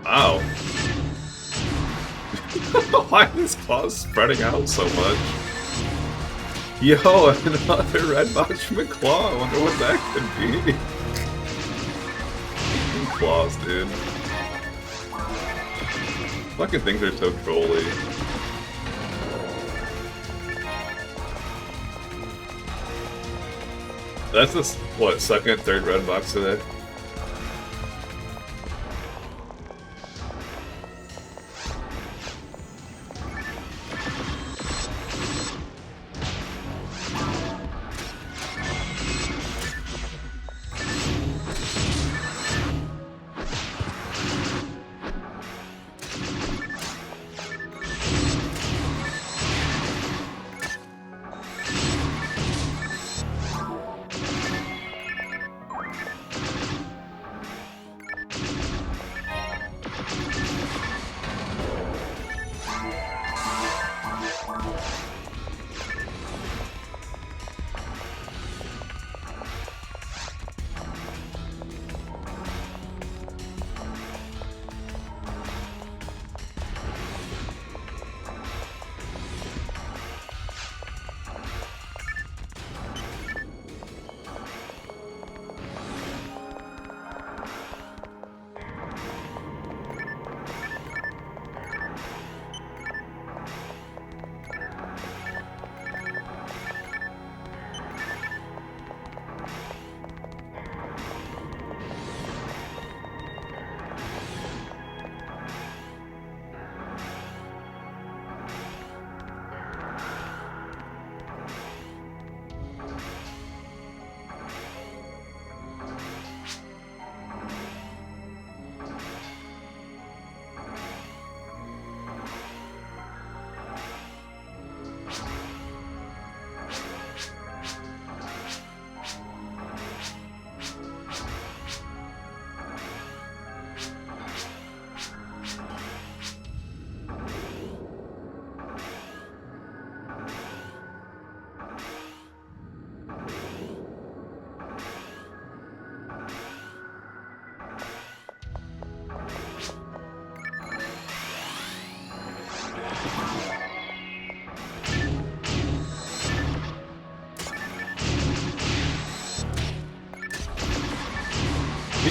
Wow. Why is this claw spreading out so much? Yo, another red box from a claw. I wonder what that could be. Claws, dude. Fucking things are so trolly. That's the, what, second, third red box today?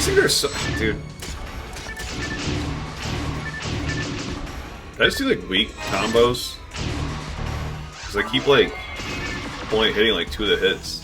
These things are so... Dude. Did I just do, like, weak combos? Because I keep, like, only hitting, like, 2 of the hits.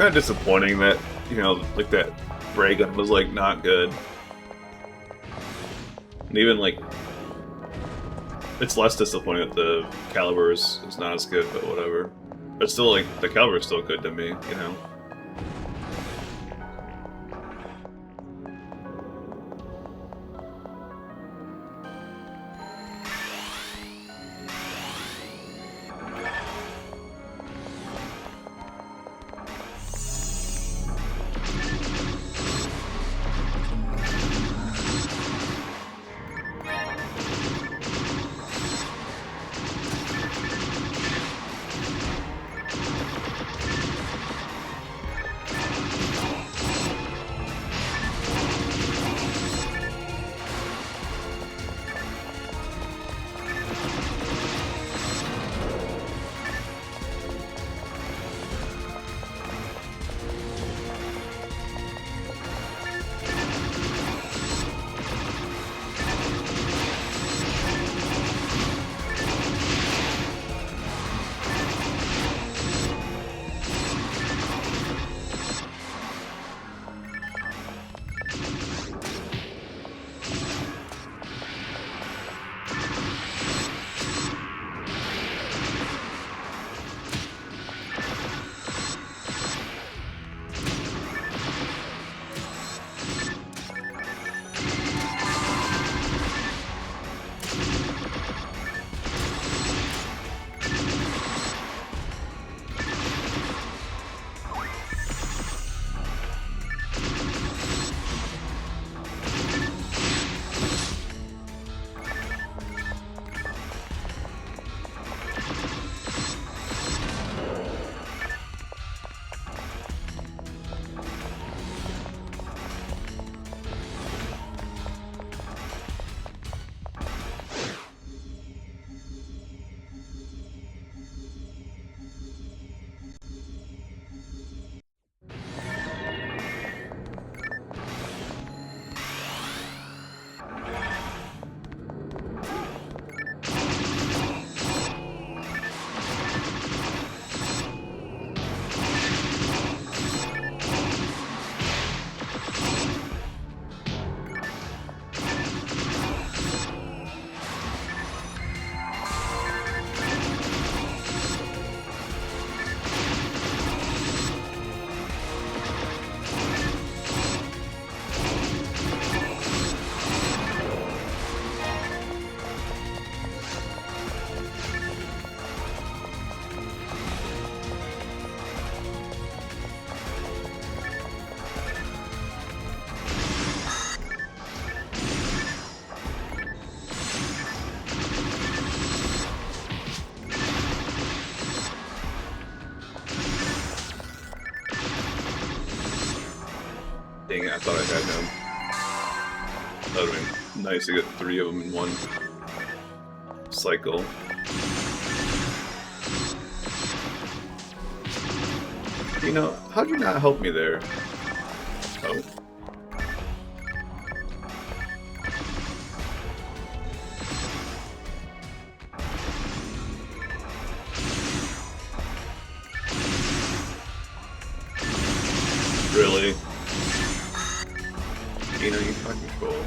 Kind of disappointing that, you know, like that ray gun was like not good. And even like, it's less disappointing that the caliber is not as good, but whatever. But still, like, the caliber is still good to me, you know. thought I had him. That would have been nice to get 3 of them in one cycle. You know, how'd you not help me there? Oh. Really? You know, you can't control.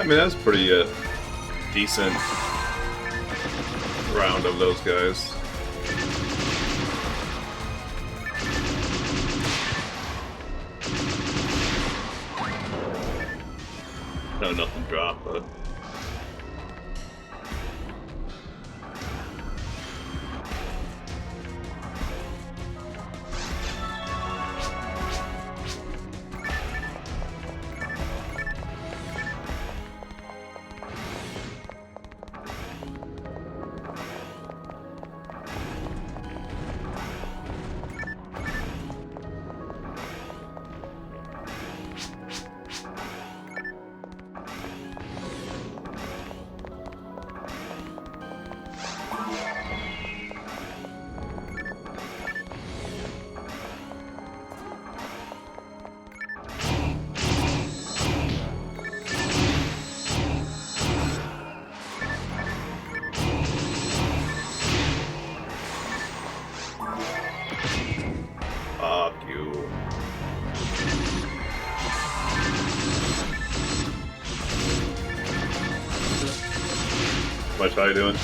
I mean, that's pretty decent round of those guys. No, nothing dropped, but... Fuck you. Much, how you doing?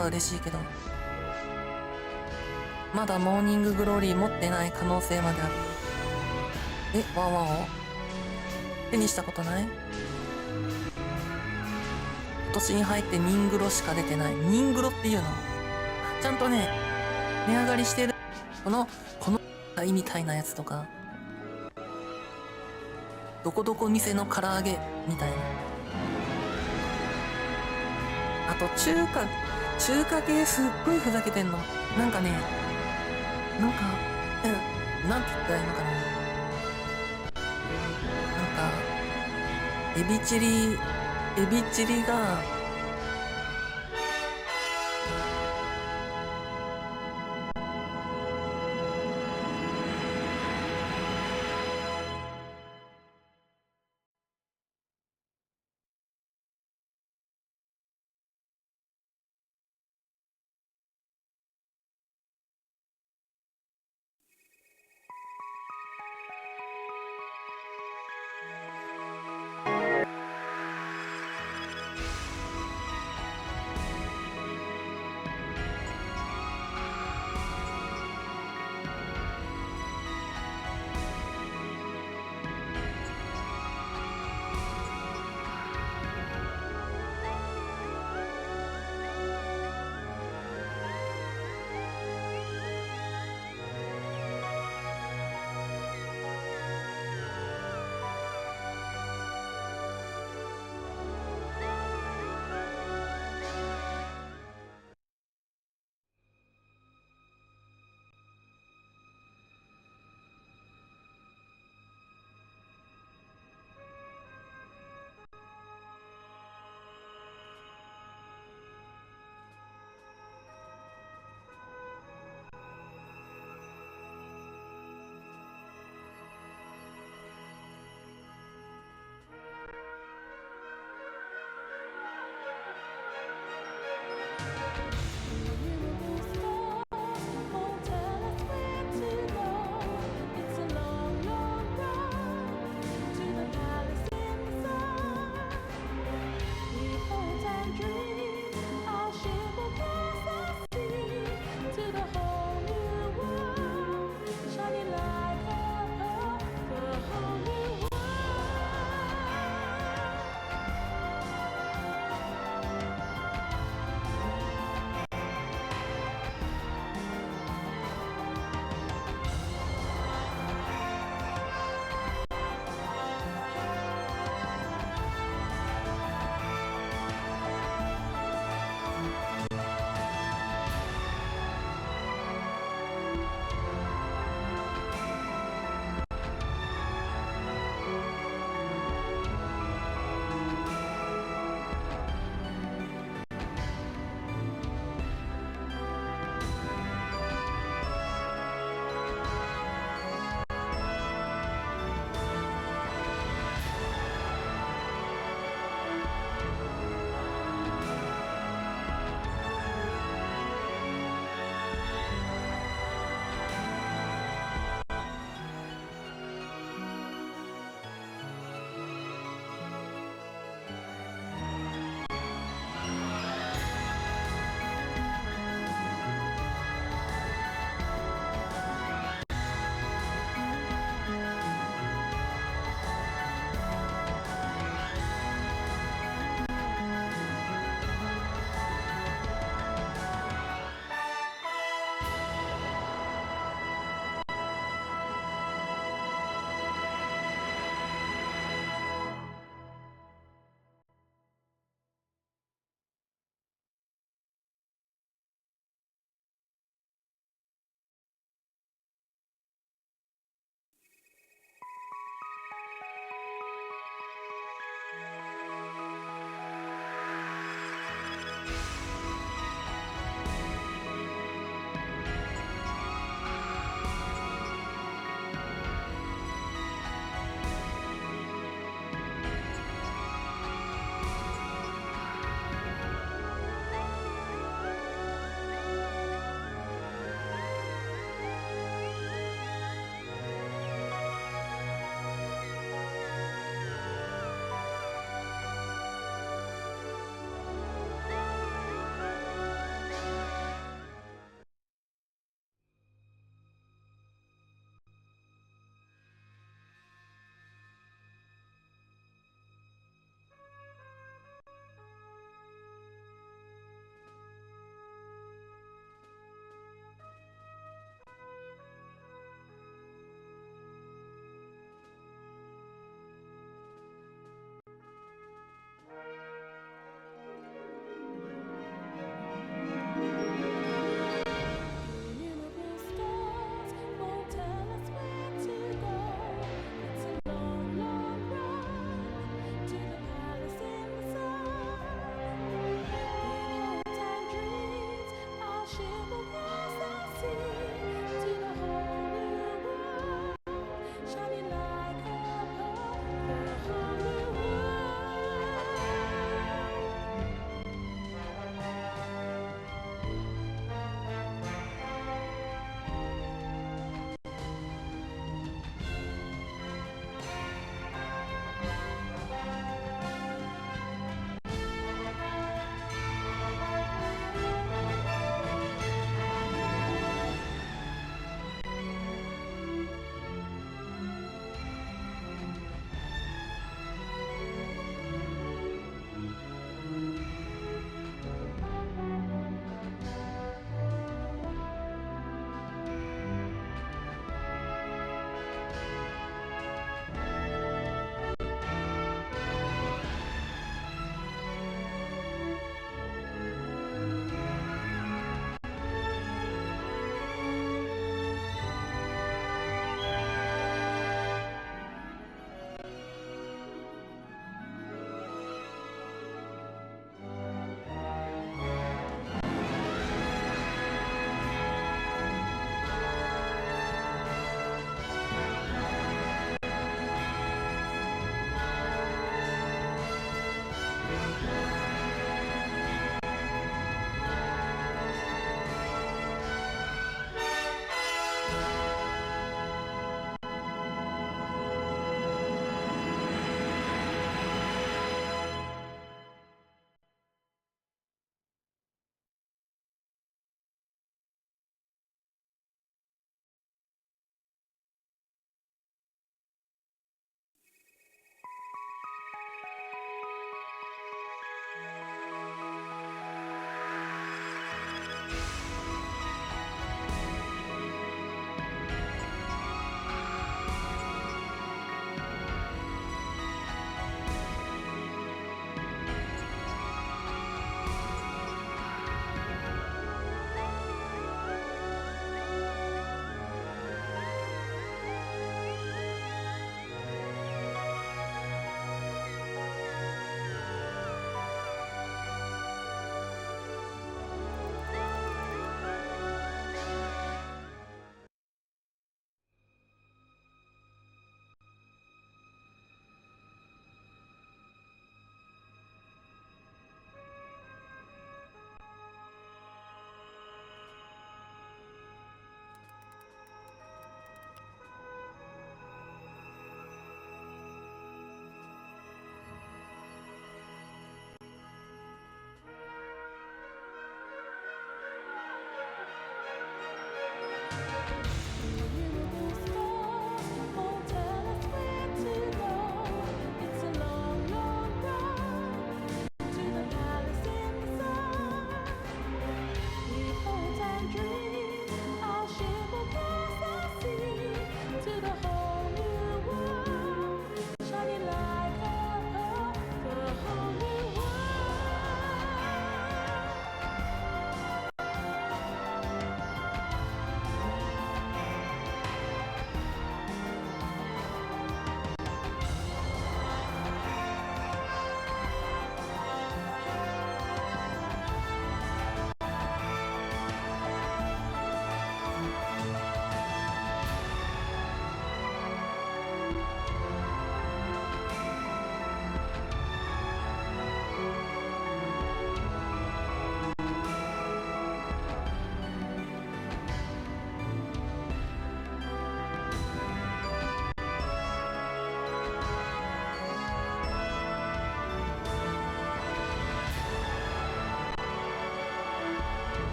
は嬉しいけど、まだモーニンググローリー持ってない可能性まである。ワンワンを手にしたことない？今年に入ってニングロしか出てない。ニングロっていうのちゃんとね、値上がりしてる。このみたいなやつとか、どこどこ店の唐揚げみたいな。あと中華系すっごいふざけてんの。なんかね、なんて言ったらいいのかな。なんか、エビチリが、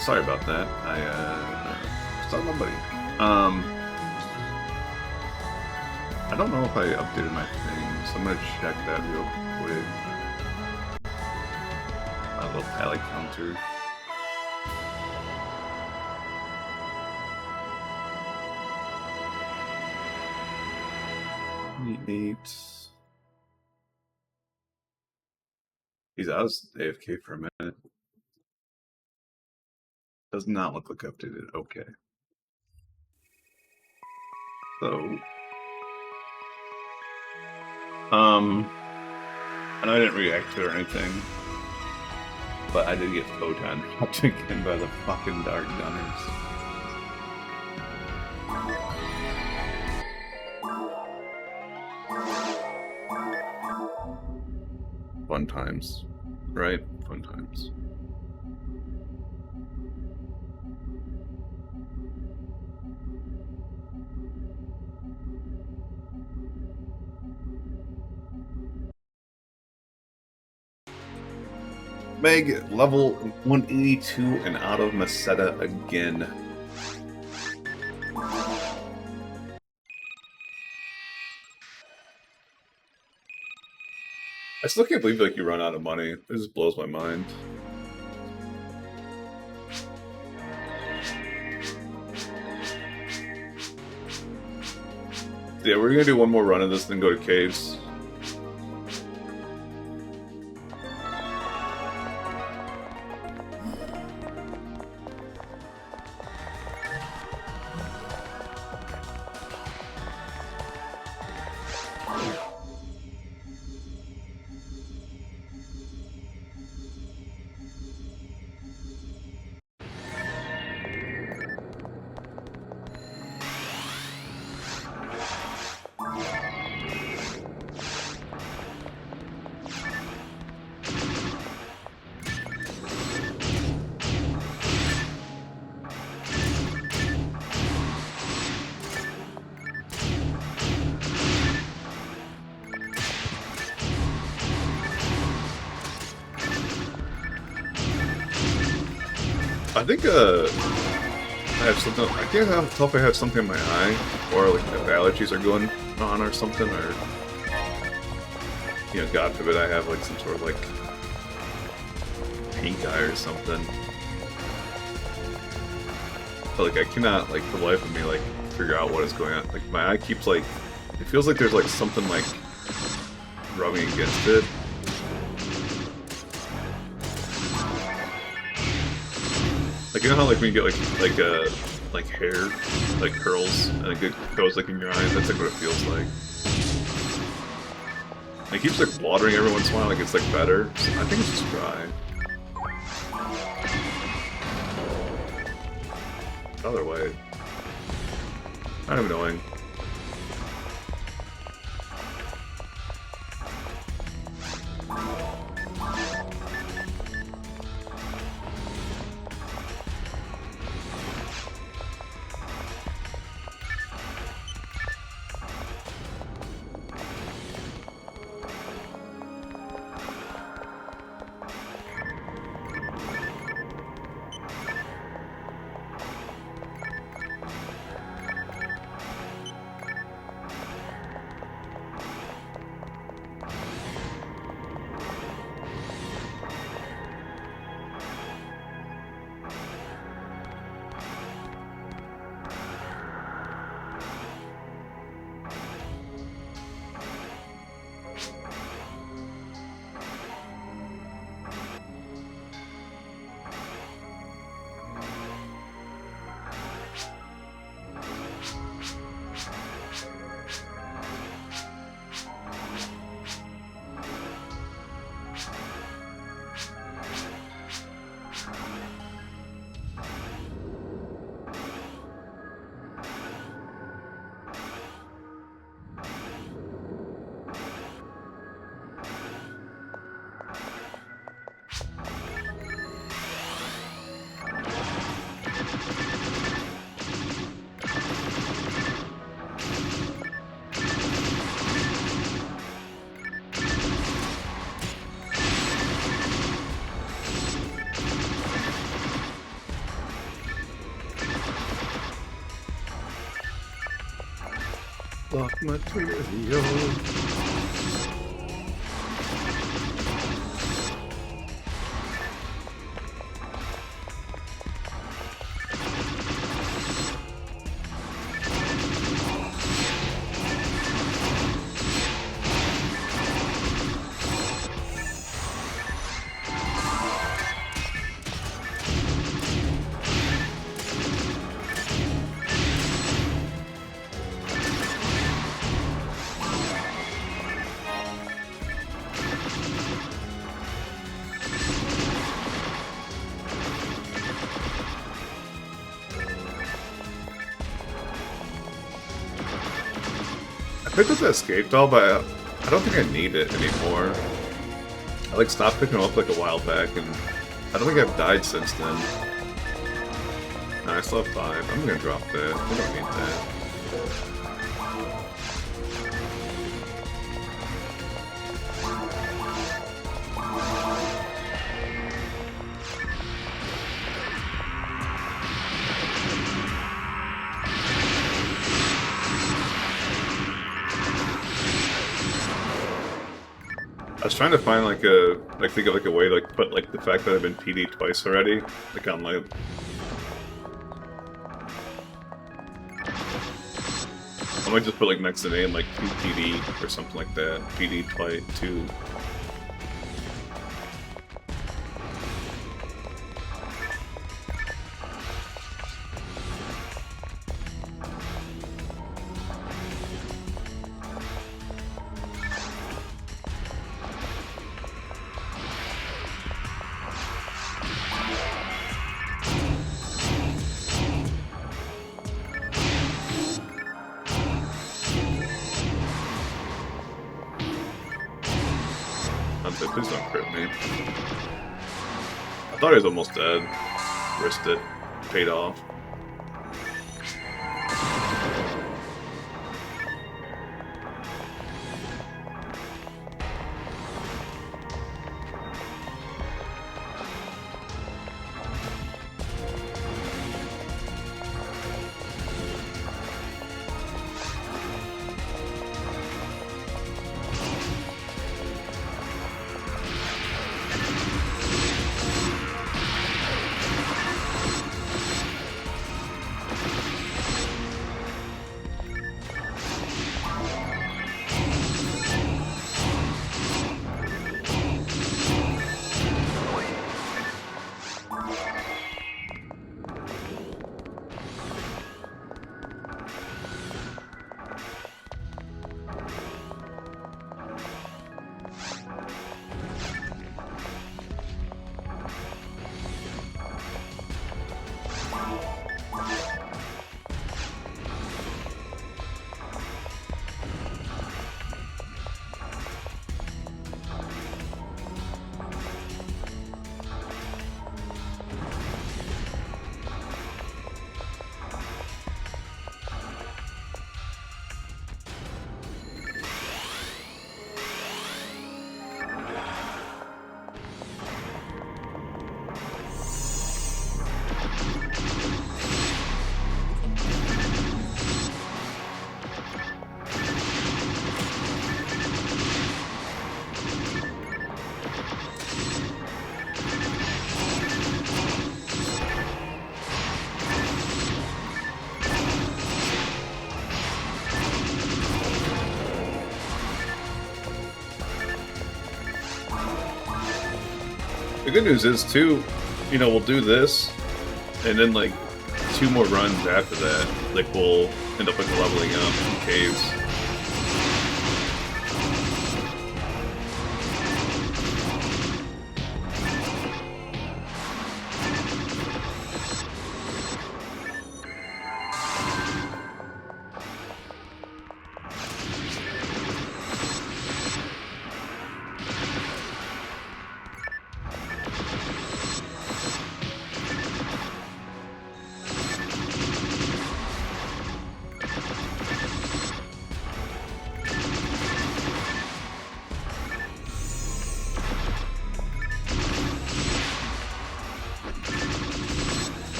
Sorry about that. I saw nobody. I don't know if I updated my thing, so I'm gonna check that real quick. My little tally counter. Neat. Geez, I was AFK for a minute. Does not look like updated. Okay. So, I know I didn't react to it or anything, but I did get photon dropped again by the fucking Dark Gunners. Fun times, right? Fun times. Meg, level 182 and out of Meseta again. I still can't believe like you run out of money. It just blows my mind. Yeah, we're gonna do one more run of this, then go to caves. I think I have something. I can't tell if I have something in my eye, or like if allergies are going on or something, or you know, God forbid I have like some sort of like pink eye or something. But like I cannot like for the life of me like figure out what is going on. Like my eye keeps like it feels like there's like something like rubbing against it. Like you know how like when you get like hair, like curls, and it goes like in your eyes. That's like what it feels like. And it keeps like watering every once in a while, like it's like better. So I think it's just dry. Other way, kind of annoying. Block material. I picked up that escape doll, but I don't think I need it anymore. I like stopped picking them up like a while back, and I don't think I've died since then. No, I still have 5. I'm gonna drop that. I don't need that. I was trying to find think of a way to put the fact that I've been PD twice already, on my. I might just put next to the name 2 PD or something like that. PD twice 2. Please don't crit me. I thought he was almost dead. Risked it. Paid off. The good news is too, you know, we'll do this, and then like 2 more runs after that, like we'll end up like leveling up in caves.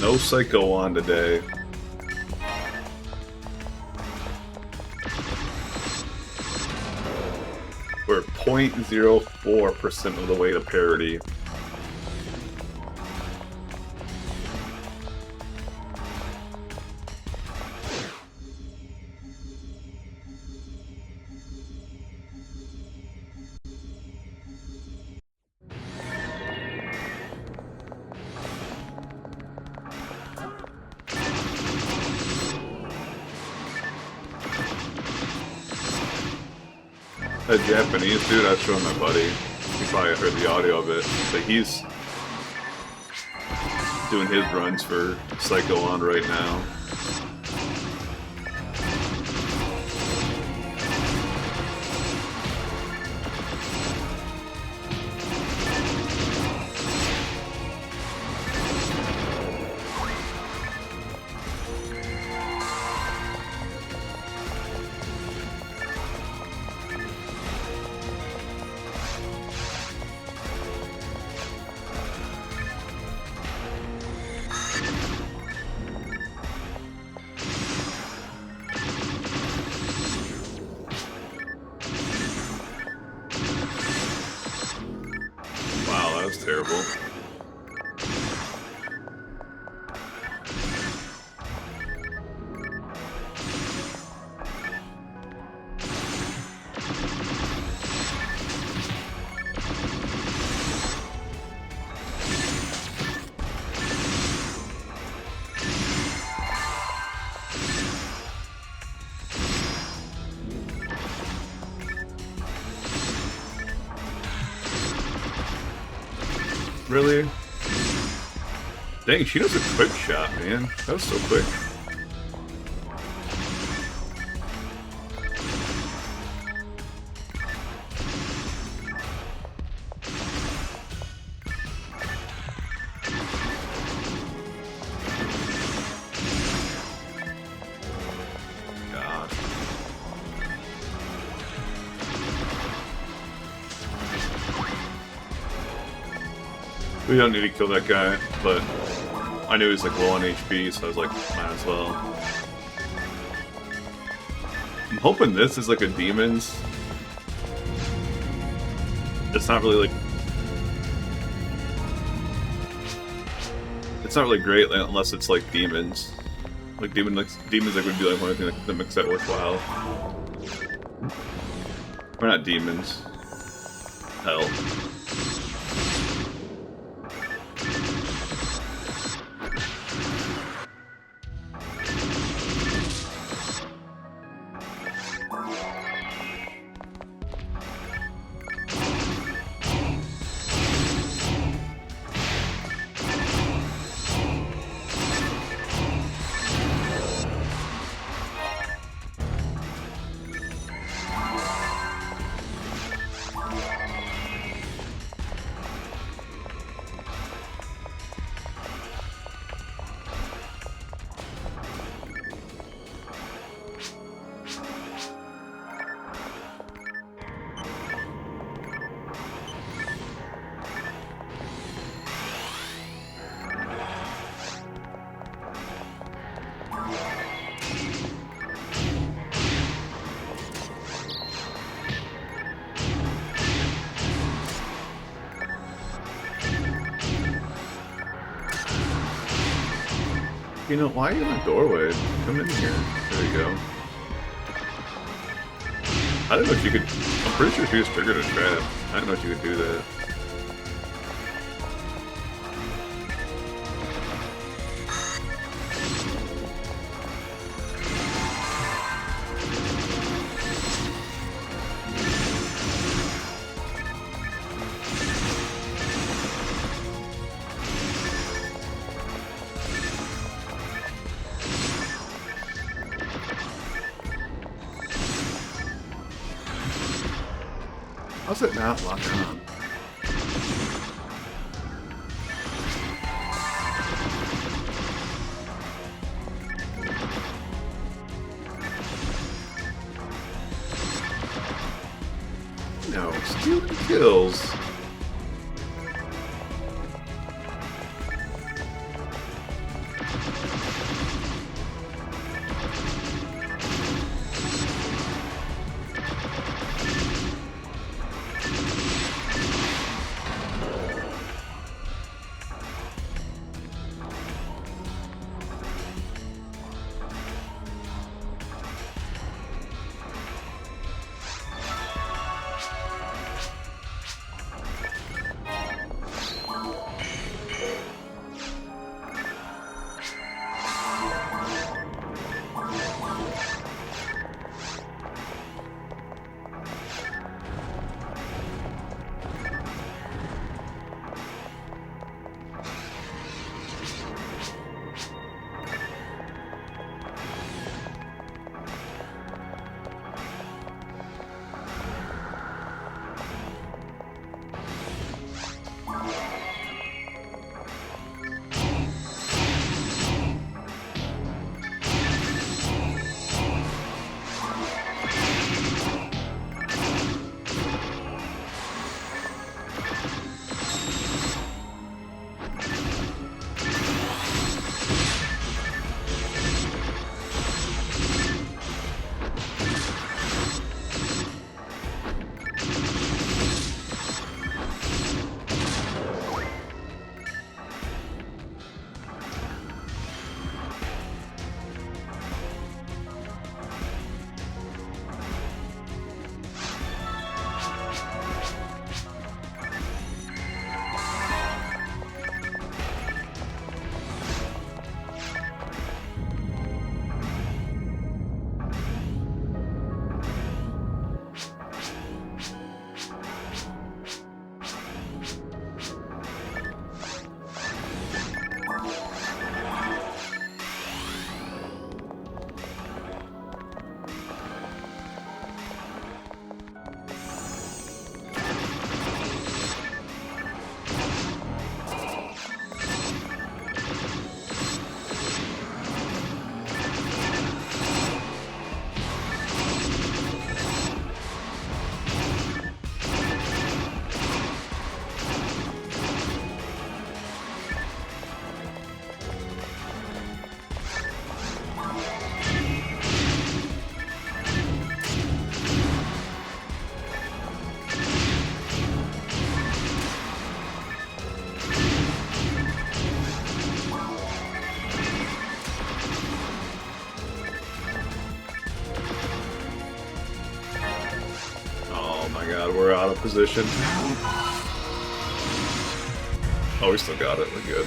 No Psycho on today. We're 0.04% of the way to parity. That Japanese dude, I was showing my buddy. He probably heard the audio of it, but he's doing his runs for Psycho on right now. Terrible. Really? Dang, she does a quick shot, man. That was so quick. God. We don't need to kill that guy, but I knew he was like low on HP, so I was like, might as well. I'm hoping this is like a demon's. It's not really like. It's not really great unless it's like demons. Like demons like would be like one thing that makes that worthwhile. Or not demons. Hell. You know, why are you in the doorway? Come in here. There you go. I didn't know if you could... I'm pretty sure she just triggered a trap. I didn't know if you could do that. How's it not locked on? No, stealing kills. God, we're out of position. Oh, we still got it. We're good.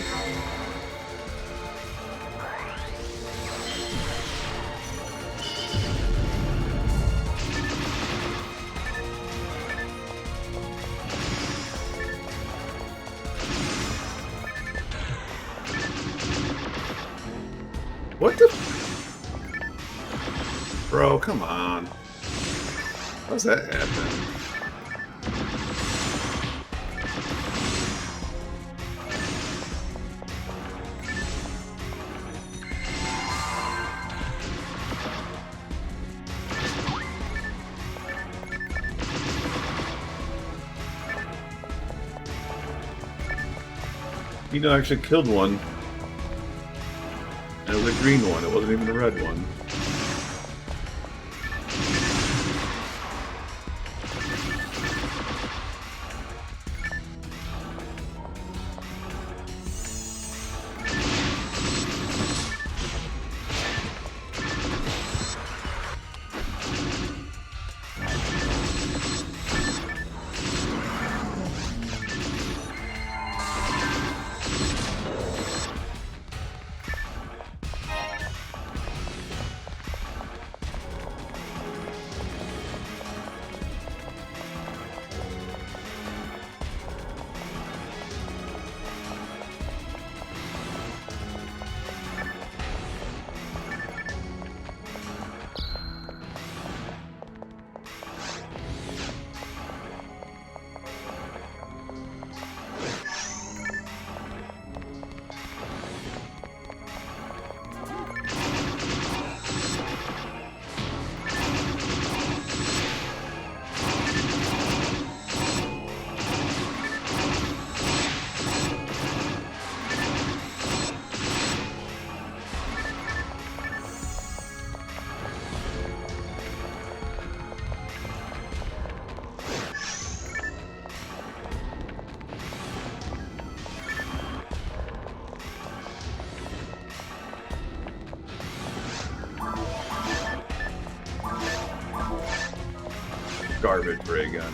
What the? Bro, come on. How's that happen? You know, I actually killed one. And it was a green one, it wasn't even a red one. garbage ray gun.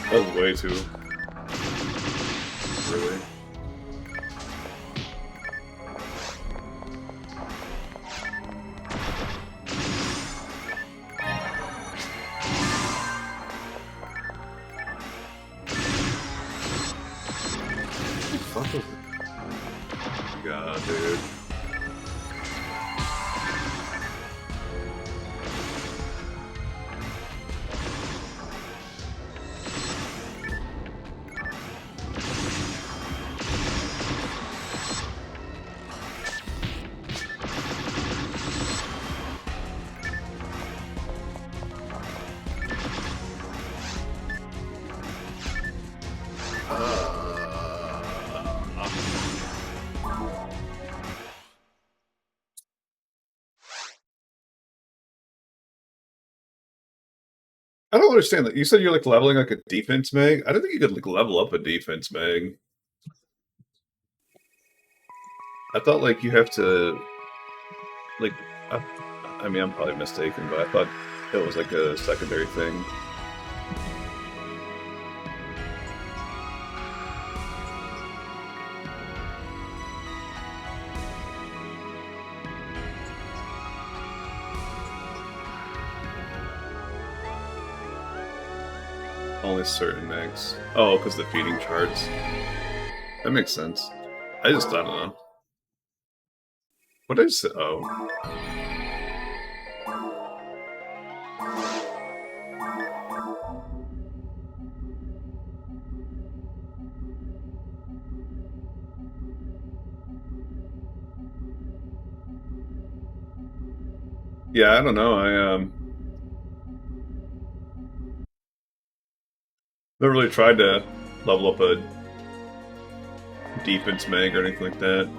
That was way too. Really? What the fuck was it? God, dude. I don't understand that. You said you're like leveling like a defense mag. I don't think you could like level up a defense mag. I thought like you have to like. I mean, I'm probably mistaken, but I thought it was like a secondary thing. Only certain mags. Oh, because the feeding charts. That makes sense. I don't know. What did I say? Oh. Yeah, I don't know. I never really tried to level up a defense mag or anything like that.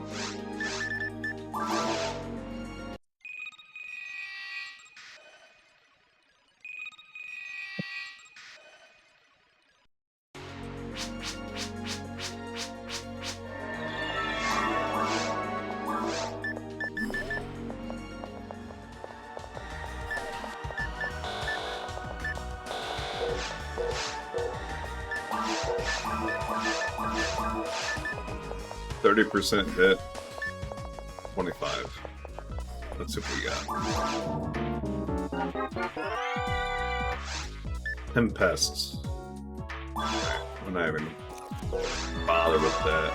%30 hit. 25. Let's see what we got. Tempests. I'm not even bother with that.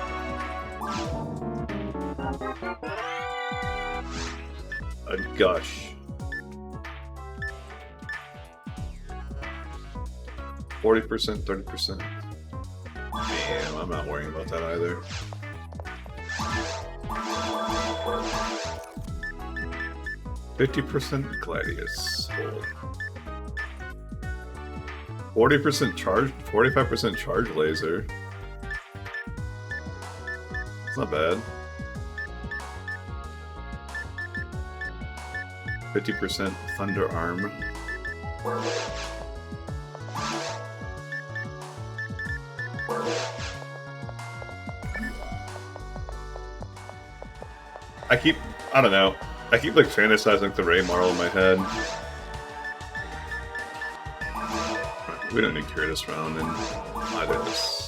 A gush. 40%, 30%. Damn, I'm not worrying about that either. 50% Gladius. 40% charge, 45% charge laser. It's not bad. 50% Thunder Arm. I don't know. I keep like fantasizing like the Ray model in my head. We don't need to carry this around and either this.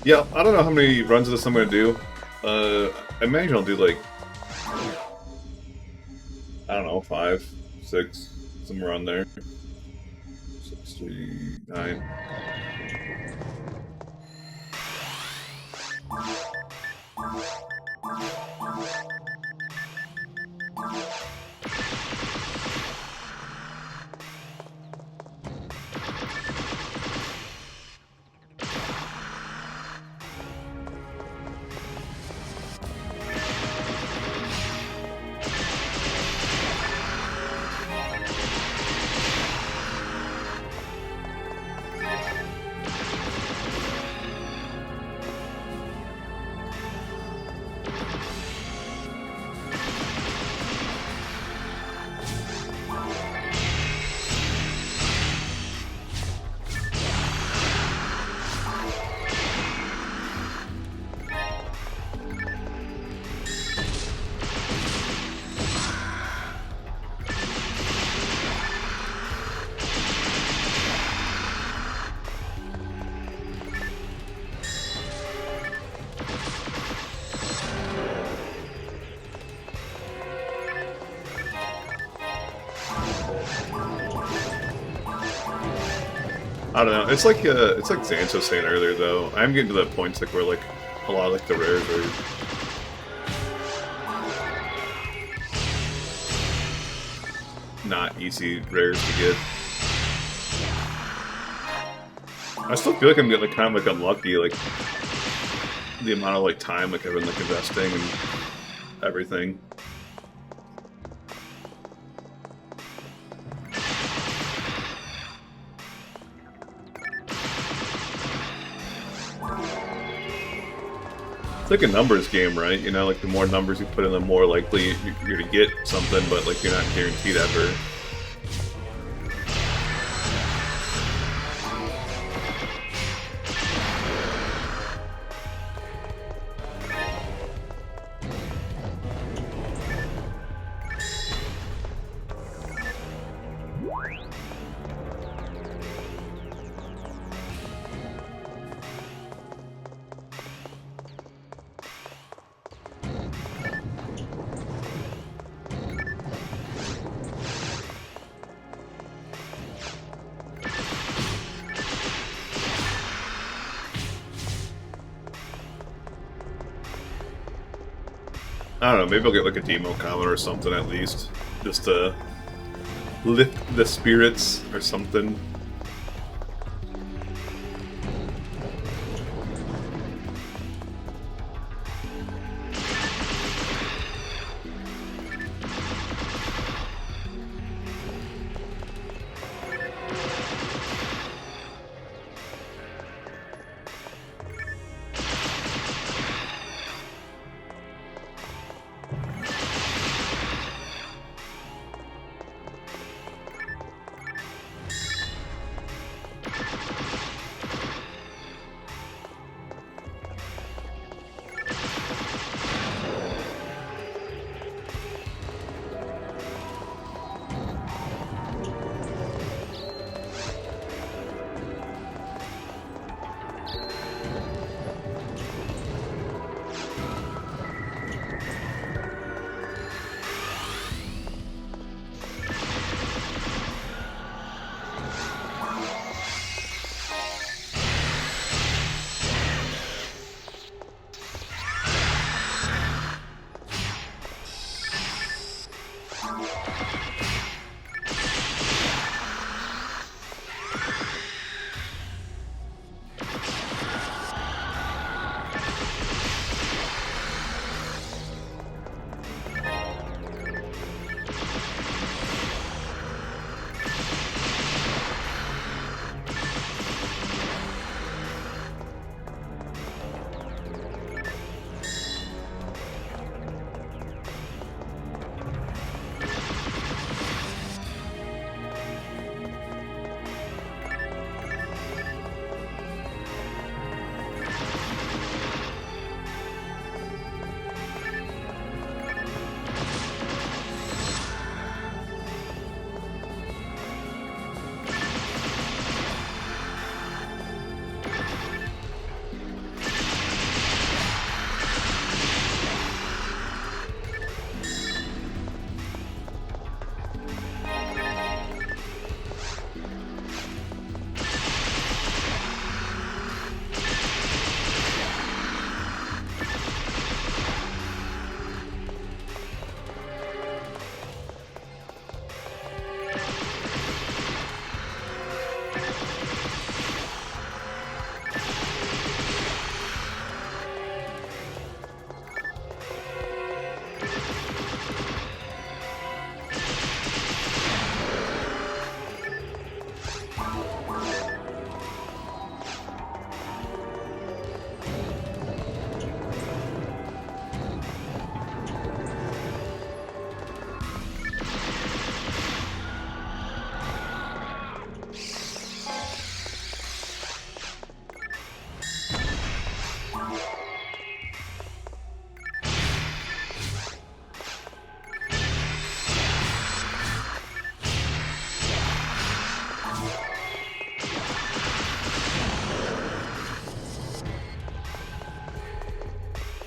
Yeah, I don't know how many runs of this I'm gonna do. I imagine I'll do like, I don't know, 5, 6, somewhere around there. 6, 3, 9. I don't know. It's like Xanto was saying earlier, though. I'm getting to that point like where like a lot of like the rares are not easy rares to get. I still feel like I'm getting like kind of like unlucky, like the amount of like time like I've been like investing and everything. It's like a numbers game, right? You know, like the more numbers you put in, the more likely you're to get something, but like you're not guaranteed ever. I don't know, maybe I'll get like a demo comment or something at least, just to lift the spirits or something.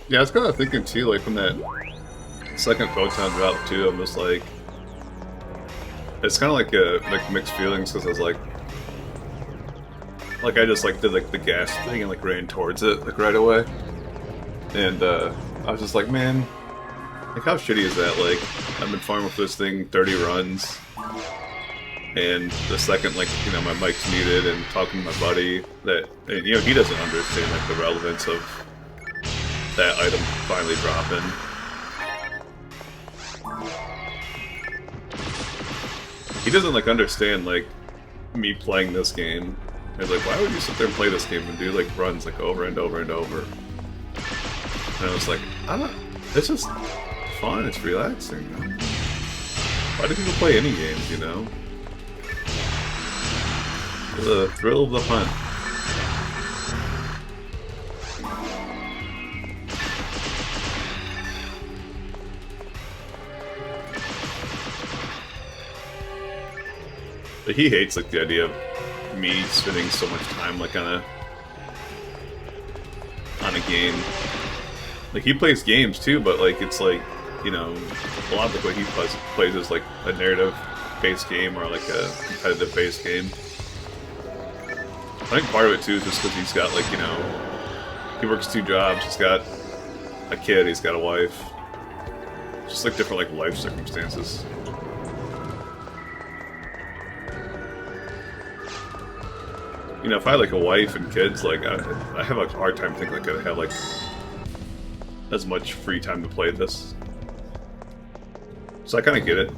Yeah, I was kind of thinking too, like when that second photon dropped too, I'm just like, it's kind of like mixed feelings because I was like I just like did like the gas thing and like ran towards it like right away, and I was just like, man, like how shitty is that? Like I've been farming with this thing 30 runs, and the second like you know my mic's muted and talking to my buddy that and, you know he doesn't understand like the relevance of that item finally dropping. He doesn't like understand like me playing this game. He's like, why would you sit there and play this game and do like runs like over and over and over? And I was like, I don't. It's just fun. It's relaxing. You know? Why do people play any games? You know, the thrill of the hunt. But he hates like the idea of me spending so much time like on a game. Like he plays games too, but like it's like you know a lot of the way he plays is like a narrative-based game or like a competitive-based game. I think part of it too is just because he's got like you know he works 2 jobs. He's got a kid. He's got a wife. Just like different like life circumstances. You know, if I had like a wife and kids, like I have like a hard time thinking like I'd have like as much free time to play this. So I kind of get it.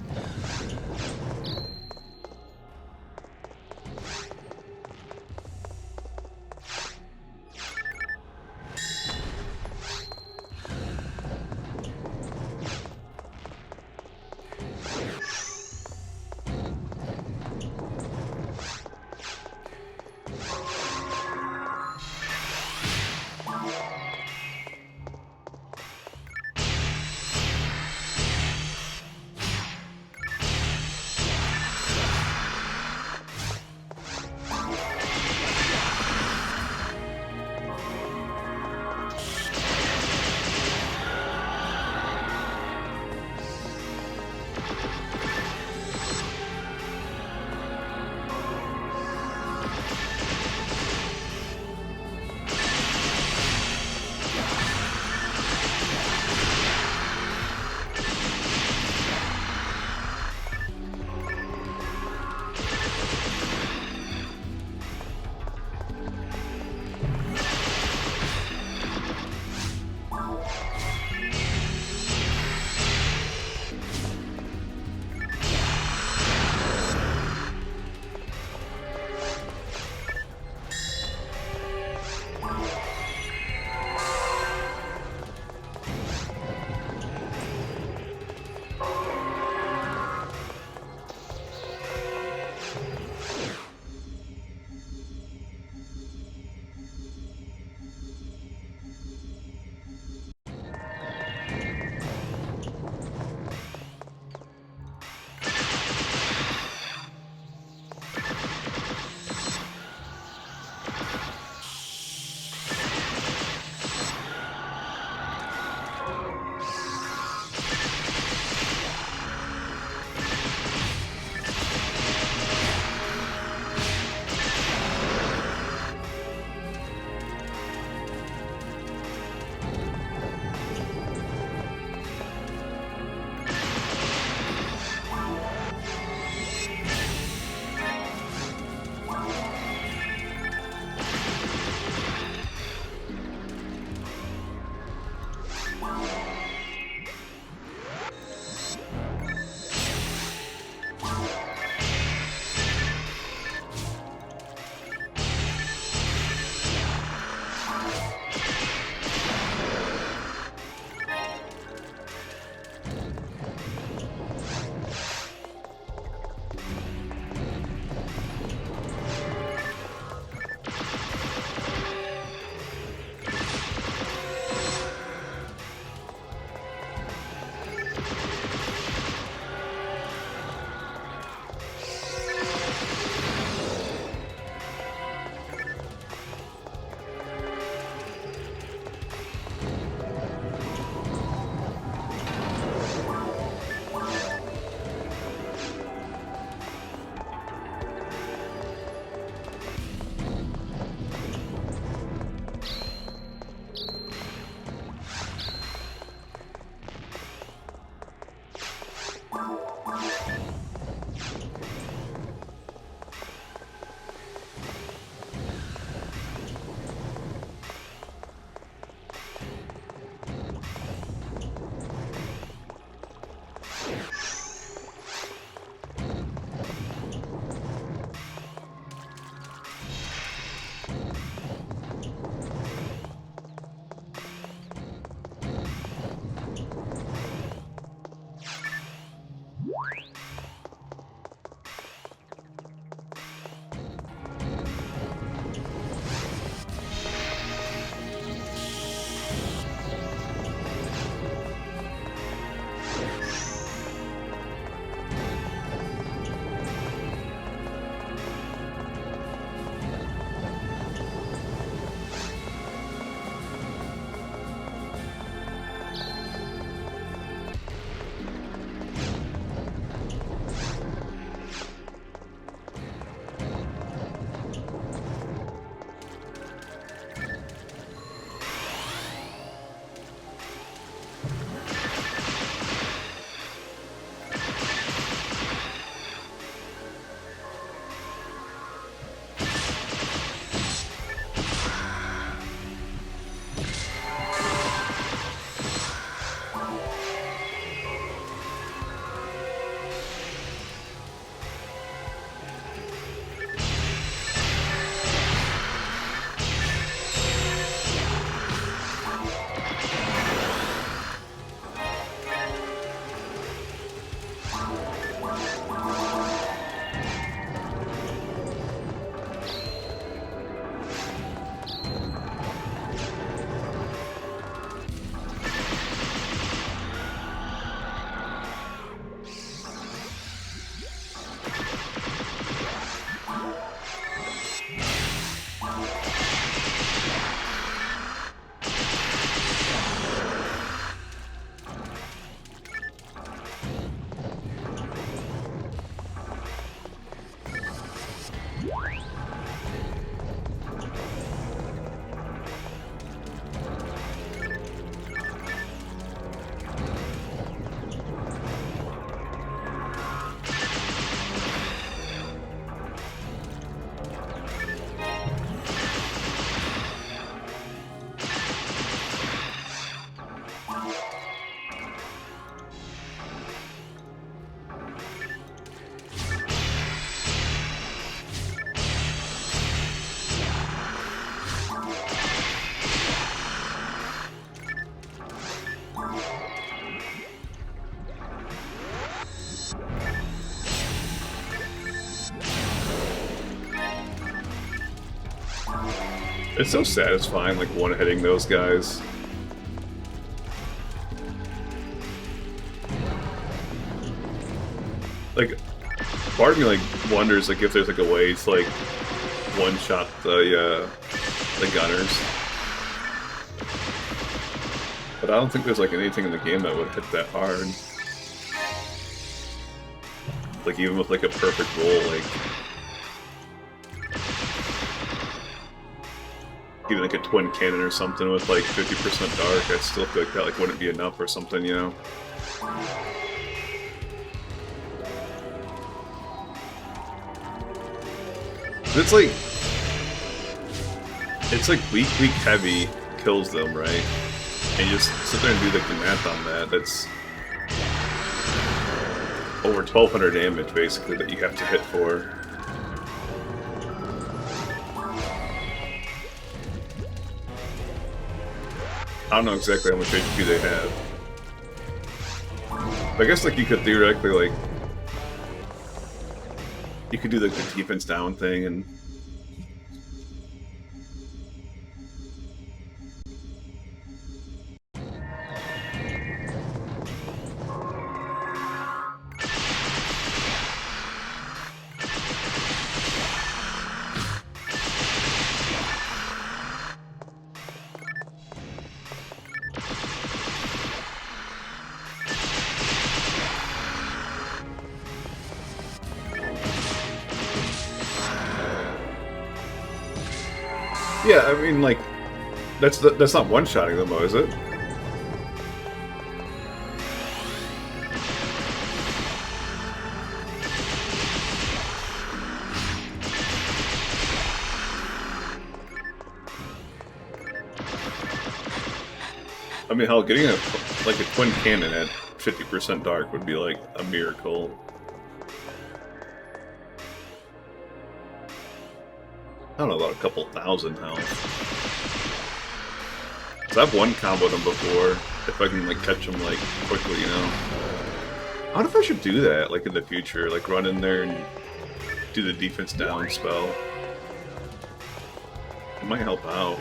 It's so satisfying, like, one-hitting those guys. Like, part of me, like, wonders, like, if there's, like, a way to, like, one-shot the gunners. But I don't think there's, like, anything in the game that would hit that hard. Like, even with, like, a perfect roll, like... even like a twin cannon or something with like 50% dark, I still feel like that like wouldn't be enough or something, you know? It's like weak heavy kills them, right? And you just sit there and do like the math on that. That's over 1200 damage basically that you have to hit for. I don't know exactly how much HP they have. I guess like you could theoretically like you could do like the defense down thing and yeah, I mean, like, that's not one-shotting them, though, is it? I mean, hell, getting like a twin cannon at 50% dark would be like a miracle. I don't know, about a couple thousand health. So I've one comboed them before, if I can like catch them like quickly, you know. I wonder if I should do that, like in the future, like run in there and do the defense down spell. It might help out.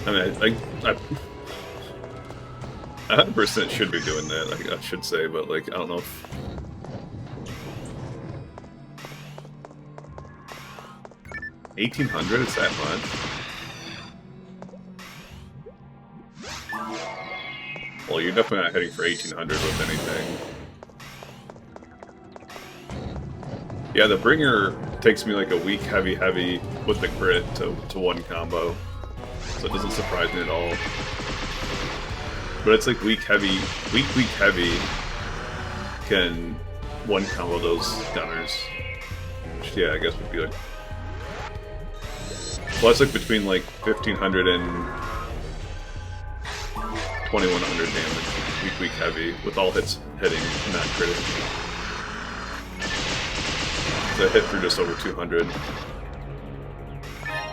I mean, I 100% should be doing that, I should say, but like, I don't know if... $1,800, is that much? Well, you're definitely not heading for 1,800 with anything. Yeah, the Bringer takes me like a weak heavy with the crit to one combo. So it doesn't surprise me at all. But it's like weak heavy can one combo those gunners. Which, yeah, I guess would be like... Well, it's like between like 1,500 and 2,100 damage. Weak heavy, with all hits hitting, not critting. So I hit for just over 200.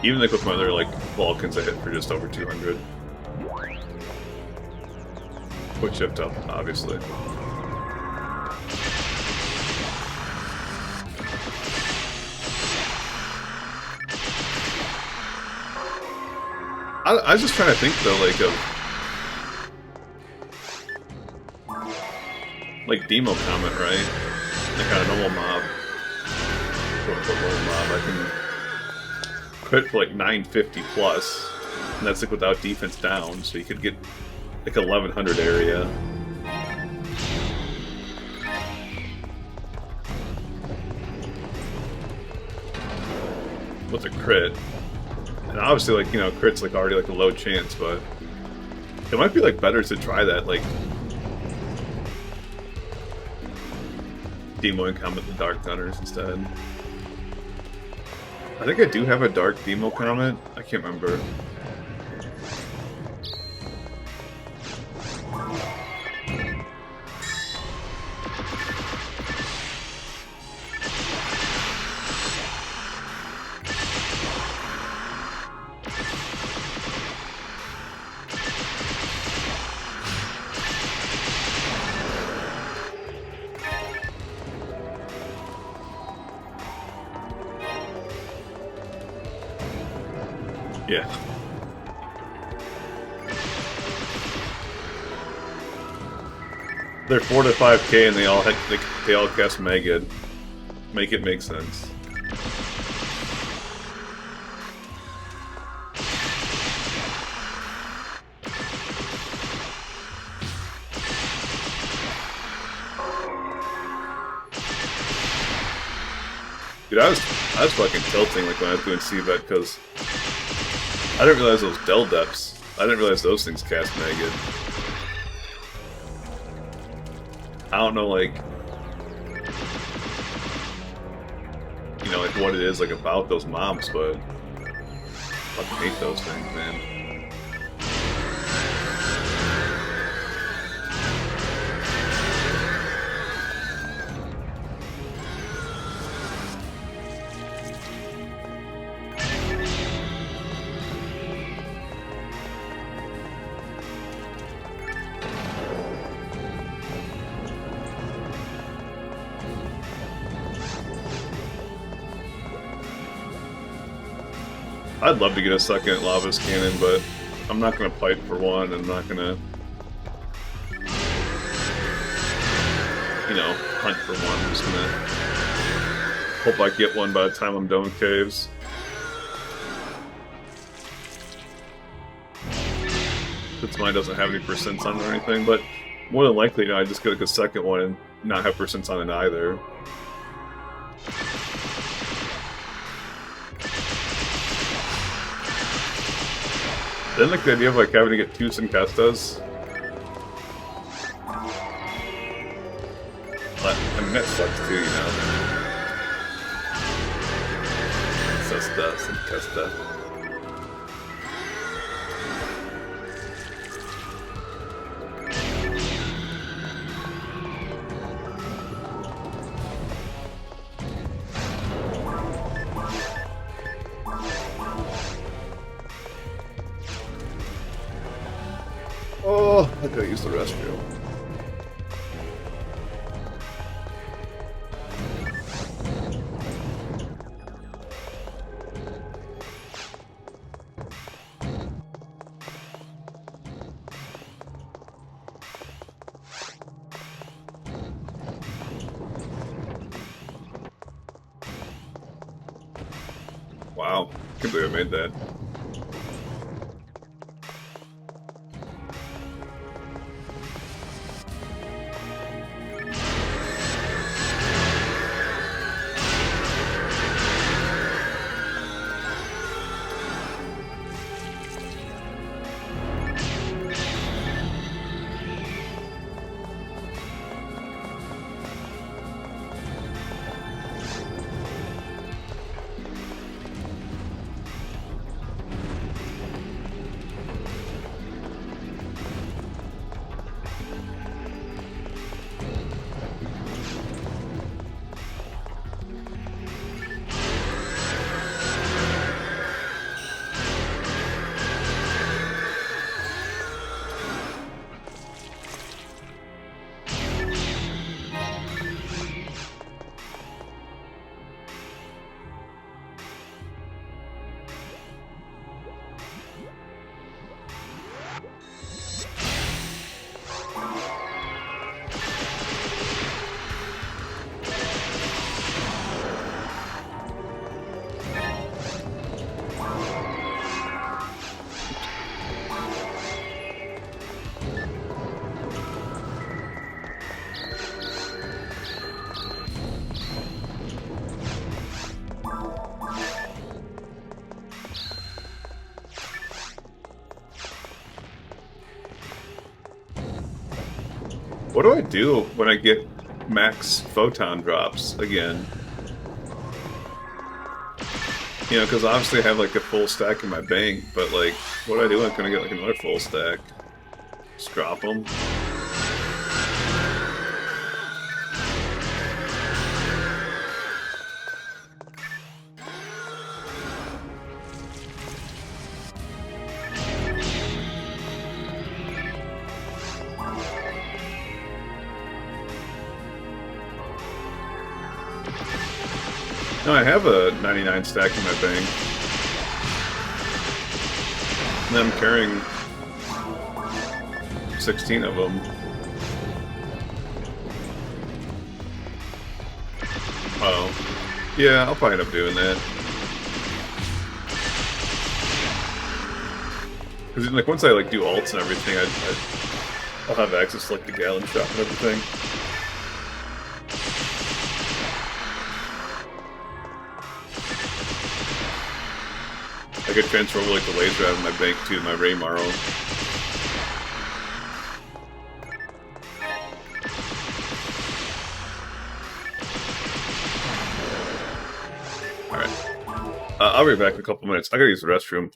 Even like with my other like Vulcans, I hit for just over 200. Quick shift up, obviously. I was just trying to think though, like of like Demo Comet, right? Like on a normal mob, quote-unquote normal mob, I can crit for like 950 plus, and that's like without defense down, so you could get like 1,100 area. With a crit. And obviously, like, you know, crit's like already like a low chance, but it might be like better to try that, like Demo and Comet the Dark Gunners instead. I think I do have a Dark Demo Comet. I can't remember. Yeah. They're 4 to 5k and they all cast Megid. Make it make sense. Dude, I was fucking tilting like when I was doing C-Bet because I didn't realize those Del Depths. I didn't realize those things cast Megid. I don't know, like, you know, like what it is like about those mobs, but I fucking hate those things, man. I'd love to get a second Lava's Cannon, but I'm not going to fight for one. I'm not going to, you know, hunt for one. I'm just going to hope I get one by the time I'm done with caves. Since mine doesn't have any percents on it or anything, but more than likely, you know, I just get like a second one and not have percents on it either. Then like the idea of like having to get 2 Sinkestas. But I mean that sucks too, you know. Sinkesta. Oh, I gotta use the restroom. Wow, can't believe I made that. What do I do when I get max photon drops again? You know, because obviously I have like a full stack in my bank, but like, what do I do when I'm gonna get like another full stack? Just drop them? No, I have a 99 stack in my bank. And I'm carrying 16 of them. Oh. Yeah, I'll probably end up doing that. Because like once I like do alts and everything, I'll have access to like the gallon shop and everything. I could transfer over like the laser out of my bank to my Ray Morrow. Alright. I'll be back in a couple minutes. I gotta use the restroom.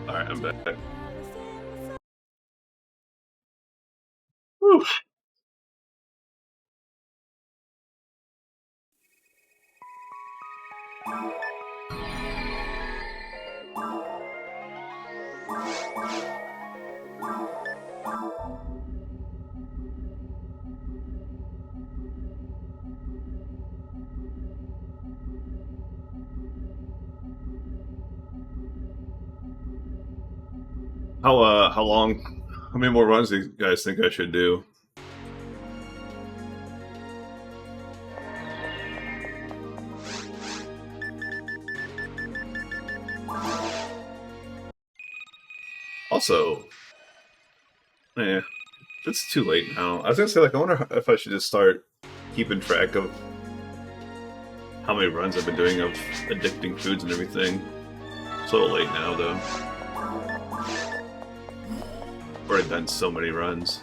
Alright, I'm back. Whew. How long? How many more runs do you guys think I should do? Also, it's too late now. I was gonna say, like, I wonder if I should just start keeping track of how many runs I've been doing of addicting foods and everything. It's a little late now, though. I've already done so many runs.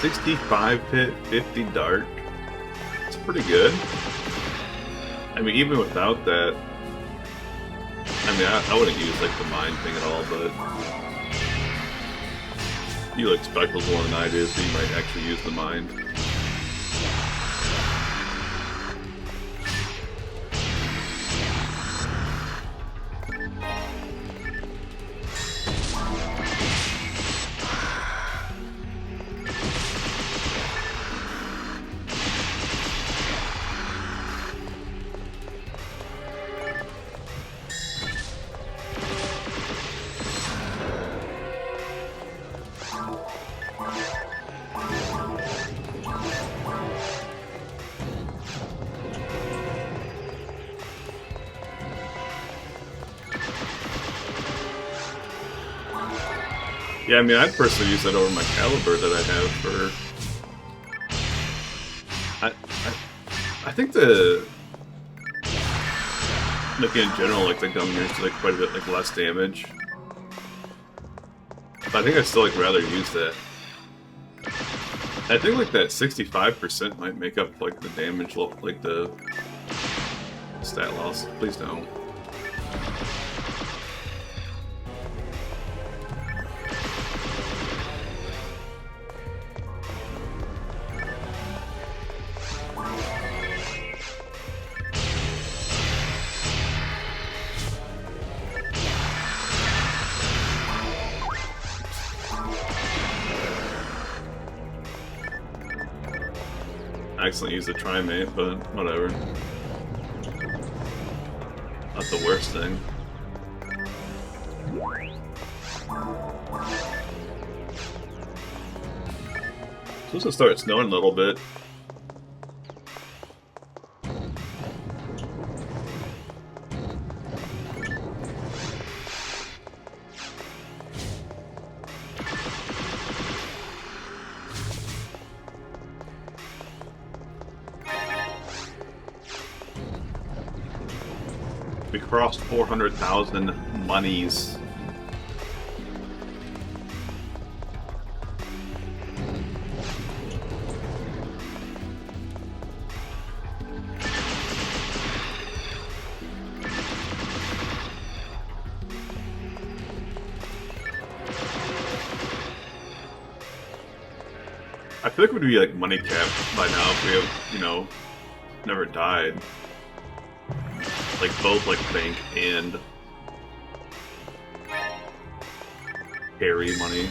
$65 pit, 50 dart. It's pretty good. I mean, even without that, I mean, I wouldn't use like the mine thing at all, but you like Speckles more than I do, so you might actually use the mine. Yeah, I mean, I'd personally use that over my caliber that I have for... I think the... Like, in general, like, the Gumners do, like, quite a bit, like, less damage. But I think I'd still, like, rather use that. I think, like, that 65% might make up, like, the damage, like, the... stat loss. Please don't. I accidentally used the Trimate, but whatever. Not the worst thing. It's supposed to start snowing a little bit. We crossed 400,000 monies. I feel like we'd be like money capped by now if we have, you know, never died. Like both like bank and carry money.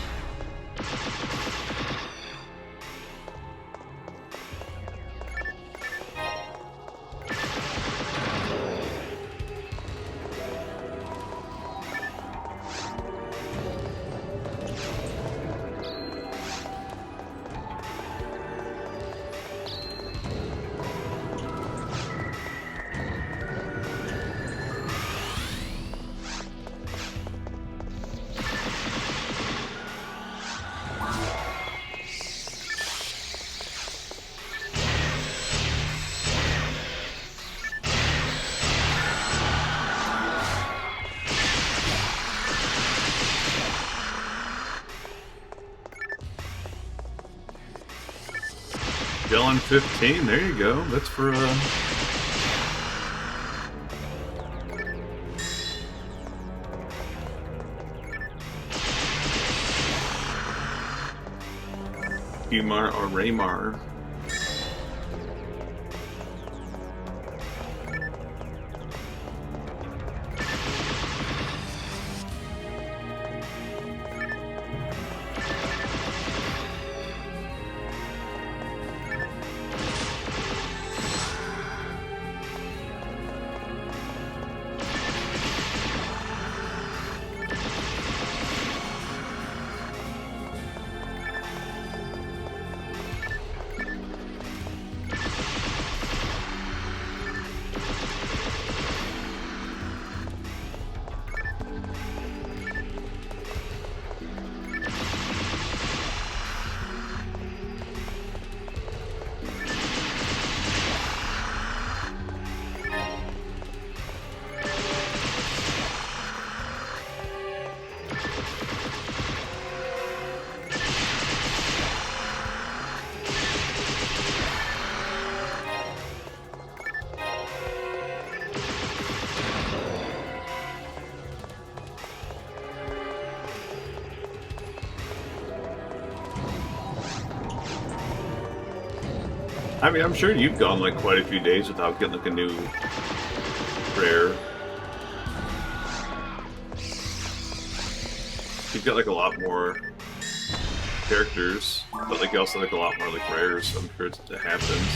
Dylan 15, there you go. That's for Umar or Raymar. I mean, I'm sure you've gone like quite a few days without getting like a new rare. You've got like a lot more characters, but like you also like a lot more like rares, so I'm sure it happens.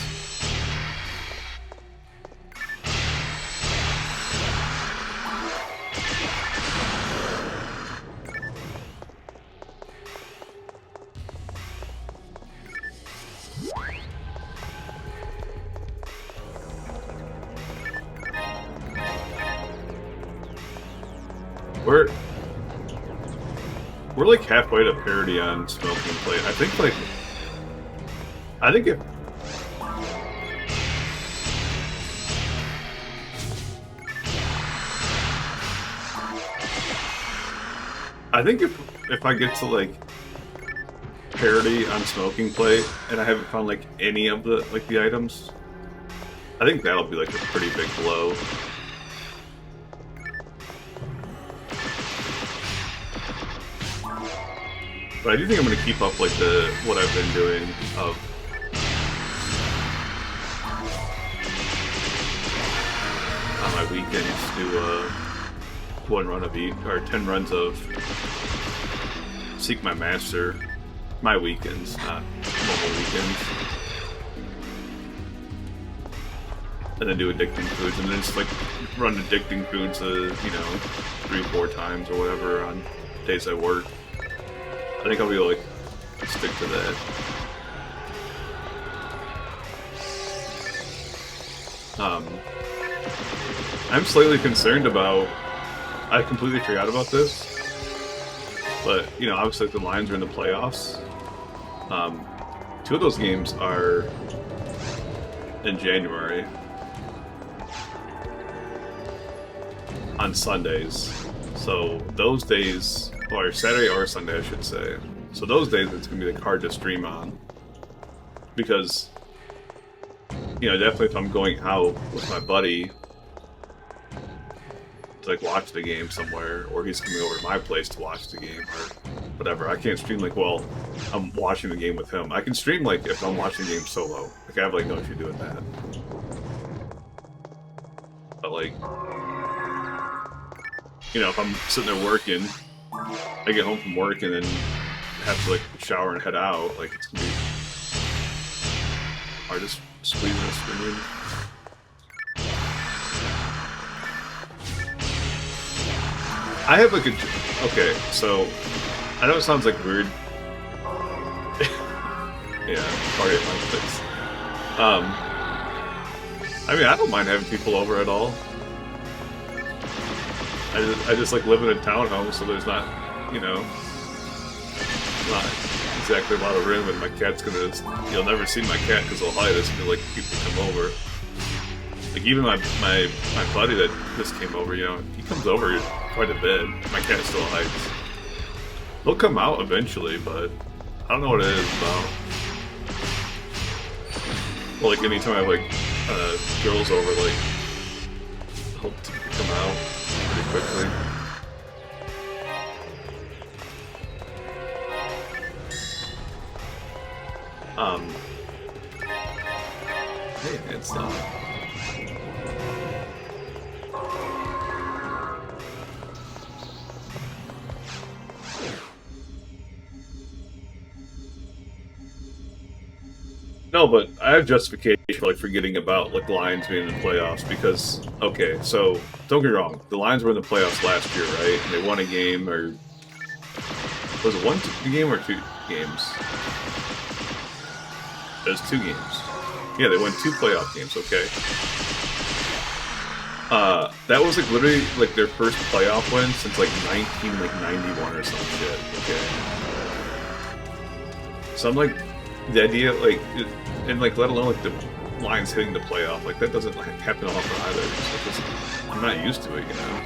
We're like halfway to parity on Smoking Plate. I think if if I get to like parity on Smoking Plate and I haven't found like any of the items, I think that'll be like a pretty big blow. But I do think I'm going to keep up like what I've been doing of on my weekends do 1 run of each or 10 runs of Seek My Master. My weekends, not normal weekends. And then do Addicting Foods, and then just like run Addicting Foods, 3-4 times or whatever on days I work. I think I'll be like stick to that. I'm slightly concerned about. I completely forgot about this, but obviously the Lions are in the playoffs. 2 of those games are in January on Sundays, so those days. Or Saturday or Sunday, I should say. So those days, it's going to be like hard to stream on. Because, definitely if I'm going out with my buddy to like watch the game somewhere, or he's coming over to my place to watch the game, or whatever, I can't stream like, well, I'm watching the game with him. I can stream like if I'm watching the game solo. Like, I have like no issue doing that. But like, if I'm sitting there working, I get home from work and then have to like shower and head out. Like it's gonna be hard to squeeze in a stream. I have like okay, so I know it sounds like weird. Yeah, party at my place. I mean, I don't mind having people over at all. I just like live in a townhome, so there's not, not exactly a lot of room, and my cat's gonna, you'll never see my cat because he'll hide us until like people come over. Like even my buddy that just came over, he comes over quite a bit. My cat still hides. They'll come out eventually, but I don't know what it is about. Well, like anytime I have like girls over, like help to come out pretty quickly. Hey, it's no, but I have justification for like forgetting about like the Lions being in the playoffs because okay, so don't get me wrong, the Lions were in the playoffs last year, right? And they won a game, or was it one game or 2 games? It was 2 games. Yeah, they won 2 playoff games. Okay. That was like literally like their first playoff win since like 1991 or some shit. Okay. So I'm like, the idea like, and like let alone like the Lions hitting the playoff, like that doesn't like happen often either. So I'm not used to it, you know.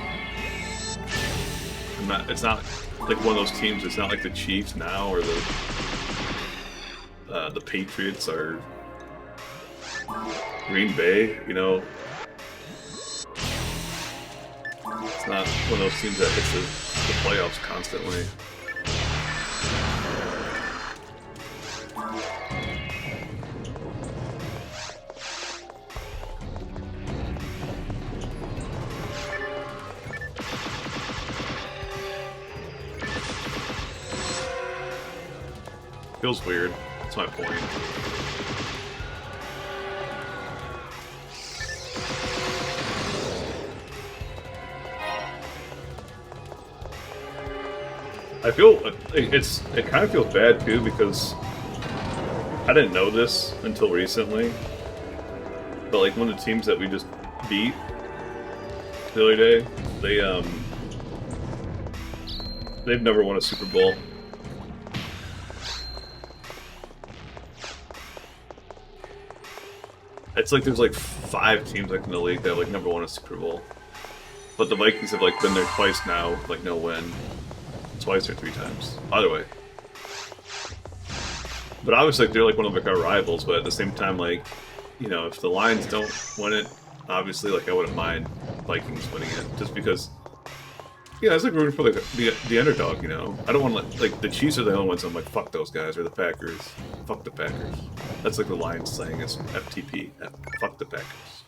I'm not. It's not like one of those teams. It's not like the Chiefs now or the Patriots or Green Bay, you know. It's not one of those teams that hits the playoffs constantly. Feels weird. That's my point. I feel it kind of feels bad too because I didn't know this until recently, but like one of the teams that we just beat the other day, they've never won a Super Bowl. It's like there's like 5 teams like in the league that have like never won a Super Bowl, but the Vikings have like been there twice now with like no win. Twice or 3 times. Either way. But obviously, like, they're like one of like our rivals. But at the same time, like, you know, if the Lions don't win it, obviously, like I wouldn't mind Vikings winning it, just because. Yeah, it's like rooting for like the underdog. You know, I don't want to like the Chiefs are the only ones. I'm like, fuck those guys, or the Packers. Fuck the Packers. That's like the Lions saying it's FTP. Fuck the Packers.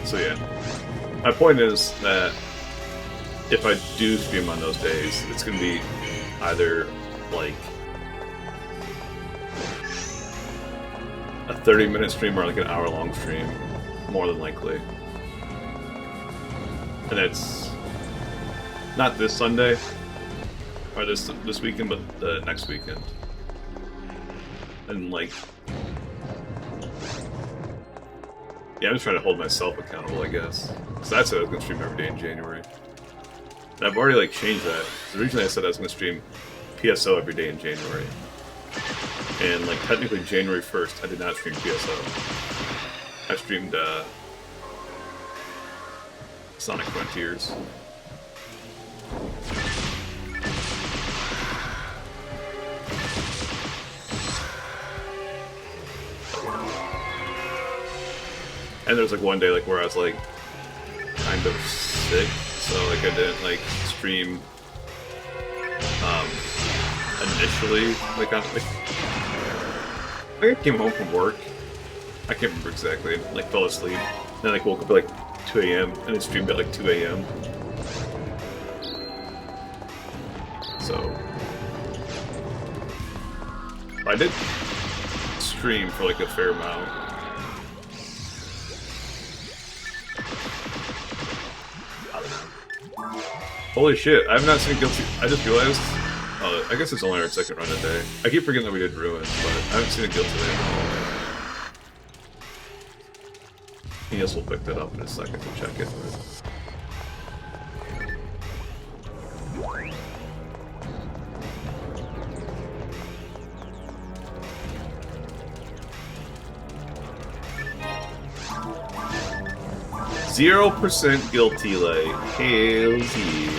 So yeah. My point is that if I do stream on those days, it's going to be either like a 30-minute stream or like an hour-long stream, more than likely. And it's not this Sunday or this weekend, but the next weekend. And like, yeah, I'm just trying to hold myself accountable, I guess. Because that's what I was going to stream every day in January. And I've already, like, changed that. Originally I said I was going to stream PSO every day in January. And, like, technically January 1st, I did not stream PSO. I streamed, Sonic Frontiers. And there was like one day like where I was like kind of sick, so like I didn't like stream initially. Like I came home from work. I can't remember exactly. Like fell asleep. Then like woke up at like 2 a.m. and then streamed at like 2 a.m. So I did stream for like a fair amount. Holy shit, I have not seen Guilty. I just realized. I guess it's only our 2nd run today. I keep forgetting that we did Ruin, but I haven't seen a Guild today. I guess we'll pick that up in a second to check it. 0% guilty, like, hell yeah.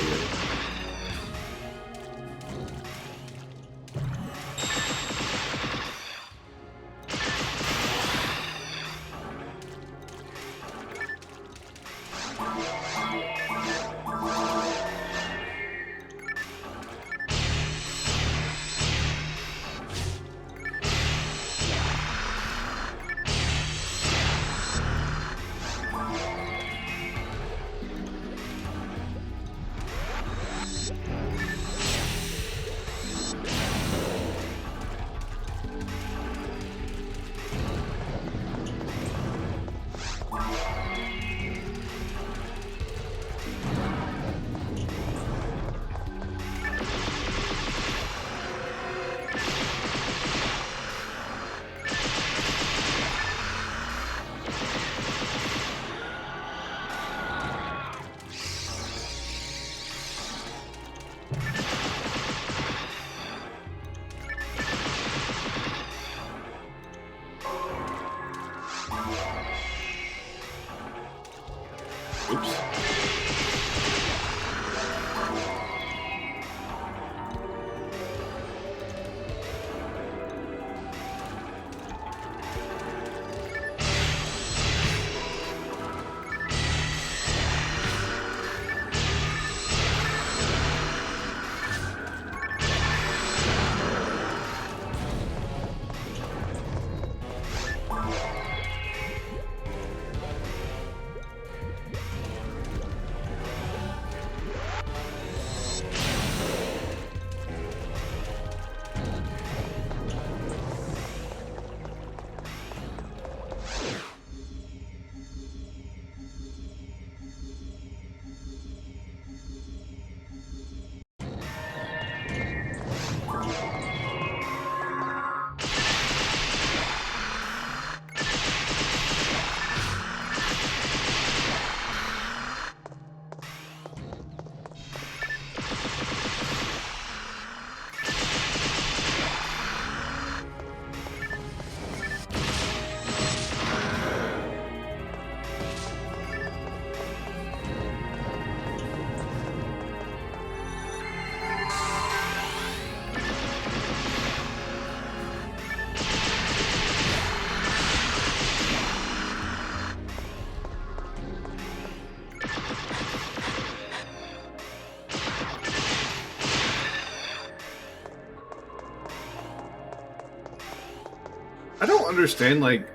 I don't understand, like...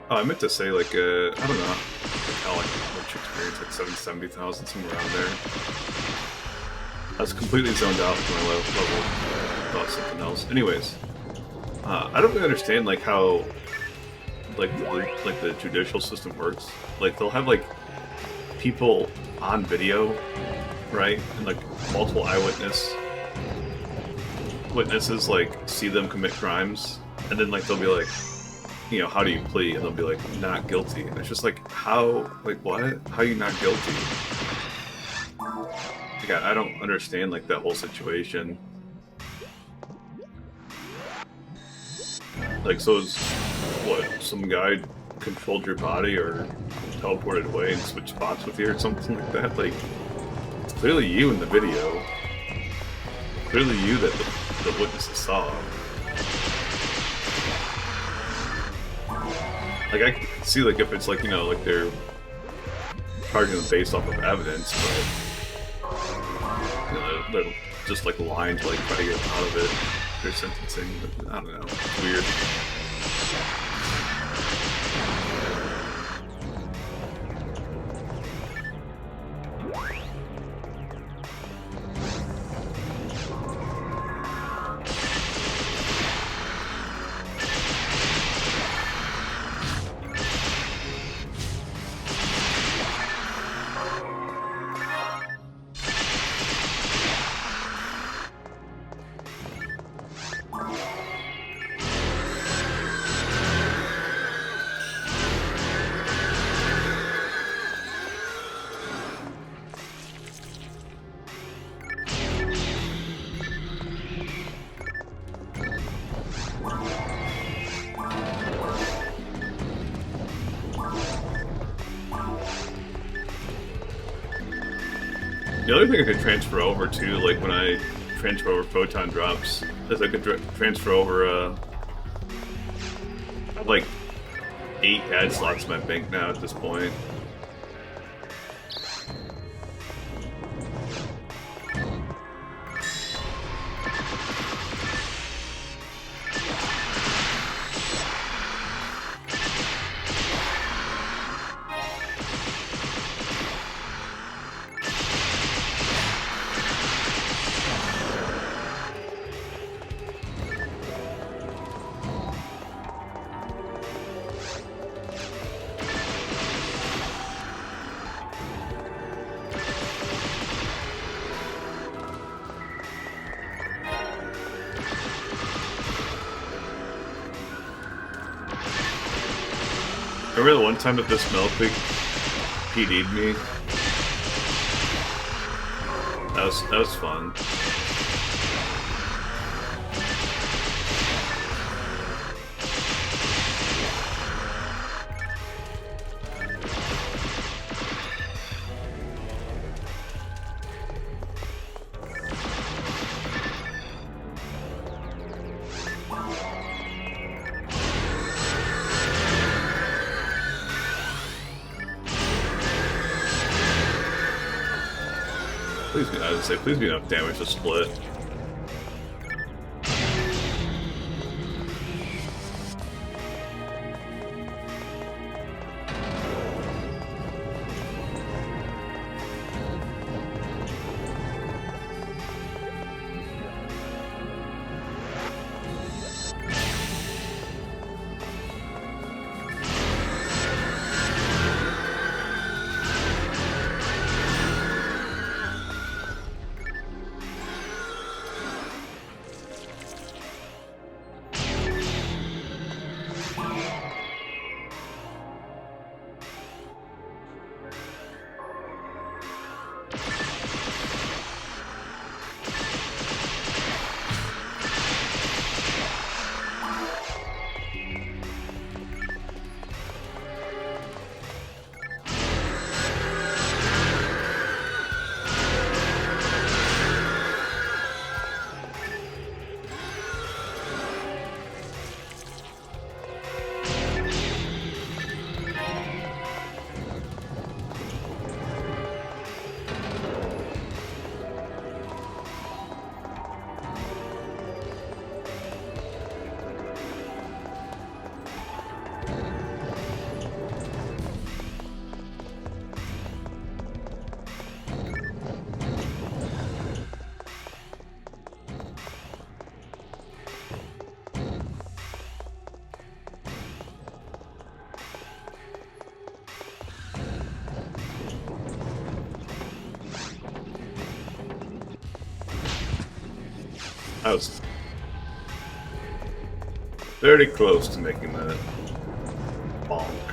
Oh, I meant to say, like, I don't know. How, like, much experience, like 70,000, somewhere around there. I was completely zoned out with my level. Thought something else. Anyways, I don't really understand, like, how, like, the judicial system works. Like, they'll have, like, people on video, right? And, like, multiple witnesses, like, see them commit crimes, and then, like, they'll be like, you know, how do you plead? And they'll be like, not guilty. And it's just like, how, like, what? How are you not guilty? Like, I don't understand, like, that whole situation. Like, so is, what, some guy controlled your body or teleported away and switched spots with you or something like that? Like, it's clearly you in the video. Clearly you that the witnesses saw. Like, I can see, like, if it's, like, you know, like, they're charging them based off of evidence, but, you know, they're just, like, lying to, like, try to get out of it. Their sentencing, but I don't know. It's weird. The other thing I could transfer over to, like when I transfer over photon drops, is I could transfer over, I have like 8 ad slots in my bank now at this point. Remember the one time that this milk PD'd me? That was fun. Please be enough damage to split. I was very close to making that. Bonk.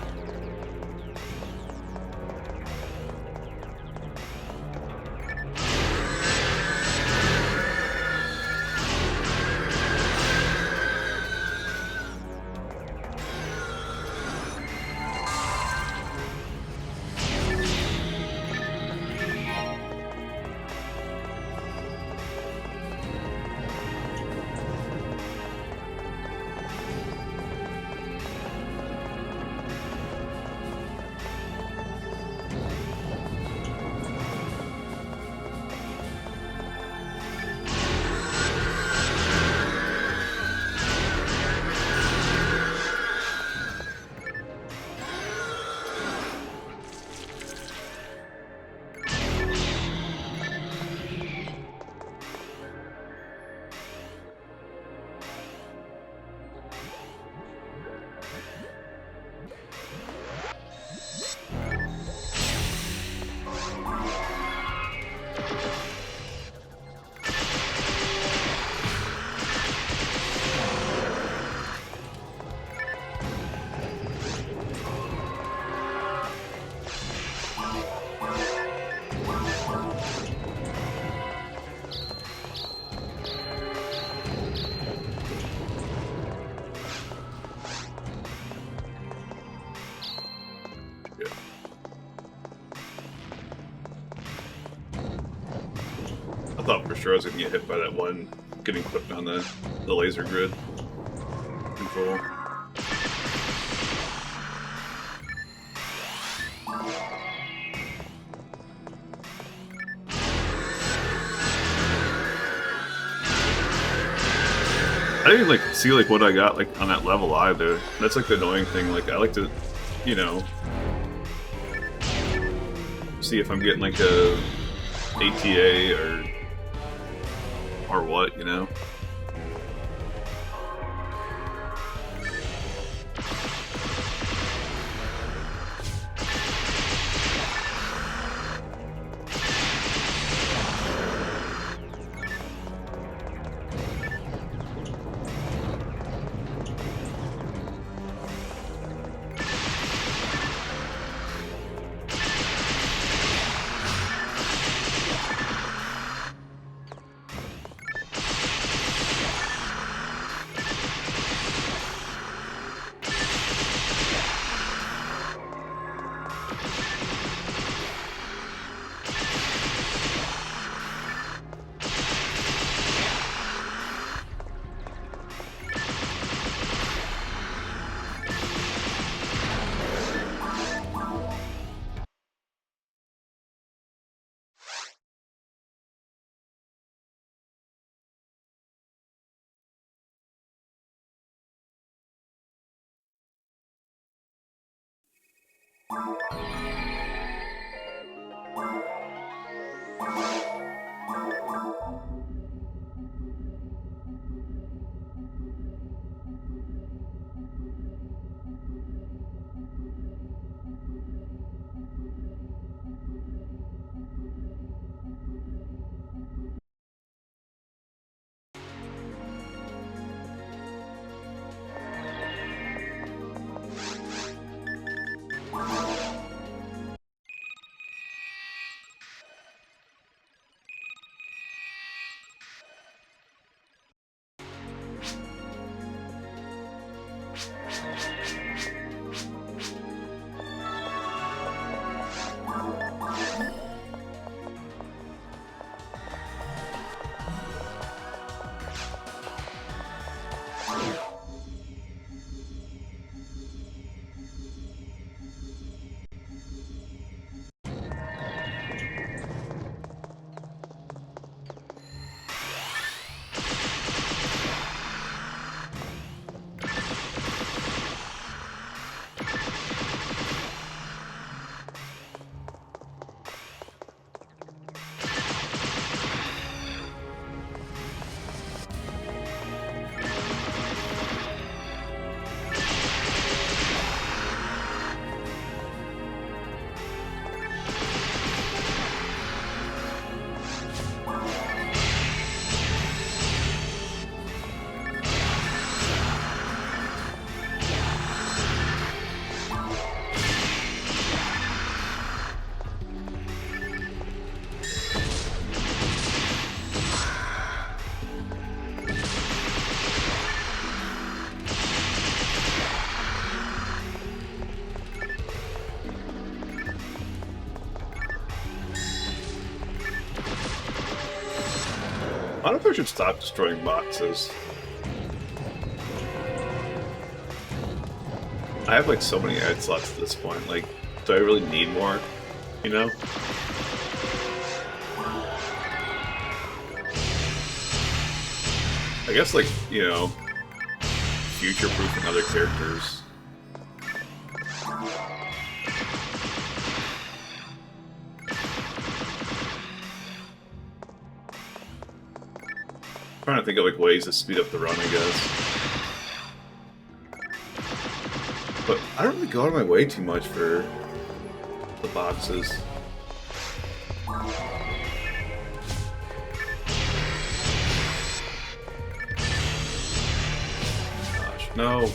I thought for sure I was gonna get hit by that one getting clipped on the laser grid control. I didn't like see like what I got like on that level either. That's like the annoying thing. Like I like to, you know, see if I'm getting like a ATA or what, you know. don't know if I should stop destroying boxes. I have like so many ad slots at this point. Like, do I really need more? You know? I guess, like, you know, future-proofing other characters. Trying to think of like ways to speed up the run, I guess. But I don't really go out of my way too much for the boxes. Gosh, no.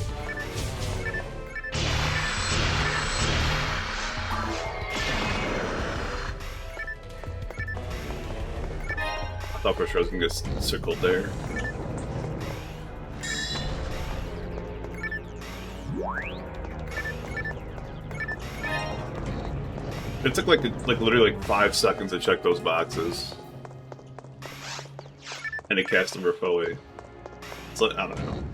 I thought for sure I was gonna get circled there. It took like literally like 5 seconds to check those boxes, and it cast number away. It's like, I don't know.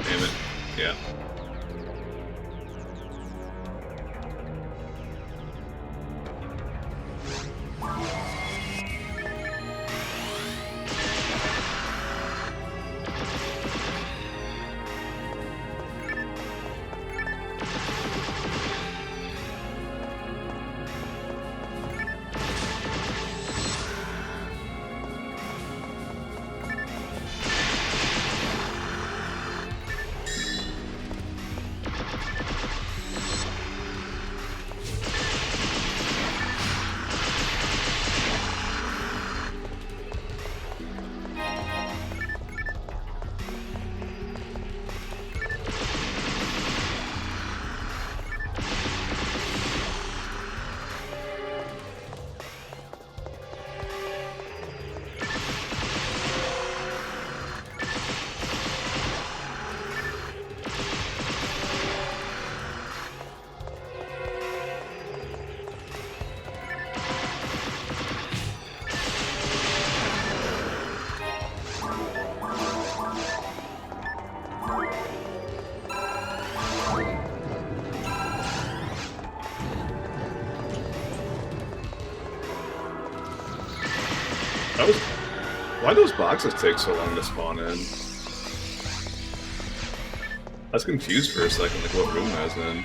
Damn it. Yeah. Why do those boxes take so long to spawn in? I was confused for a second, like what room I was in.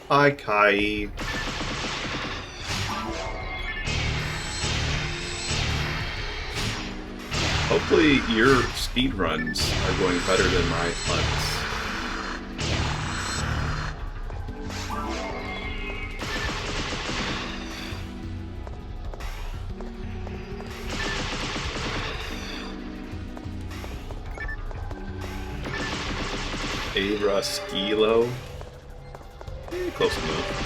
Hi, Kai. Hopefully your speed runs are going better than my hunts. Avraskilo. Close enough.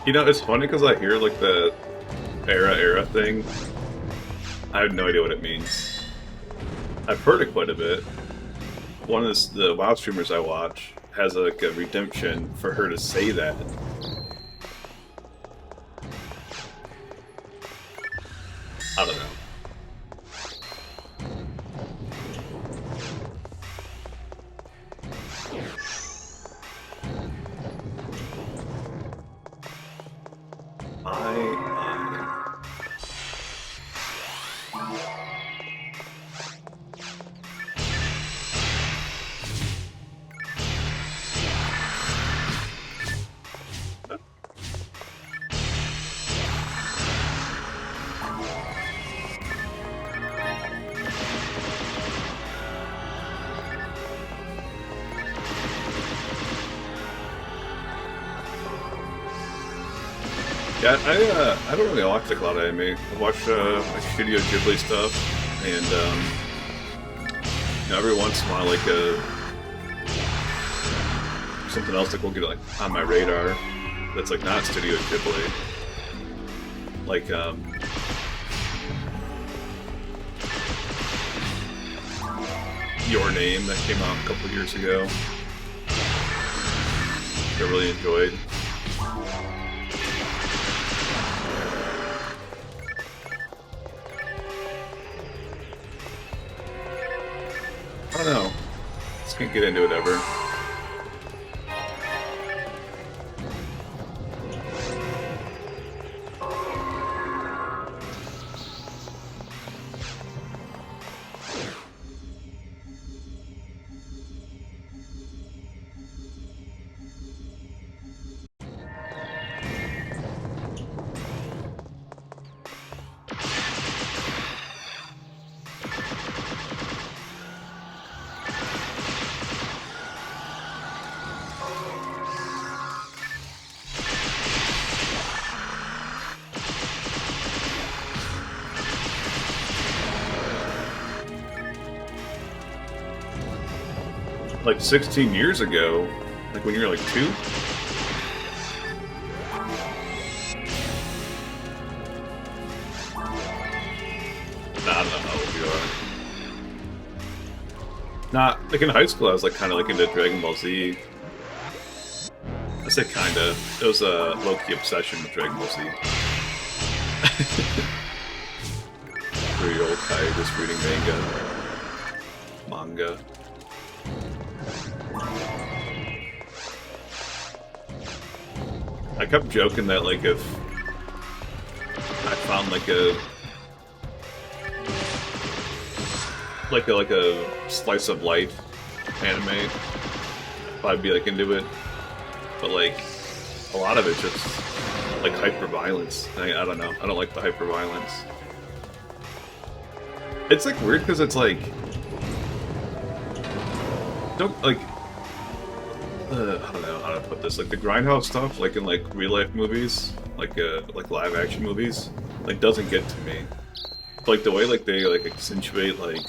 You know, it's funny because I hear like the era thing. I have no idea what it means. I've heard it quite a bit. One of the WoW streamers I watch has like a redemption for her to say that. I don't know. Yeah, I don't really watch like a lot of anime. I watch like Studio Ghibli stuff, and you know, every once in a while, like something else like will get like on my radar that's like not Studio Ghibli, like Your Name that came out a couple years ago. I really enjoyed. I don't know. Just can't get into it ever. Like 16 years ago, like when you were like 2? Nah, I don't know how old you are. Nah, like in high school I was like kind of like into Dragon Ball Z. I say kinda. It was a low-key obsession with Dragon Ball Z. 3-year-old Kai just reading manga. I kept joking that like if I found like a slice of life anime, I'd be like into it. But like a lot of it's just like hyper violence. I don't know. I don't like the hyper violence. It's like weird because it's like don't like. I don't know how to put this. Like the grindhouse stuff, like in like real life movies, like live action movies, like doesn't get to me. Like the way like they like accentuate like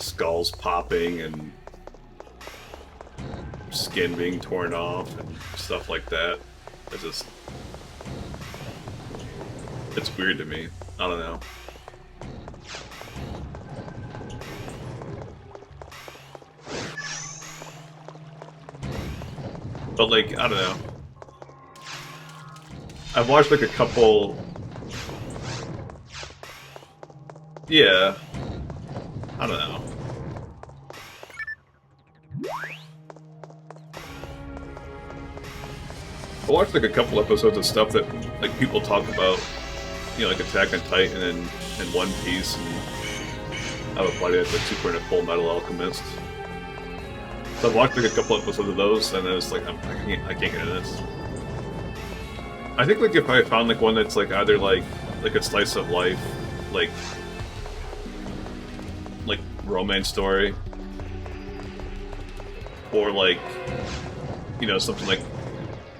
skulls popping and skin being torn off and stuff like that. It's just it's weird to me. I don't know. But like, I don't know. I've watched like a couple Yeah. I don't know. I watched like a couple episodes of stuff that like people talk about, you know, like Attack on Titan and One Piece, and I have a buddy that's like super into Full Metal Alchemist. So I've watched like a couple episodes of those, and I was like, I can't get into this. I think like if I found like one that's like either like a slice of life, like romance story, or like, you know, something like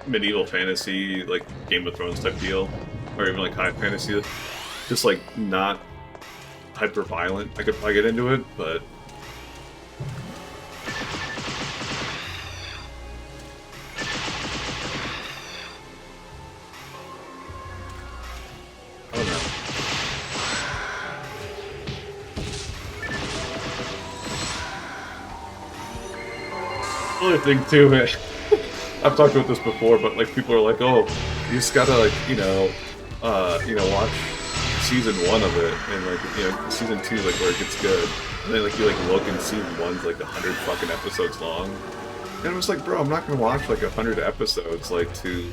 medieval fantasy, like Game of Thrones type deal, or even like high fantasy, just like not hyper violent, I could probably get into it, but I don't know. Other thing too, man. I've talked about this before, but like people are like, "Oh, you just gotta like watch season 1 of it, and like season 2 like where it gets good." And then like you like look and season 1's like 100 fucking episodes long, and I was like, "Bro, I'm not gonna watch like 100 episodes like to."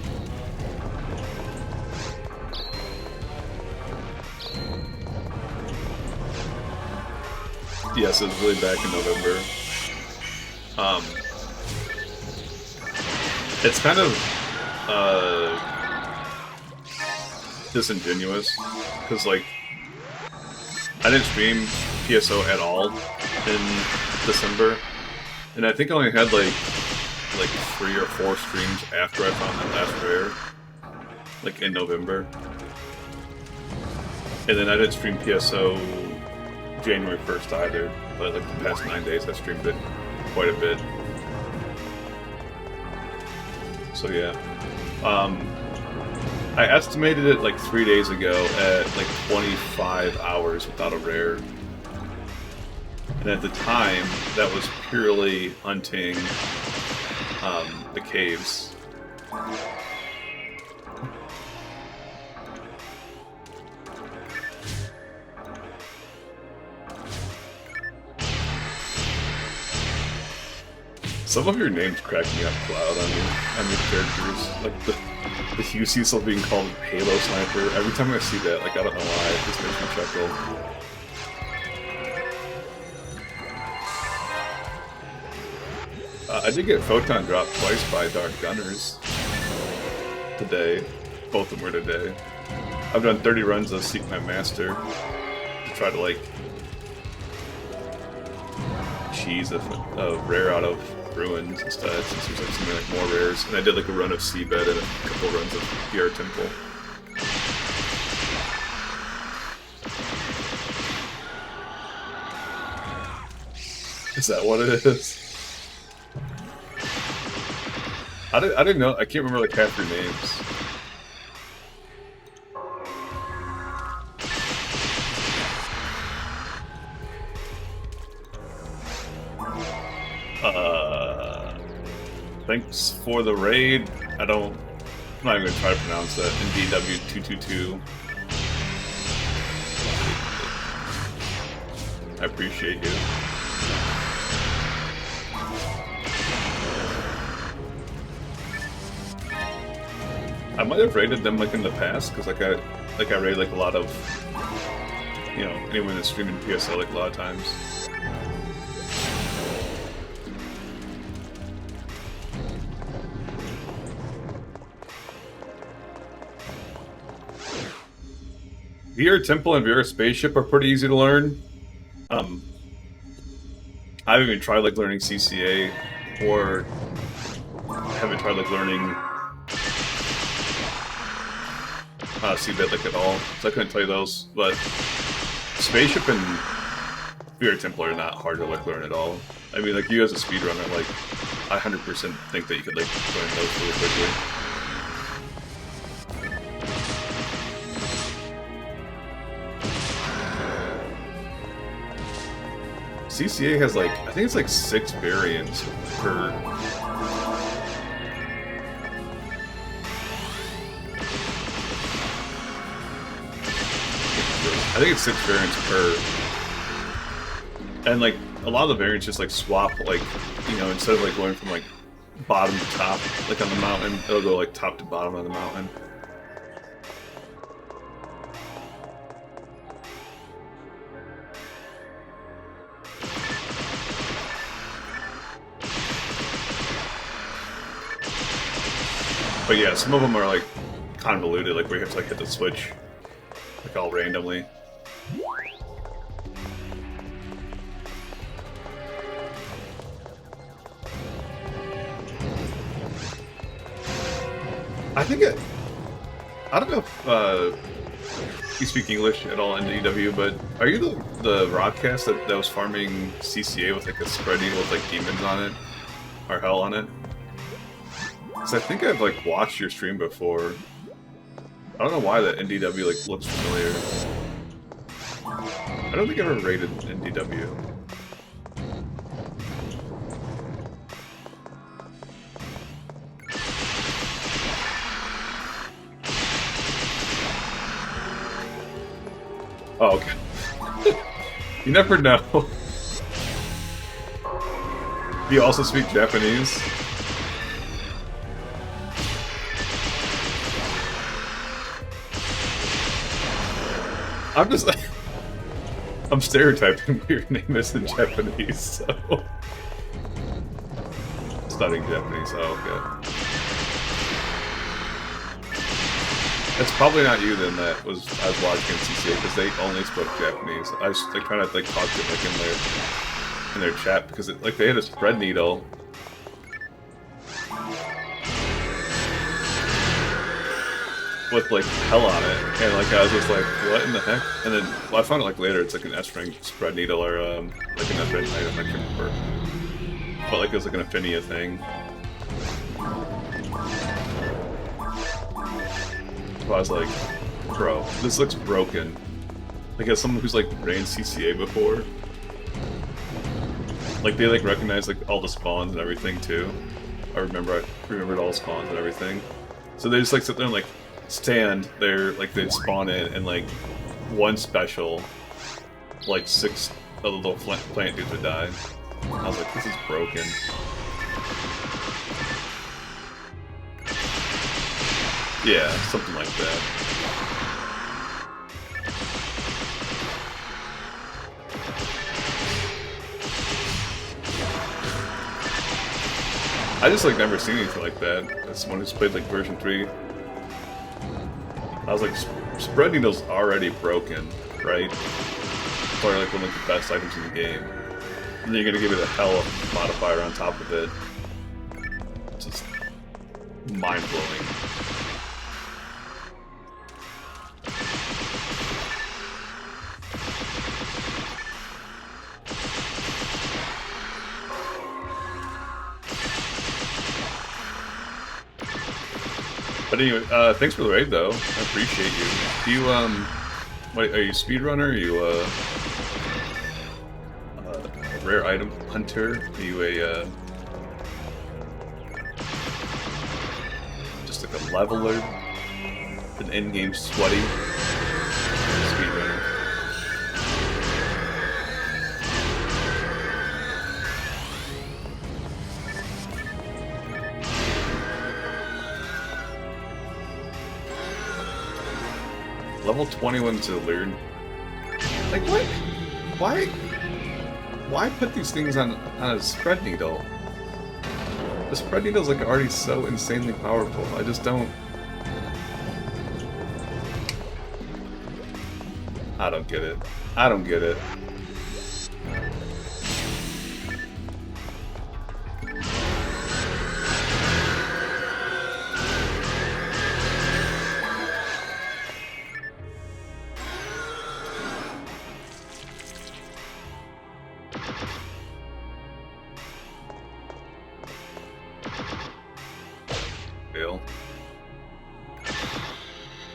Yes, it was really back in November. It's kind of disingenuous because like I didn't stream PSO at all in December, and I think I only had like 3 or 4 streams after I found that last rare, like in November, and then I didn't stream PSO January 1st either, but like the past 9 days I streamed it quite a bit. So yeah, I estimated it like 3 days ago at like 25 hours without a rare, and at the time that was purely hunting the caves. Some of your names crack me up, Cloud, on your characters. Like the Hugh Cecil being called Halo Sniper. Every time I see that, like I don't know why, it just makes me chuckle. I did get Photon dropped twice by Dark Gunners today. Both of them were today. I've done 30 runs of Seek My Master to try to like cheese a rare out of Ruins instead, since there's like something like more rares. And I did like a run of Seabed and a couple runs of VR Temple. Is that what it is? I didn't know. I can't remember like half your names. Thanks for the raid. I'm not even gonna try to pronounce that. NDW222. I appreciate you. I might have raided them like in the past, because like I raid like a lot of, you know, anyone that's streaming PSL like a lot of times. VR Temple and VR Spaceship are pretty easy to learn. I haven't even tried like learning CCA, or haven't tried like learning Seabed like at all, so I couldn't tell you those. But Spaceship and VR Temple are not hard to like learn at all. I mean, like you as a speedrunner, like I 100% think that you could like learn those really quickly. CCA has like, I think it's like 6 variants per... I think it's 6 variants per. And like a lot of the variants just like swap, like, you know, instead of like going from like bottom to top, like on the mountain, it'll go like top to bottom on the mountain. But yeah, some of them are like convoluted, like where you have to like hit the switch, like all randomly. I think it. I don't know if you speak English at all in DW, but are you the broadcast that was farming CCA with like a spread needle with like demons on it, or hell on it? Because I think I've like watched your stream before. I don't know why that NDW like looks familiar. I don't think I ever rated NDW. Oh, okay. You never know. Do you also speak Japanese? I'm just... I'm stereotyping your name is in Japanese, so... Studying Japanese, oh, okay. It's probably not you then that I was watching in CCA, because they only spoke Japanese. I was like trying to like talk to them like in their chat, because it, like they had a spread needle. With like hell on it, and like I was just like, what in the heck? And then well, I found out like later it's like an S-ring spread needle or like an F-ring item, I can't remember. But like it was like an Affinia thing. So I was like, bro, this looks broken. Like as someone who's like ran CCA before, like they like recognize like all the spawns and everything too. I remembered all the spawns and everything. So they just like sit there and like stand there, like they'd spawn in, and like one special, like 6 of the little plant dudes would die. I was like, this is broken. Yeah, something like that. I just like never seen anything like that. As someone who's played like version 3. I was like, spread needle's already broken, right? Probably like one of the best items in the game. And then you're gonna give it a hell modifier on top of it. Just mind-blowing. But anyway, thanks for the raid though. I appreciate you. Do you wait, are you a speedrunner? Are you a rare item hunter? Are you a just like a leveler? An in-game sweaty speedrunner? Level 21 to learn. Like what? Why put these things on a spread needle? The spread needle's like already so insanely powerful. I just don't. I don't get it. I don't get it.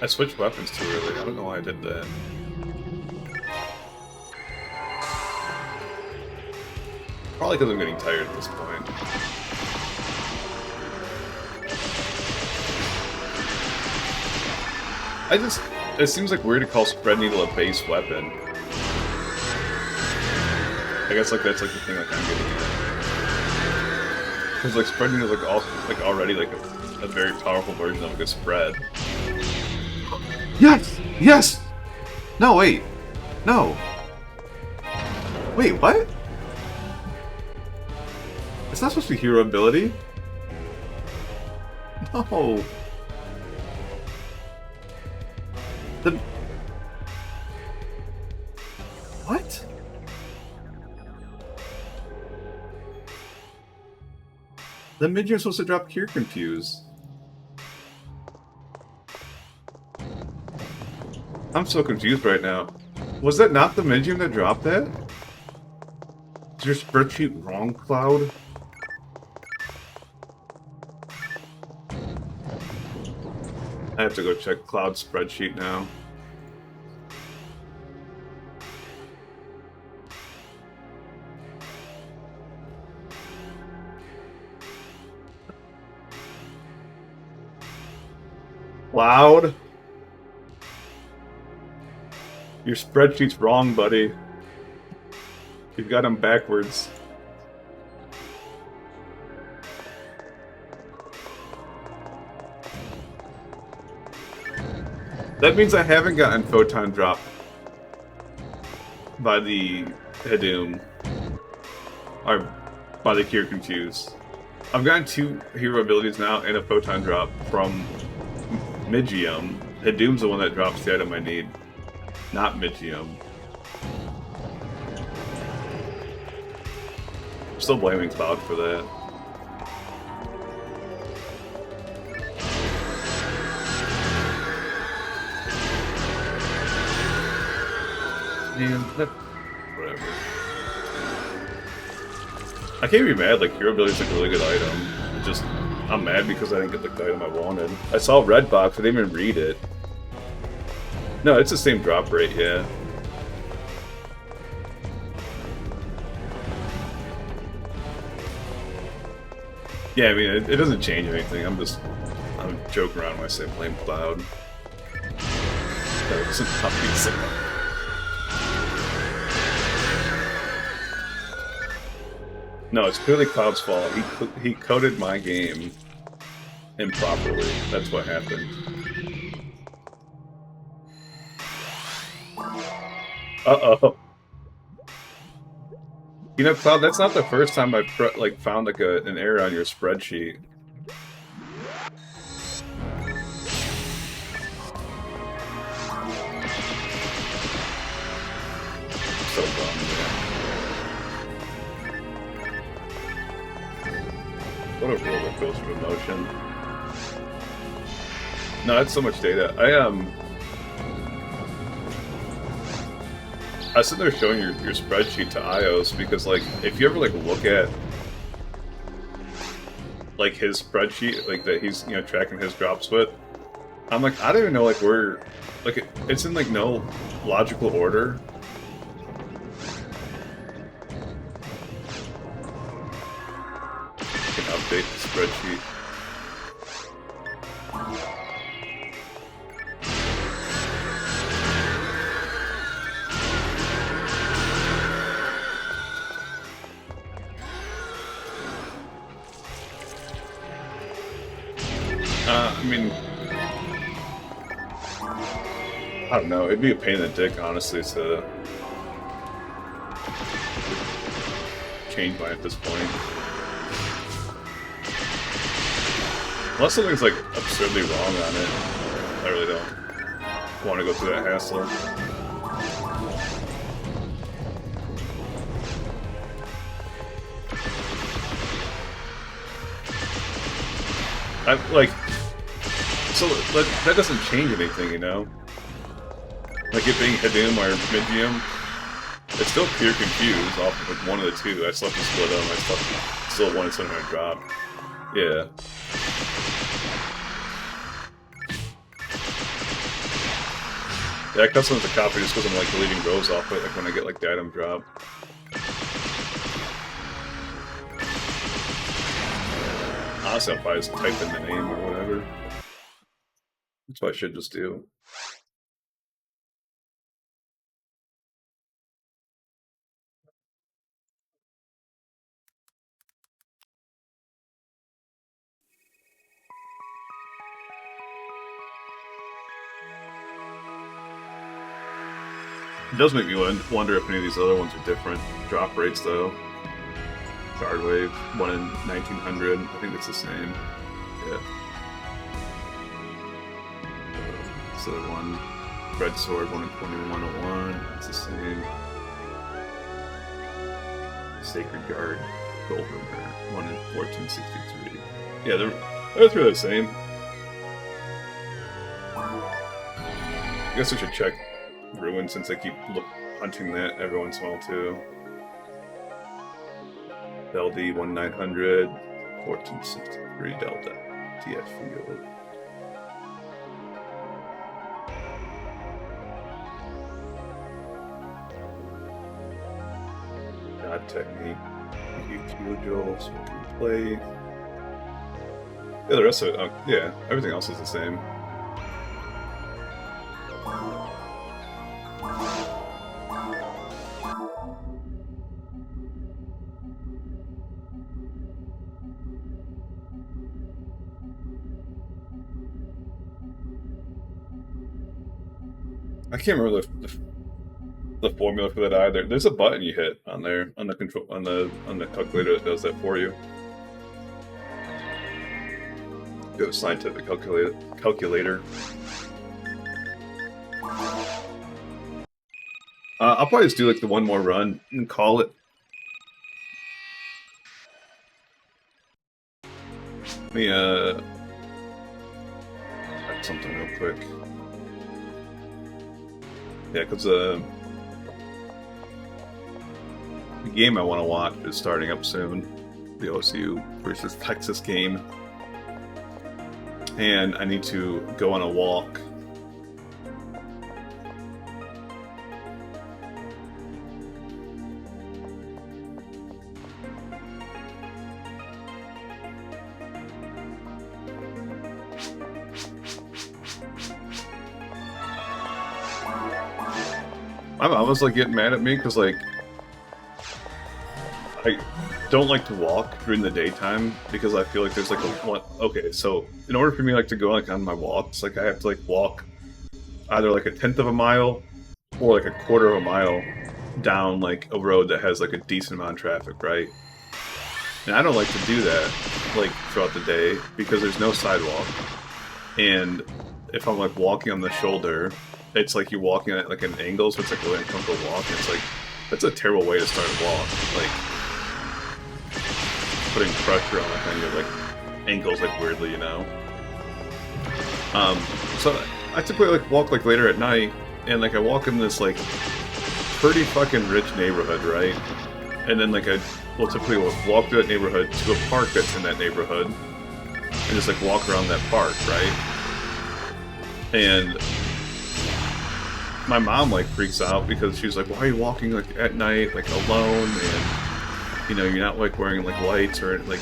I switched weapons too early. I don't know why I did that. Probably because I'm getting tired at this point. It seems like weird to call spread needle a base weapon. I guess like that's like the thing like I'm getting at. Because like spread needle is like already like a very powerful version of like a spread. Yes! Yes! No, wait. No. Wait, what? It's not supposed to be hero ability. No. The... What? The mid-year's supposed to drop Cure Confuse. I'm so confused right now. Was that not the mid-year that dropped that? Is your spreadsheet wrong, Cloud? I have to go check Cloud's spreadsheet now. Cloud? Your spreadsheet's wrong, buddy. You've got them backwards. That means I haven't gotten Photon Drop by the Hedum. Or by the Cure Confuse. I've gotten 2 hero abilities now and a Photon Drop from Migium. Hedum's the one that drops the item I need. Not Migium. Still blaming Cloud for that. Man, whatever. I can't be mad, like, hero ability is like a really good item. It just, I'm mad because I didn't get the item I wanted. I saw Red Box, I didn't even read it. No, it's the same drop rate, yeah. Yeah, I mean, it doesn't change anything. I'm joking around when I say blame Cloud. That wasn't obvious. No, it's clearly Cloud's fault. He coded my game improperly. That's what happened. Uh-oh. You know, Cloud, that's not the first time I've found like an error on your spreadsheet. So dumb, man. What a roller coaster of emotion. No, that's so much data. I was sitting there showing your spreadsheet to Ios because, like, if you ever, like, look at, like, his spreadsheet, like, that he's, you know, tracking his drops with, I'm like, I don't even know, like, where, like, it's in, like, no logical order. I can update the spreadsheet. I mean, I don't know. It'd be a pain in the dick, honestly, to change mine at this point. Unless something's like absurdly wrong on it, I really don't want to go through that hassle. So that doesn't change anything, you know? Like it being Hedum or Migium, it's still pure confused off of like one of the two. I still have to split them, I still have one instead of my drop. Yeah. Yeah, I custom the copy just because I'm like deleting rows off it, like when I get like the item drop. Honestly, I'll probably just type in the name or whatever. That's what I should just do. It does make me wonder if any of these other ones are different. Drop rates, though. Guard wave, 1 in 1900. I think it's the same. Yeah. So one. Red sword, 1 in 2101. It's the same. Sacred guard, golden mirror, 1 in 1463. Yeah, they're three the same. I guess I should check Ruin since I keep hunting that every once in a while too. LD 1900, 1463 Delta, TF field. God technique, EQ duel, smoking plate. Yeah, the rest of it, yeah, everything else is the same. I can't remember the formula for that either. There's a button you hit on there on the control on the calculator that does that for you. Go to scientific calculator. I'll probably just do like the one more run and call it. Let me add something real quick. Yeah, because the game I want to watch is starting up soon. The OSU versus Texas game. And I need to go on a walk. My mom was like getting mad at me because like I don't like to walk during the daytime because I feel like there's like a one. Okay, so in order for me like to go like on my walks, like I have to like walk either like 1/10 of a mile or like 1/4 of a mile down like a road that has like a decent amount of traffic, right? And I don't like to do that like throughout the day because there's no sidewalk, and if I'm like walking on the shoulder, it's like you're walking at like an angle, so it's like really uncomfortable walk. And it's like that's a terrible way to start a walk, like putting pressure on like on your like ankles like weirdly, you know. So I typically like walk like later at night, and like I walk in this like pretty fucking rich neighborhood, right? And then like I will typically walk through that neighborhood to a park that's in that neighborhood, and just like walk around that park, right? And my mom like freaks out because she's like, "Why are you walking like at night, like alone, and you know you're not like wearing like lights or like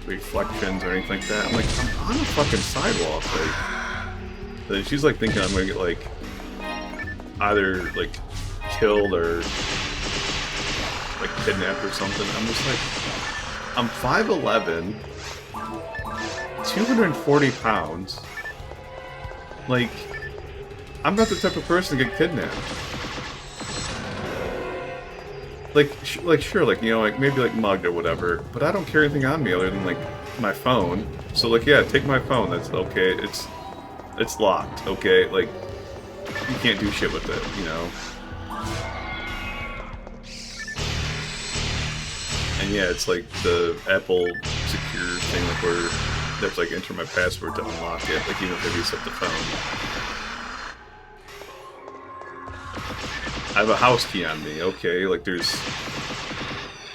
reflections or anything like that?" I'm like, "I'm on a fucking sidewalk." Like, then she's like thinking I'm gonna get like either like killed or like kidnapped or something. I'm just like, I'm 5'11", 240 pounds. Like, I'm not the type of person to get kidnapped. Like sure, like, you know, like, maybe, like, mugged or whatever, but I don't carry anything on me other than, like, my phone. So, like, yeah, take my phone, that's okay, it's locked, okay? Like, you can't do shit with it, you know? And yeah, it's like the Apple secure thing, like, where they have to, like, enter my password to unlock it, like, even if they reset the phone. I have a house key on me, okay, like there's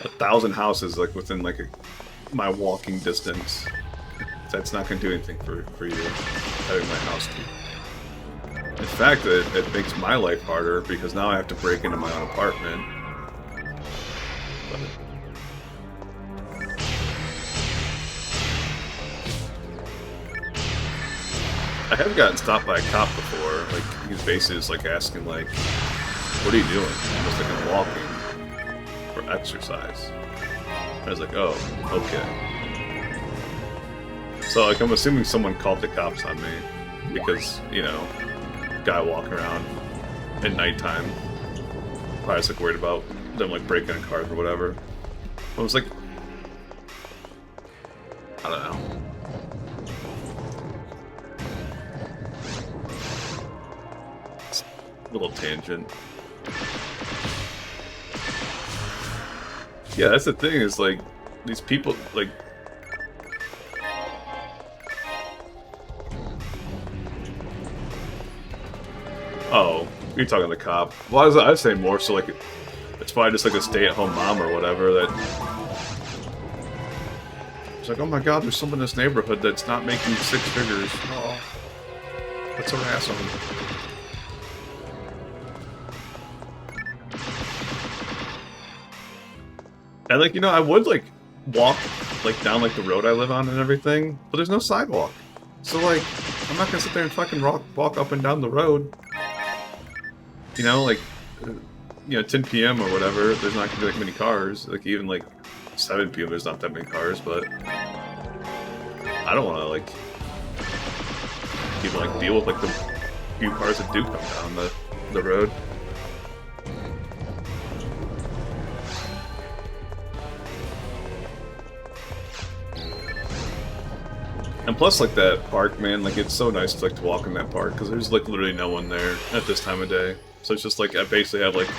1,000 houses like within like my walking distance. That's not going to do anything for you, having my house key. In fact, it makes my life harder because now I have to break into my own apartment. But I have gotten stopped by a cop before, like he's basically just like asking like, "What are you doing?" Almost like I'm walking for exercise. I was like, "Oh, okay." So like I'm assuming someone called the cops on me because, you know, guy walking around at nighttime I was like worried about them like breaking a card or whatever. I was like, I don't know. It's a little tangent. Yeah, that's the thing is like these people like. Oh, you're talking to the cop. Well, I'd say more so like it's probably just like a stay-at-home mom or whatever that. It's like, oh my god, there's someone in this neighborhood that's not making 6 figures. Oh, let's harass them. And like, you know, I would like walk like down like the road I live on and everything, but there's no sidewalk. So like, I'm not gonna sit there and fucking walk up and down the road. You know, like, you know, 10 p.m. or whatever, there's not gonna be like many cars. Like even like 7 p.m. there's not that many cars, but I don't want to like even like deal with like the few cars that do come down the road. And plus, like that park, man, like it's so nice to like to walk in that park because there's like literally no one there at this time of day. So it's just like I basically have like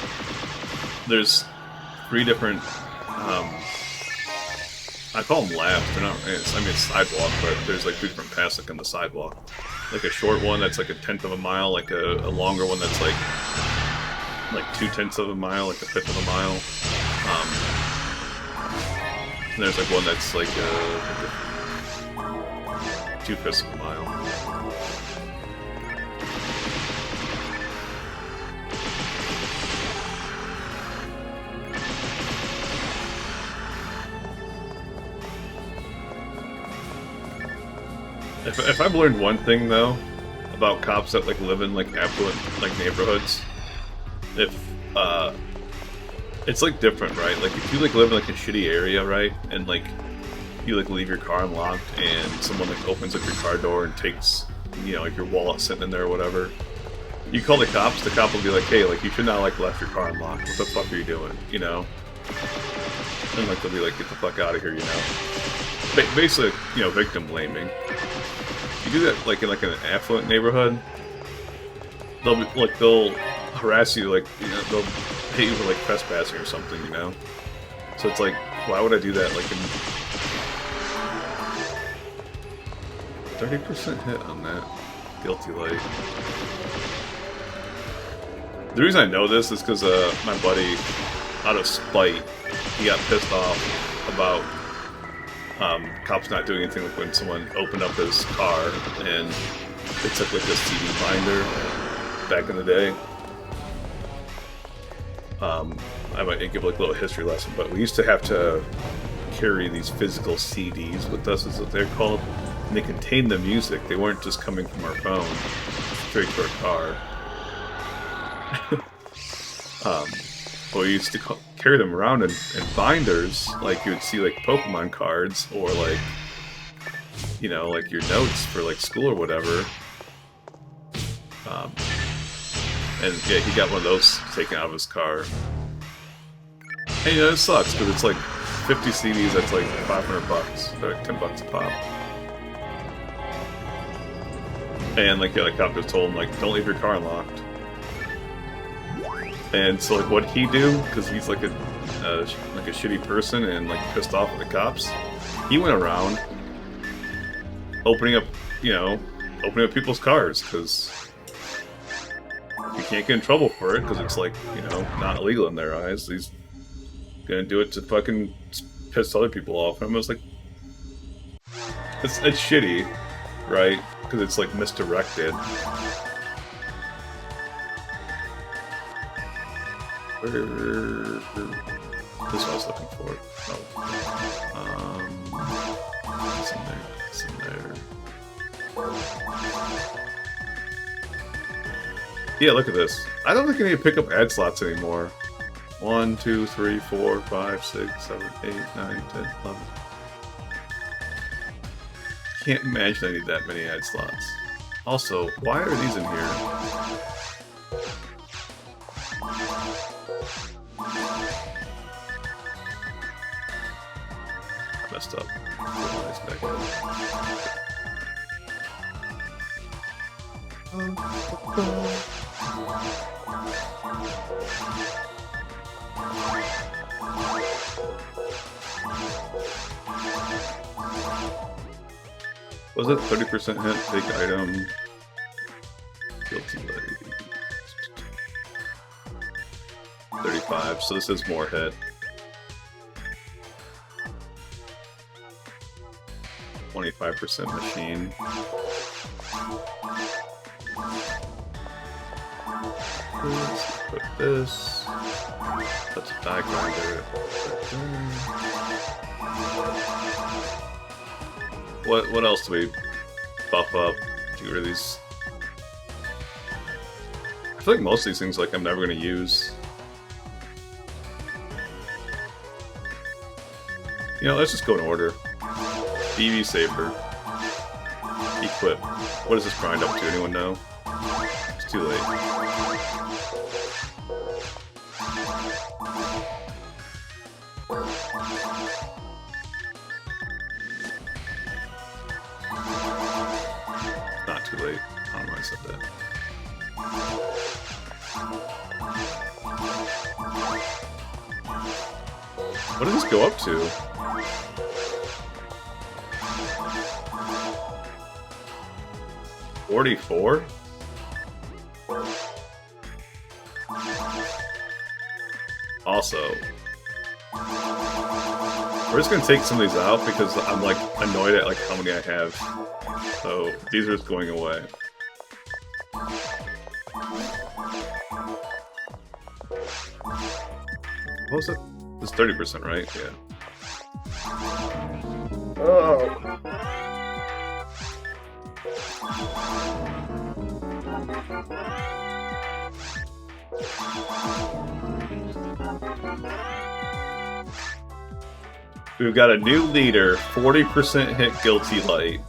there's 3 different I call them laps. They're not. I mean, it's sidewalk, but there's like 2 different paths like on the sidewalk. Like a short one that's like 1/10 of a mile, like a longer one that's like 2/10 of a mile, like 1/5 of a mile. And there's like one that's like 2/5 of a mile. If I've learned one thing though about cops that like live in like affluent like neighborhoods, it's like different, right? Like if you like live in like a shitty area, right, and like you like leave your car unlocked and someone like opens up your car door and takes, you know, like your wallet sitting in there or whatever, you call the cops. The cop will be like, hey, like you should not like left your car unlocked. What the fuck are you doing? You know? And like they'll be like, get the fuck out of here, you know? Basically, you know, victim blaming. You do that like in like an affluent neighborhood, they'll harass you, like, you know, they'll hit you for like trespassing or something, you know. So it's like, why would I do that? Like, in 30% hit on that guilty light. The reason I know this is because my buddy, out of spite, he got pissed off about cops not doing anything when someone opened up his car and they took like this CD binder back in the day. I might give like a little history lesson, but we used to have to carry these physical CDs with us, is what they're called, and they contained the music. They weren't just coming from our phone straight to our car. But we used to carry them around in binders, like you would see like Pokemon cards or like, you know, like your notes for like school or whatever. And yeah, he got one of those taken out of his car. And you know, it sucks because it's like 50 CDs. That's like $500. They're like $10 a pop. And like, yeah, the cop just told him like, don't leave your car unlocked. And so like, what'd he do? Because he's like a shitty person and like pissed off at the cops. He went around opening up people's cars because you can't get in trouble for it because it's like, you know, not illegal in their eyes. He's gonna do it to fucking piss other people off. And I was like, it's shitty, right? Because it's like misdirected. This is what I was looking for. Oh. It's in there. It's in there. Yeah, look at this. I don't think I need to pick up ad slots anymore. 1, 2, 3, 4, 5, 6, 7, 8, 9, 10, 11. Can't imagine I need that many ad slots. Also, why are these in here? messed up. Nice back. Was it 30% hit? Take item. Guilty lady. 35, so this is more hit. 25% machine. Put this. That's a die grinder. What else do we buff up? Get rid of these. I feel like most of these things like I'm never gonna use. You know, let's just go in order. BB Saber. Equip. What does this grind up to? Anyone know? It's too late. Not too late. I don't know why I said that. What does this go up to? $44? Also, we're just gonna take some of these out because I'm like annoyed at like how many I have. So these are just going away. What was it? It's 30%, right? Yeah. Oh. We've got a new leader, 40% hit guilty light.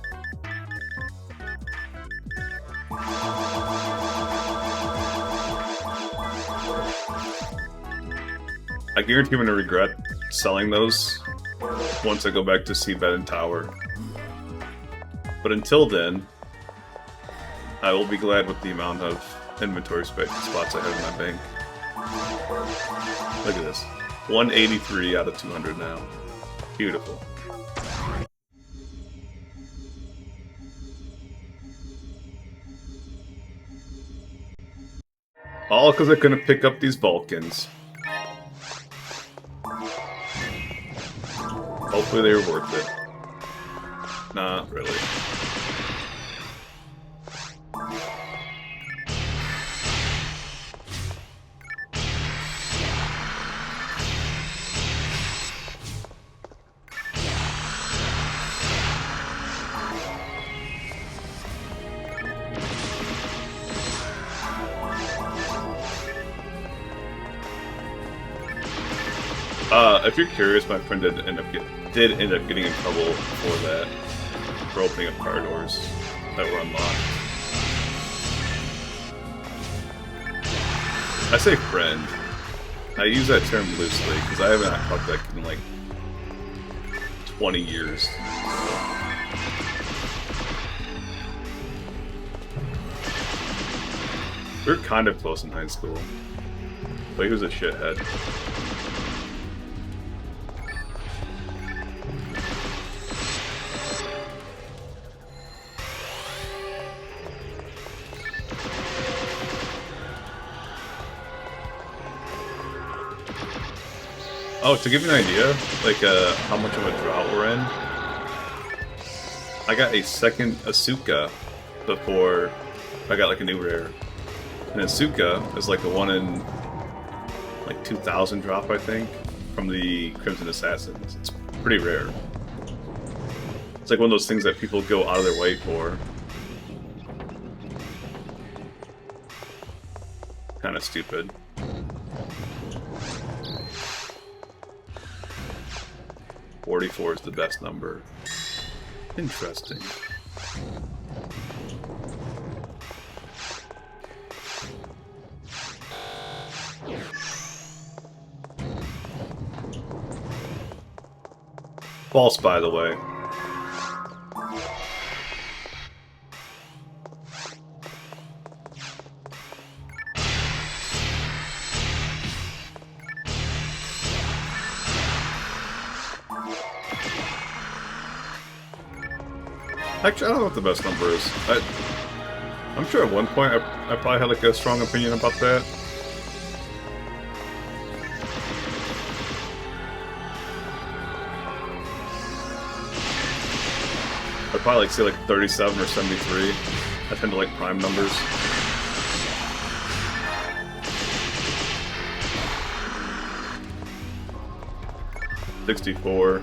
I guarantee I'm going to regret selling those once I go back to Seabed and Tower. But until then, I will be glad with the amount of inventory spots I have in my bank. Look at this. 183 out of 200 now. Beautiful. All because I couldn't pick up these Vulcans. Hopefully they were worth it. Not really. If you're curious, my friend did end up getting in trouble for that, for opening up car doors that were unlocked. I say friend. I use that term loosely because I haven't talked to that kid in like 20 years. We were kind of close in high school, but he was a shithead. Oh, to give you an idea, like how much of a drought we're in, I got a second Asuka before I got like a new rare. And Asuka is like a 1 in like 2,000 drop, I think, from the Crimson Assassins. It's pretty rare. It's like one of those things that people go out of their way for. Kind of stupid. $44 is the best number. Interesting. False, by the way. Actually, I don't know what the best number is. I'm sure at one point I probably had like a strong opinion about that. I'd probably like say like 37 or 73. I tend to like prime numbers. '64,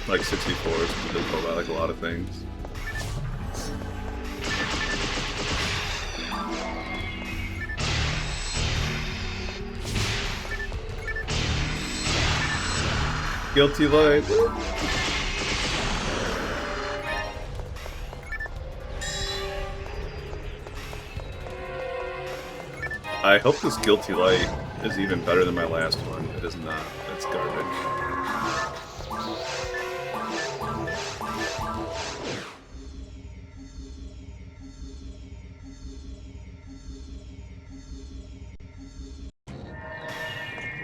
like 64 is difficult about like a lot of things. Guilty light. I hope this guilty light is even better than my last one. It is not. It's garbage.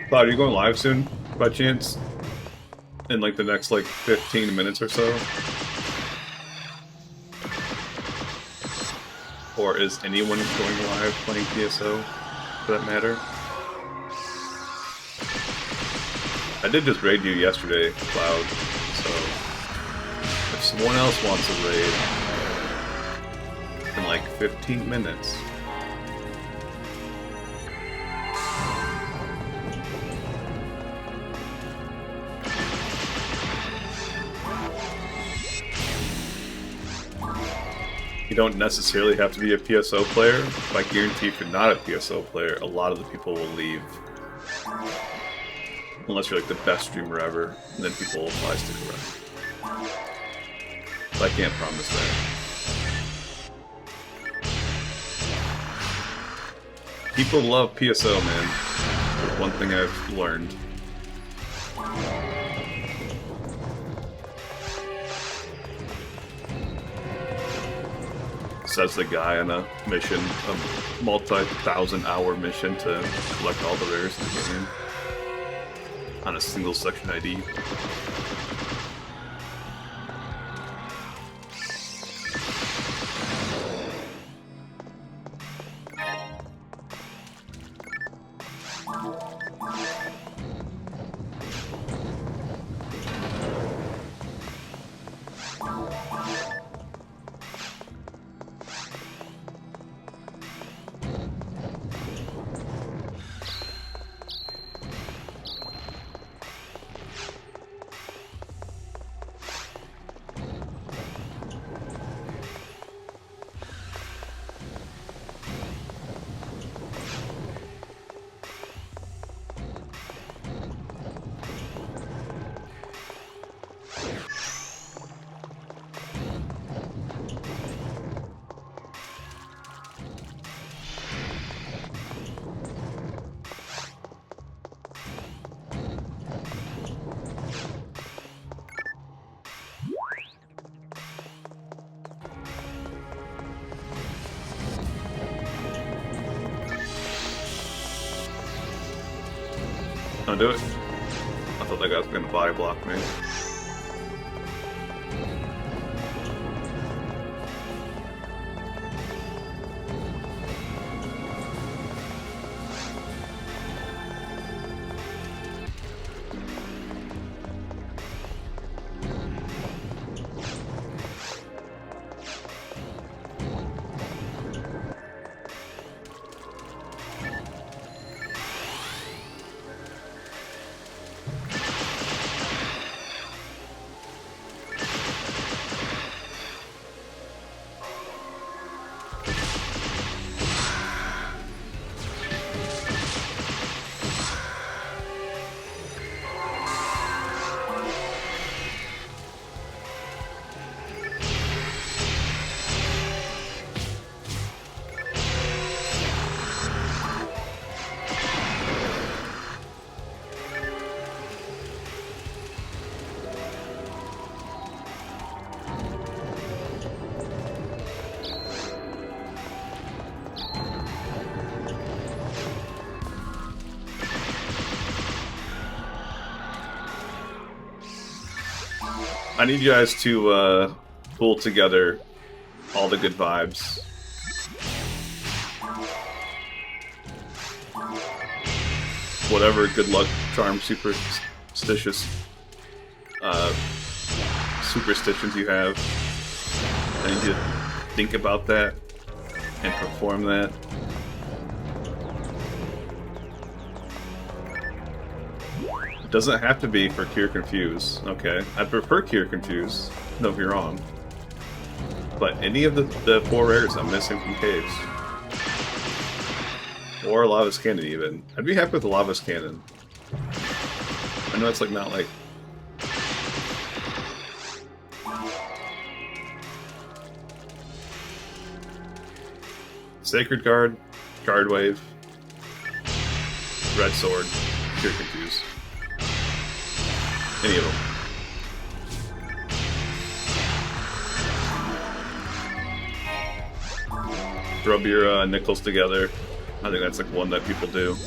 Cloud, are you going live soon, by chance? In like the next like 15 minutes or so? Or is anyone going live playing PSO, for that matter? I did just raid you yesterday, Cloud, so if someone else wants a raid in like 15 minutes, you don't necessarily have to be a PSO player, but I guarantee if you're not a PSO player, a lot of the people will leave. Unless you're like the best streamer ever, and then people will probably stick around. But I can't promise that. People love PSO, man. That's one thing I've learned. Says the guy on a mission, a multi-thousand-hour mission to collect all the rares in the game on a single section ID. I'll do it. I thought that guy was gonna body block me. I need you guys to pull together all the good vibes. Whatever good luck, charm, superstitions you have. I need you to think about that and perform that. It doesn't have to be for Cure Confuse, okay? I prefer Cure Confuse, don't be wrong. But any of the 4 rares I'm missing from caves. Or Lava's Cannon, even. I'd be happy with the Lava's Cannon. I know it's like not like... Sacred Guard, Guard Wave, Red Sword, Cure Confuse. Any of them. Rub your nickels together. I think that's like one that people do.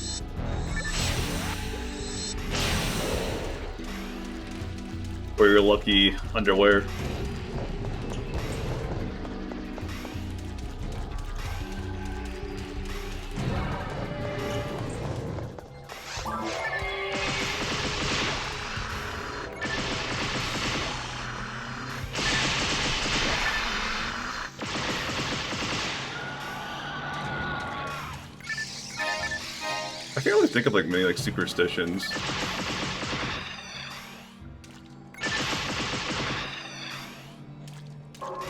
Or your lucky underwear. I can't really think of like many like superstitions.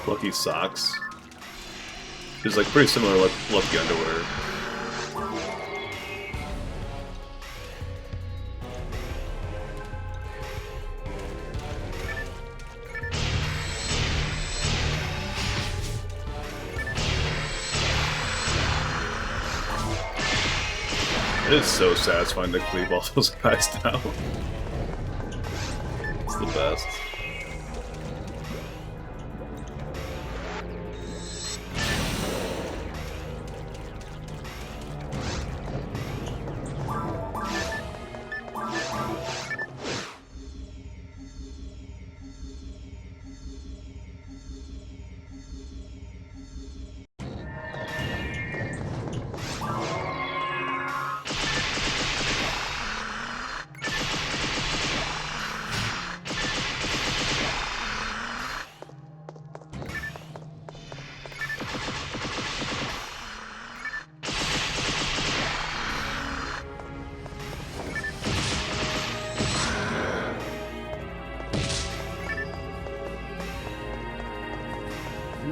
Lucky socks. It's like pretty similar to lucky underwear. It is so satisfying to cleave all those guys down. It's the best.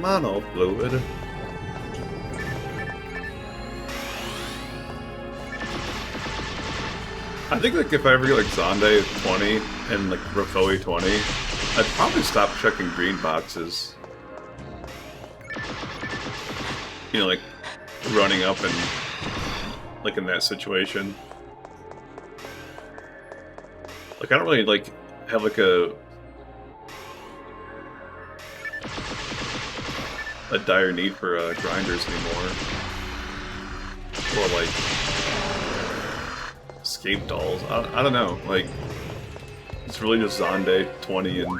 Mono fluid. I think like if I ever get like Zonde 20 and like Rafoi 20, I'd probably stop checking green boxes. You know, like running up and like in that situation. Like I don't really like have like a dire need for grinders anymore. Or like escape dolls. I don't know. Like it's really just Zonde 20 and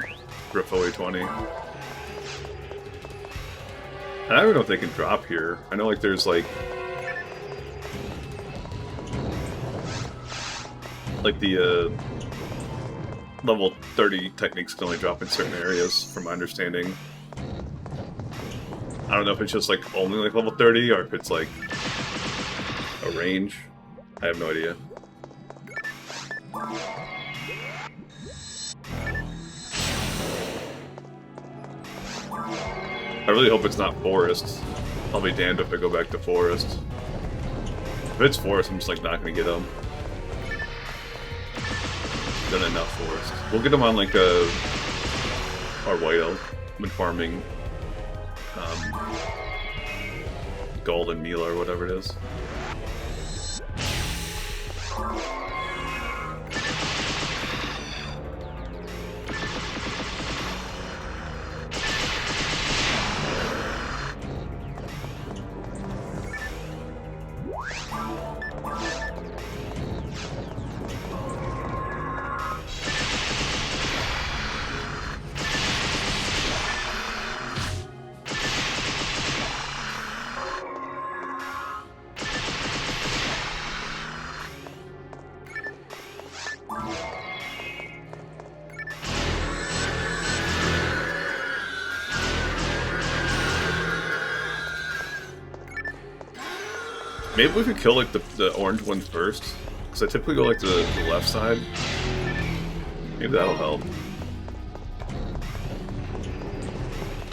Rafoi 20. And I don't even know if they can drop here. I know like there's like the level 30 techniques can only drop in certain areas from my understanding. I don't know if it's just like only like level 30 or if it's like a range. I have no idea. I really hope it's not forest. I'll be damned if I go back to forest. If it's forest, I'm just like not gonna get them. Done enough forest. We'll get them on like our white elf. Been farming gold and Mila or whatever it is. Maybe we could kill like the orange one first, because I typically go like the left side. Maybe that'll help.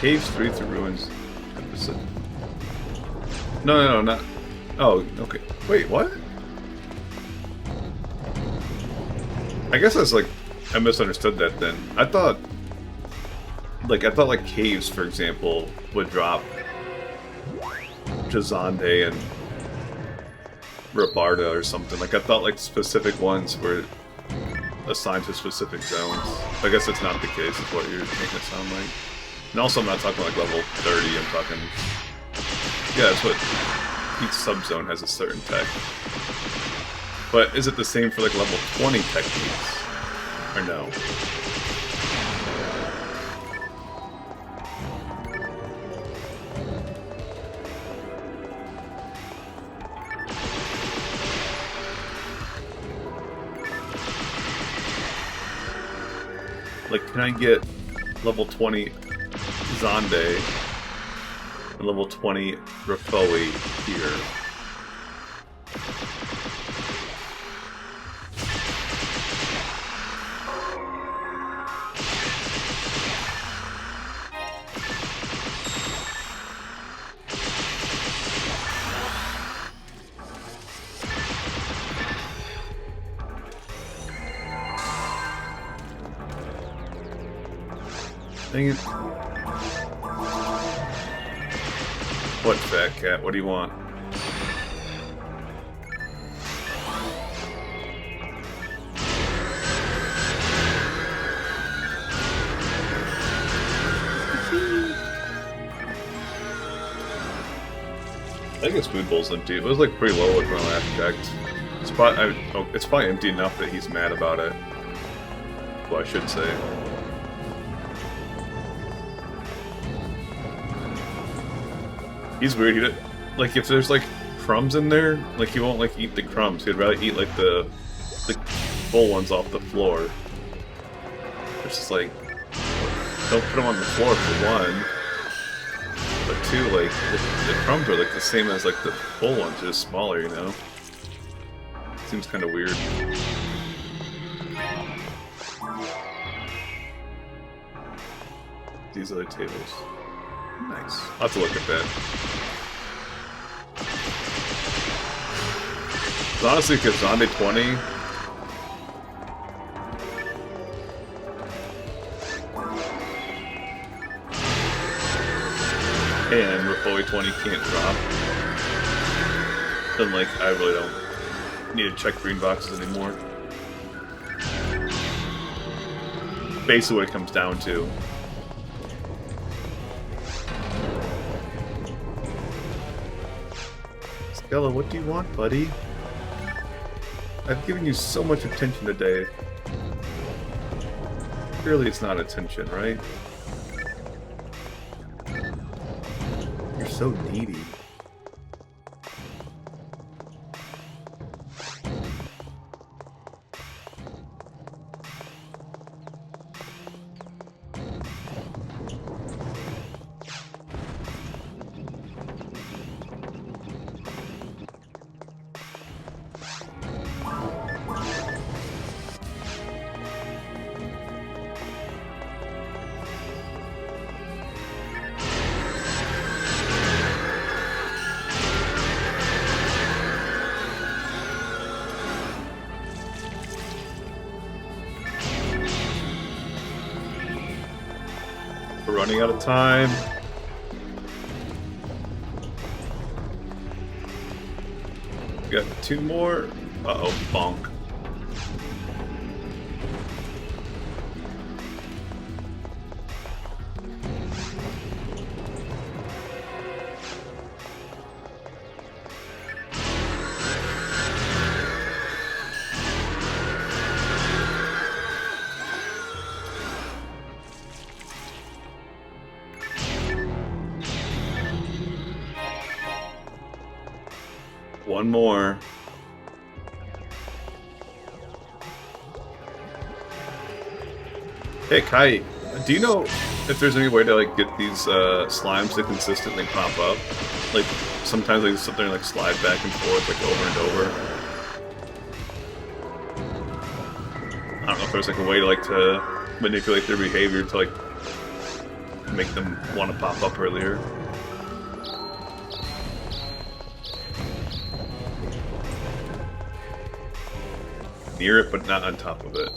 Caves 3 through ruins. No, not. Oh, okay. Wait, what? I guess that's like I misunderstood that then. I thought like caves, for example, would drop Jazande and Rabarda or something. Like I thought like specific ones were assigned to specific zones. I guess that's not the case, is what you're making it sound like. And also I'm not talking like level 30, I'm talking... Yeah, that's what... Each subzone has a certain tech. But is it the same for like level 20 techniques? Or no? Like, can I get level 20 Zande and level 20 Rafoi here? Dang it. What, fat cat? What do you want? I think his food bowl's empty. It was like pretty low when I last checked. It's probably empty enough that he's mad about it. Well, I should say. He's weird. He did, like, if there's like crumbs in there, like he won't like eat the crumbs. He'd rather eat like the full ones off the floor. It's just like, don't put them on the floor for one, but two, like the crumbs are like the same as like the full ones, just smaller, you know. Seems kind of weird. These other tables. Nice. I'll have to look at that. So honestly, because Zonde 20... and Rafoi 20 can't drop, then like, I really don't need to check green boxes anymore. Basically what it comes down to. Stella, what do you want, buddy? I've given you so much attention today. Surely it's not attention, right? You're so needy. We're running out of time. We got 2 more. Uh-oh, bonk. One more. Hey Kai, do you know if there's any way to like get these slimes to consistently pop up? Like sometimes they sit there and like slide back and forth like over and over. I don't know if there's like a way to like to manipulate their behavior to like make them want to pop up earlier. Near it, but not on top of it.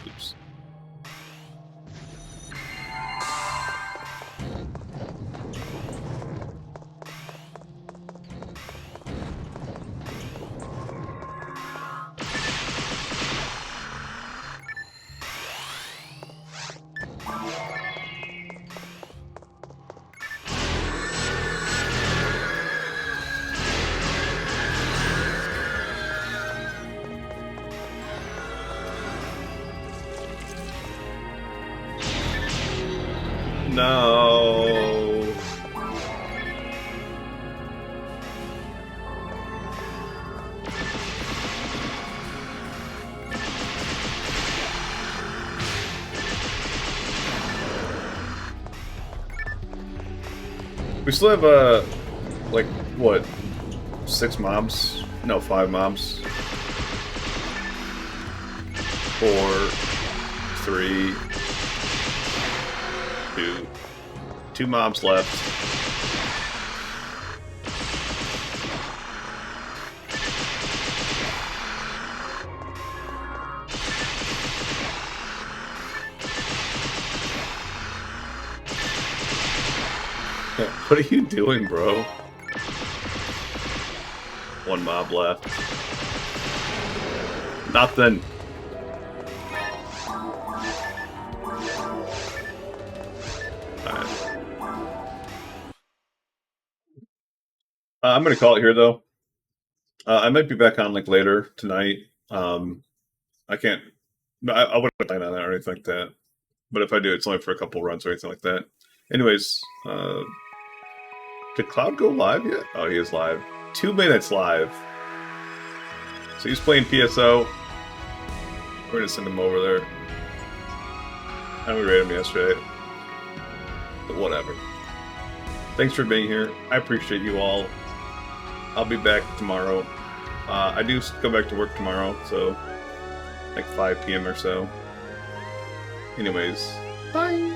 Oops. No. We still have like what? 6 mobs? No, 5 mobs. 4, 3. 2 mobs left. What are you doing, bro? 1 mob left. Nothing. I'm gonna call it here though. I might be back on like later tonight. I can't. I wouldn't plan on that or anything like that. But if I do, it's only for a couple runs or anything like that. Anyways, did Cloud go live yet? Oh, he is live. 2 minutes live. So he's playing PSO. We're gonna send him over there. I we rated him yesterday. But whatever. Thanks for being here. I appreciate you all. I'll be back tomorrow. I do go back to work tomorrow, so like 5 p.m. or so. Anyways, bye!